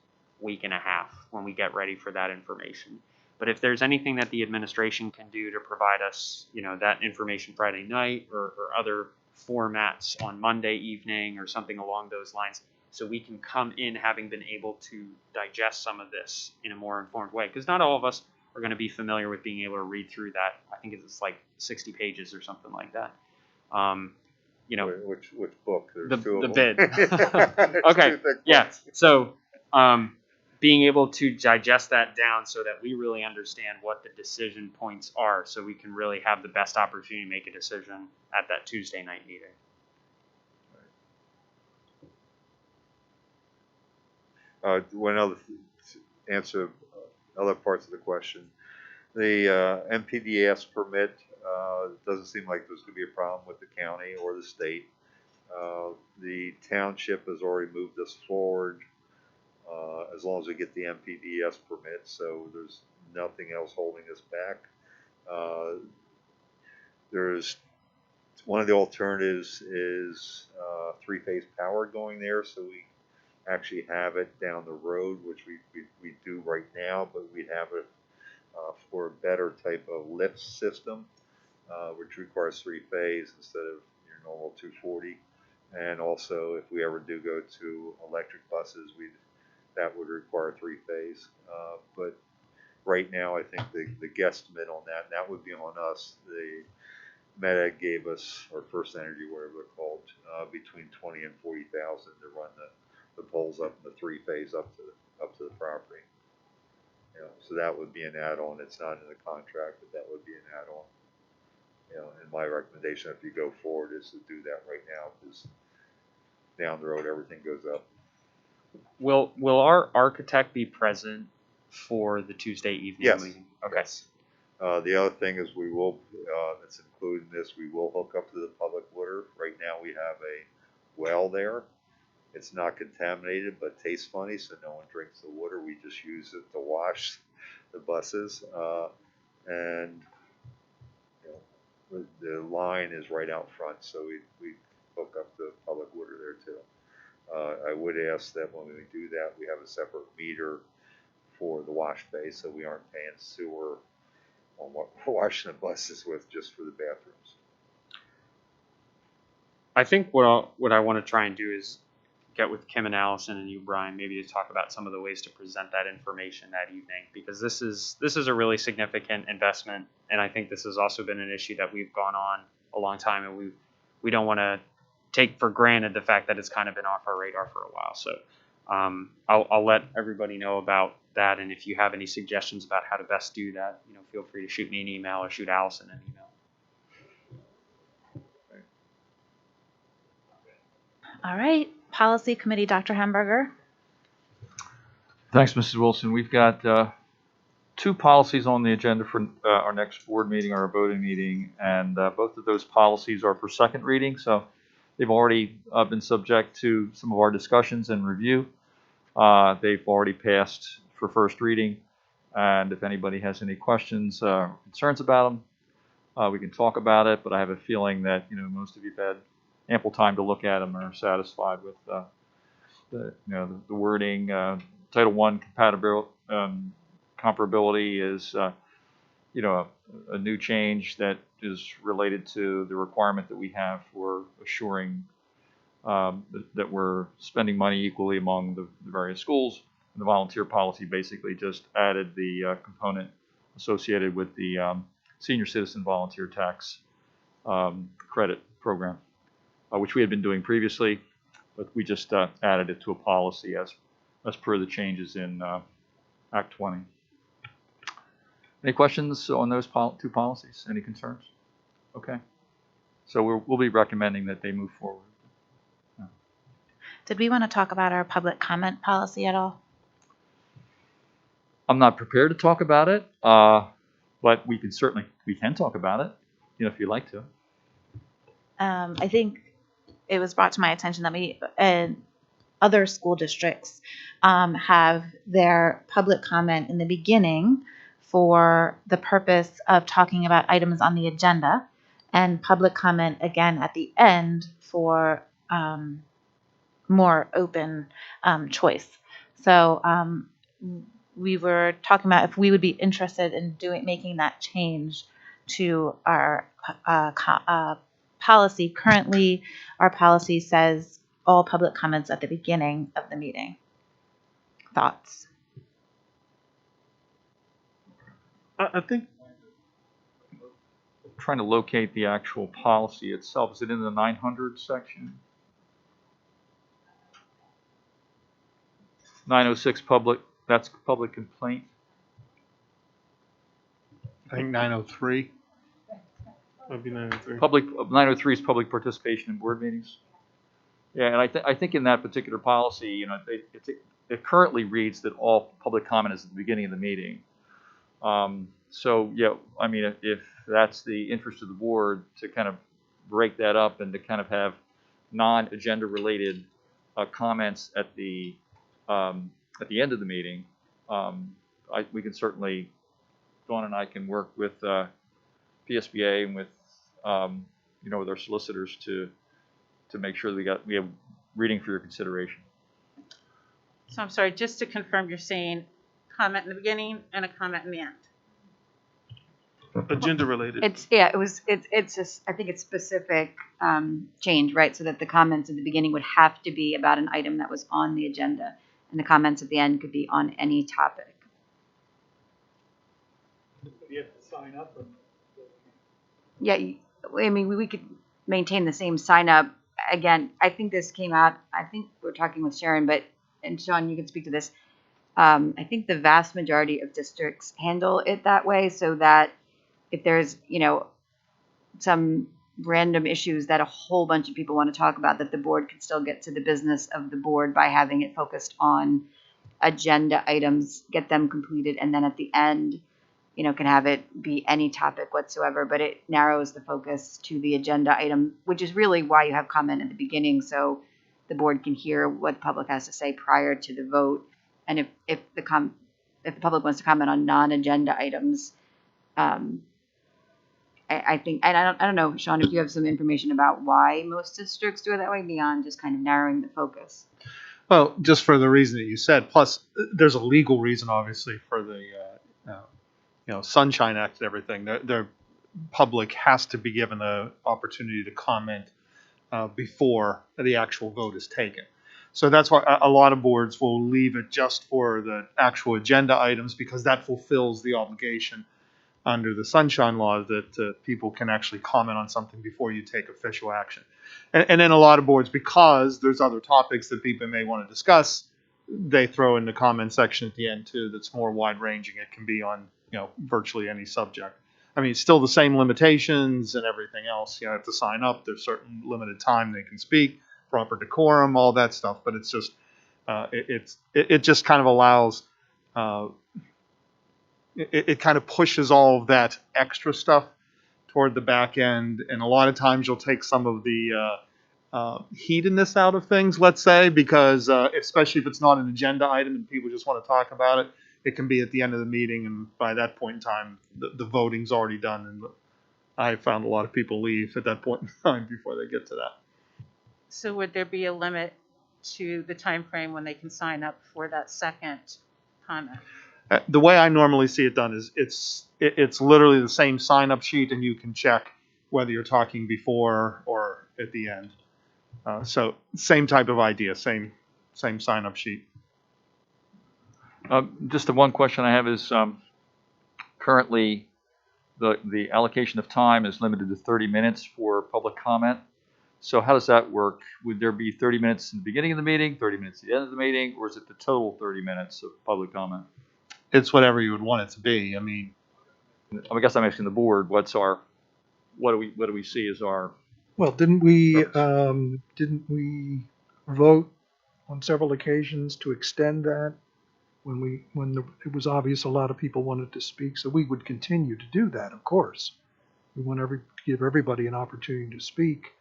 week and a half when we get ready for that information. But if there's anything that the administration can do to provide us, that information Friday night or other formats on Monday evening or something along those lines, so we can come in having been able to digest some of this in a more informed way. Because not all of us are going to be familiar with being able to read through that. I think it's like 60 pages or something like that. Which book? There's the two of bid. them. Okay, yeah. So being able to digest that down so that we really understand what the decision points are so we can really have the best opportunity to make a decision at that Tuesday night meeting. One other answer, other parts of the question. The MPDS permit doesn't seem like there's going to be a problem with the county or the state. The township has already moved us forward as long as we get the MPDS permit, so there's nothing else holding us back. There's one of the alternatives is three-phase power going there, so we actually have it down the road, which we do right now, but we'd have it for a better type of lift system, which requires three-phase instead of your normal 240. And also, if we ever do go to electric buses, that would require three-phase. But right now, I think the guesstimate on that, and that would be on us. The Med gave us, or First Energy, whatever they're called, between 20 and 40,000 to run the poles up in the three-phase up to the property. So that would be an add-on. It's not in the contract, but that would be an add-on. And my recommendation, if you go forward, is to do that right now, because down the road everything goes up. Will our architect be present for the Tuesday evening meeting? Okay. Yes. The other thing is we will, that's included in this, we will hook up to the public water. Right now we have a well there. It's not contaminated, but tastes funny, so no one drinks the water. We just use it to wash the buses. And the line is right out front, so we hook up to public water there too. I would ask that when we do that, we have a separate meter for the wash bay, so we aren't paying sewer on what we're washing the buses with just for the bathrooms. I think what I want to try and do is get with Kim and Allison and you, Brian, maybe to talk about some of the ways to present that information that evening, because this is a really significant investment, and I think this has also been an issue that we've gone on a long time, and we don't want to take for granted the fact that it's kind of been off our radar for a while. So I'll let everybody know about that, and if you have any suggestions about how to best do that, feel free to shoot me an email or shoot Allison an email. All right. Policy Committee, Dr. Hamburger. Thanks, Mrs. Wilson. We've got two policies on the agenda for our next board meeting, our voting meeting, and both of those policies are for second reading, so they've already been subject to some of our discussions and review. They've already passed for first reading, and if anybody has any questions or concerns about them, we can talk about it, but I have a feeling that most of you have had ample time to look at them and are satisfied with the wording. Title I comparability is a new change that is related to the requirement that we have for assuring that we're spending money equally among the various schools. And the volunteer policy basically just added the component associated with the senior citizen volunteer tax credit program, which we had been doing previously, but we just added it to a policy as per the changes in Act 20. Any questions on those two policies? Any concerns? Okay. So we'll be recommending that they move forward. Yeah. Did we want to talk about our public comment policy at all? I'm not prepared to talk about it, but we can talk about it, if you'd like to. I think it was brought to my attention that we other school districts have their public comment in the beginning for the purpose of talking about items on the agenda, and public comment again at the end for more open choice. So we were talking about if we would be interested in making that change to our policy. Currently, our policy says all public comments at the beginning of the meeting. Thoughts? I think I'm trying to locate the actual policy itself. Is it in the 900 section? 906 public, that's public complaint. I think 903. that'd be 93. 903 is public participation in board meetings. Yeah, and I think in that particular policy, it currently reads that all public comment is at the beginning of the meeting. So yeah, I mean, if that's the interest of the board to kind of break that up and to kind of have non-agenda related comments at the end of the meeting, we can certainly, Dawn and I can work with PSBA and with with our solicitors to make sure that we have reading for your consideration. So I'm sorry, just to confirm, you're saying comment in the beginning and a comment in the end. Agenda related. It's just, I think it's specific change, right? So that the comments at the beginning would have to be about an item that was on the agenda, and the comments at the end could be on any topic. You have to sign up. Yeah, I mean, we could maintain the same sign up. Again, I think this came out, I think we're talking with Sharon, and Sean, you can speak to this. I think the vast majority of districts handle it that way, so that if there's, some random issues that a whole bunch of people want to talk about, that the board can still get to the business of the board by having it focused on agenda items, get them completed, and then at the end, can have it be any topic whatsoever, but it narrows the focus to the agenda item, which is really why you have comment at the beginning, so the board can hear what the public has to say prior to the vote. And if the public wants to comment on non-agenda items, I think, and I don't know, Sean, if you have some information about why most districts do it that way beyond just kind of narrowing the focus. Well, just for the reason that you said, plus there's a legal reason, obviously, for the Sunshine Act and everything. The public has to be given the opportunity to comment before the actual vote is taken. So that's why a lot of boards will leave it just for the actual agenda items, because that fulfills the obligation under the Sunshine Law that people can actually comment on something before you take official action. And then a lot of boards, because there's other topics that people may want to discuss, they throw in the comment section at the end too that's more wide ranging. It can be on virtually any subject. I mean, it's still the same limitations and everything else. You have to sign up. There's certain limited time they can speak, proper decorum, all that stuff. But it's just it just kind of allows it kind of pushes all of that extra stuff toward the back end. And a lot of times you'll take some of the heatedness out of things, let's say, because especially if it's not an agenda item and people just want to talk about it, it can be at the end of the meeting, and by that point in time, the voting's already done, and I found a lot of people leave at that point in time before they get to that. So would there be a limit to the time frame when they can sign up for that second comment? The way I normally see it done is it's literally the same sign-up sheet, and you can check whether you're talking before or at the end. So same type of idea, same sign-up sheet. Just the one question I have is currently the allocation of time is limited to 30 minutes for public comment. So how does that work? Would there be 30 minutes in the beginning of the meeting, 30 minutes at the end of the meeting, or is it the total 30 minutes of public comment? It's whatever you would want it to be. I mean, I guess I'm asking the board, what do we see as our... Well, didn't we vote on several occasions to extend that it was obvious a lot of people wanted to speak, so we would continue to do that, of course. We want to give everybody an opportunity to speak.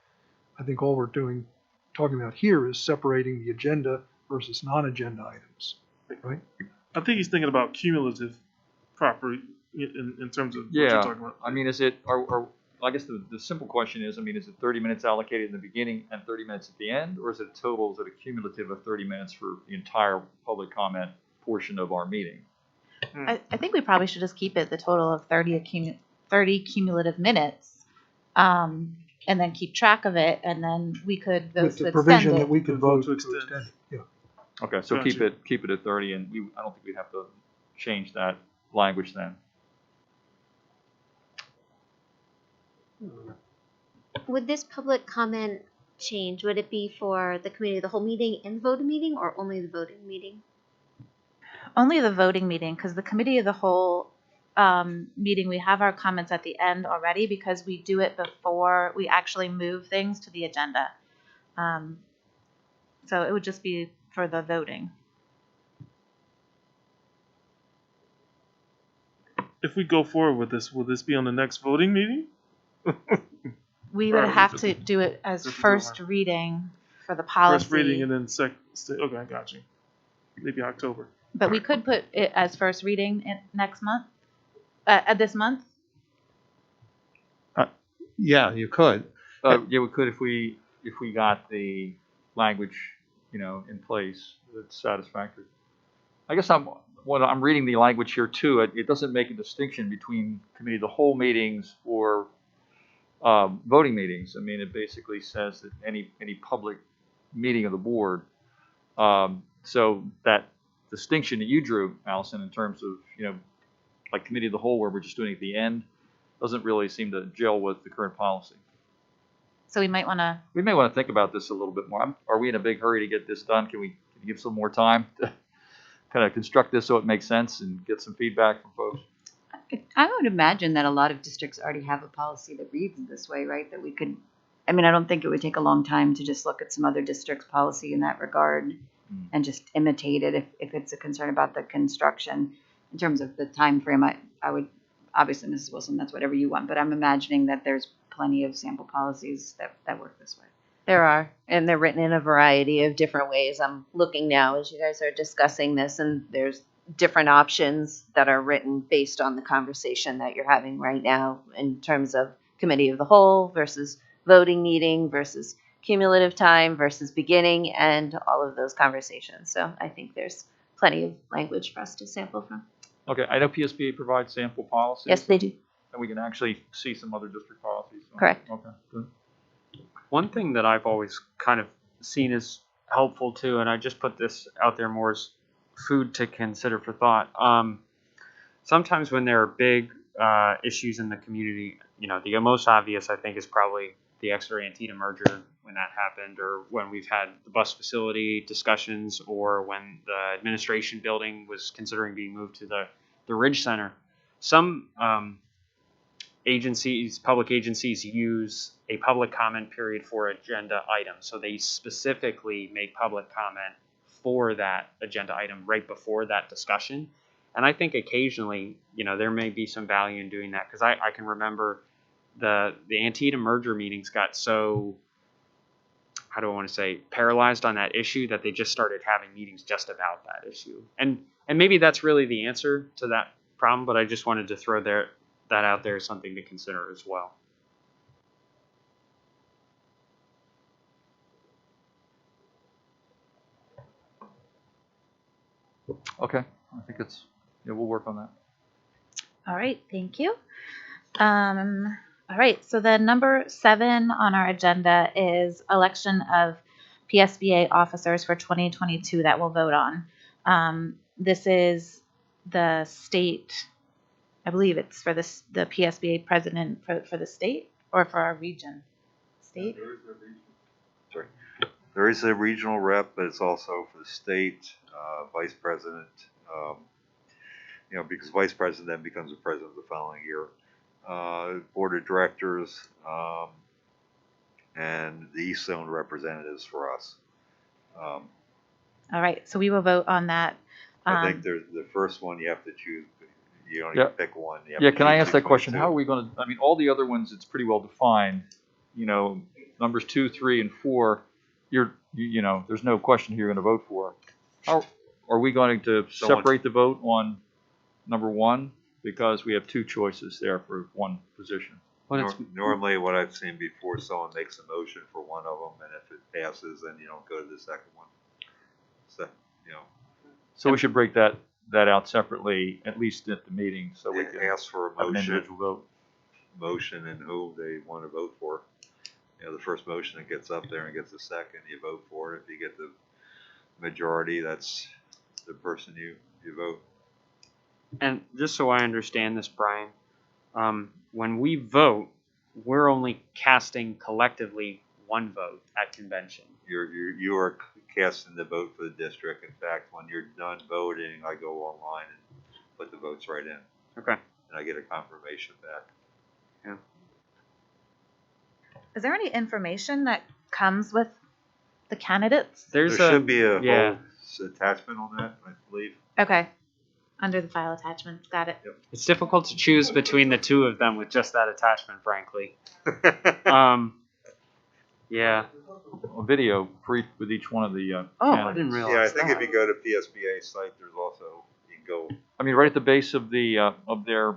I think all we're talking about here is separating the agenda versus non-agenda items, right? I think he's thinking about cumulative property in terms of what you're Yeah, talking about. I mean, is it, I guess the simple question is, I mean, is it 30 minutes allocated in the beginning and 30 minutes at the end? Or is it total, is it a cumulative of 30 minutes for the entire public comment portion of our meeting? I think we probably should just keep it the total of 30 cumulative minutes, and then keep track of it, and then we could vote With to the extend provision it. that we could vote to extend. extend it, yeah. Okay, so Gotcha. keep it at 30, and I don't think we'd have to change that language then. Would this public comment change? Would it be for the committee of the whole meeting and the voting meeting, or only the voting meeting? Only the voting meeting, because the committee of the whole meeting, we have our comments at the end already because we do it before we actually move things to the agenda. So it would just be for the voting. If we go forward with this, will this be on the next voting meeting? We Or would we have just- to do it as just do it first reading for the policy. First reading and then okay, I got you. Maybe October. But we could put it as first reading next month, this month. Yeah, you could. Yeah, we could if we got the language, in place that's satisfactory. I guess when I'm reading the language here too, it doesn't make a distinction between committee of the whole meetings or voting meetings. I mean, it basically says that any public meeting of the board. So that distinction that you drew, Allison, in terms of, like committee of the whole where we're just doing it at the end, doesn't really seem to gel with the current policy. So we might want to. We may want to think about this a little bit more. Are we in a big hurry to get this done? Can you give some more time to kind of construct this so it makes sense and get some feedback from folks? I would imagine that a lot of districts already have a policy that reads this way, right? That we could, I mean, I don't think it would take a long time to just look at some other districts' policy in that regard and just imitate it if it's a concern about the construction. In terms of the time frame, I would, obviously, Mrs. Wilson, that's whatever you want, but I'm imagining that there's plenty of sample policies that work this way. There are, and they're written in a variety of different ways. I'm looking now as you guys are discussing this, and there's different options that are written based on the conversation that you're having right now in terms of committee of the whole versus voting meeting versus cumulative time versus beginning and all of those conversations. So I think there's plenty of language for us to sample from. Okay, I know PSBA provides sample policies. Yes, they do. And we can actually see some other district policies. So. Correct. Okay, good. One thing that I've always kind of seen as helpful too, and I just put this out there more as food to consider for thought. Sometimes when there are big issues in the community, the most obvious I think is probably the Exeter Antietam merger when that happened, or when we've had the bus facility discussions, or when the administration building was considering being moved to the Ridge Center. Some public agencies use a public comment period for agenda items. So they specifically make public comment for that agenda item right before that discussion. And I think occasionally, there may be some value in doing that, because I can remember the Antietam merger meetings got so, how do I want to say, paralyzed on that issue that they just started having meetings just about that issue. And maybe that's really the answer to that problem, but I just wanted to throw that out there as something to consider as well. Okay, I think we'll work on that. All right, thank you. All right, so then number 7 on our agenda is election of PSBA officers for 2022 that we'll vote on. This is the state, I believe it's for the PSBA president for the state or for our region? State? Sorry. There is a regional rep, but it's also for the state, vice president, because vice president then becomes the president the following year. Board of directors, and the East Zone representatives for us. All right, so we will vote on that I think there's the first one you have to choose. You don't Yeah. even pick one. You have Yeah, to can I choose ask that between question? two. How are we going to, I mean, all the other ones, it's pretty well defined. You know, numbers 2, 3, and 4, you know, there's no question who you're going to vote for. How are we going to separate the vote on number 1? Because we have 2 choices there for one position. Normally, what I've seen before, someone makes a motion for one of them, and if it passes, then you don't go to the second one. So, you know. So we should break that out separately, at least at the meeting, so we can ask for a have an motion. individual vote. Motion and who they want to vote for. You know, the first motion that gets up there and gets a second, you vote for it. If you get the majority, that's the person you vote. And just so I understand this, Brian, when we vote, we're only casting collectively one vote at convention. You are casting the vote for the district. In fact, when you're done voting, I go online and put the votes right in. Okay. And I get a confirmation back. Yeah. Is there any information that comes with the candidates? There should be a yeah. whole attachment on that, I believe. Okay. Under the file attachments. Got it. Yep. It's difficult to choose between the two of them with just that attachment, frankly. Yeah. A video for each, with each one of the Oh, I candidates. didn't realize Yeah, I think that. if you go to PSBA site, there's also, you can go. I mean, right at the base of the of their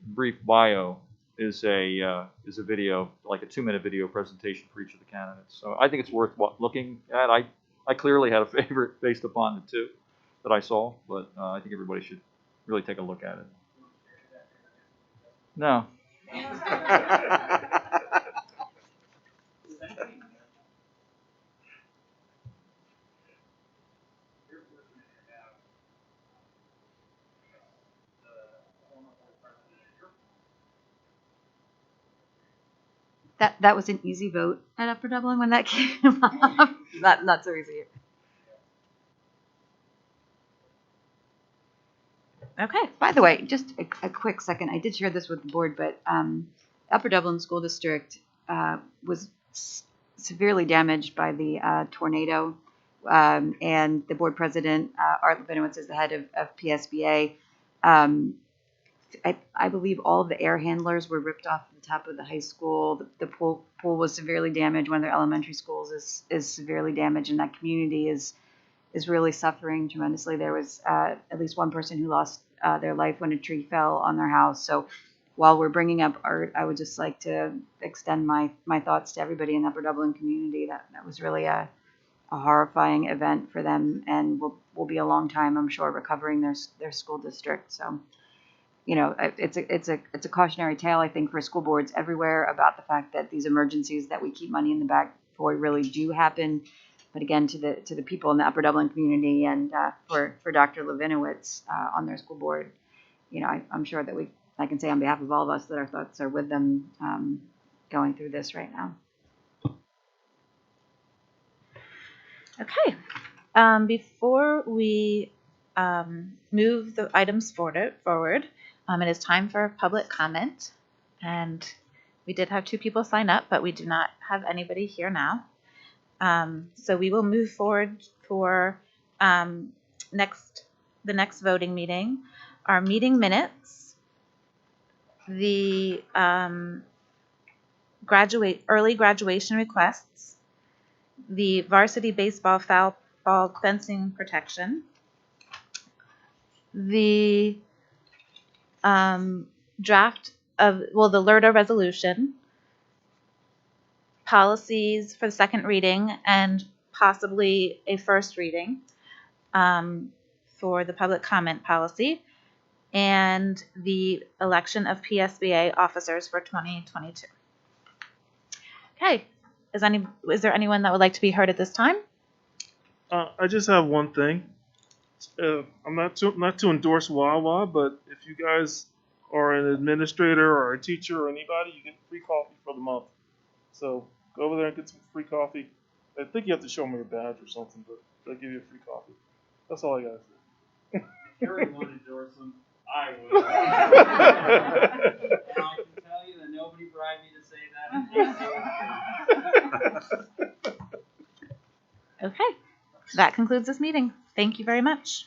brief bio is a video, like a 2-minute video presentation for each of the candidates. So I think it's worth looking at. I clearly had a favorite based upon the 2 that I saw, but I think everybody should really take a look at it. No. That was an easy vote at Upper Dublin when that came up. Not so easy. Okay. By the way, just a quick second. I did share this with the board, but Upper Dublin School District was severely damaged by the tornado, and the board president, Art Levinowitz, is the head of PSBA. I believe all of the air handlers were ripped off the top of the high school. The pool was severely damaged. One of their elementary schools is severely damaged, and that community is really suffering tremendously. There was at least one person who lost their life when a tree fell on their house. So while we're bringing up art, I would just like to extend my thoughts to everybody in the Upper Dublin community. That was really a horrifying event for them, and will be a long time, I'm sure, recovering their school district. So, you know, it's a cautionary tale, I think, for school boards everywhere about the fact that these emergencies that we keep money in the back for really do happen. But again, to the people in the Upper Dublin community, and for Dr. Levinowitz on their school board, you know, I'm sure that I can say on behalf of all of us that our thoughts are with them going through this right now. Okay. Before we move the items forward, it is time for public comment. And we did have 2 people sign up, but we do not have anybody here now. So we will move forward for the next voting meeting, our meeting minutes, the early graduation requests, the varsity baseball foul ball fencing protection, the draft of, the LERTA resolution, policies for the second reading, and possibly a first reading for the public comment policy, and the election of PSBA officers for 2022. Okay, is there anyone that would like to be heard at this time? I just have one thing. I'm not to endorse Wawa, but if you guys are an administrator or a teacher or anybody, you get free coffee for the month. So go over there and get some free coffee. I think you have to show them your badge or something, but they'll give you a free coffee. That's all I gotta say. Sure, you want to endorse them? I would. I can tell you that nobody bribed me to say that. Okay, that concludes this meeting. Thank you very much.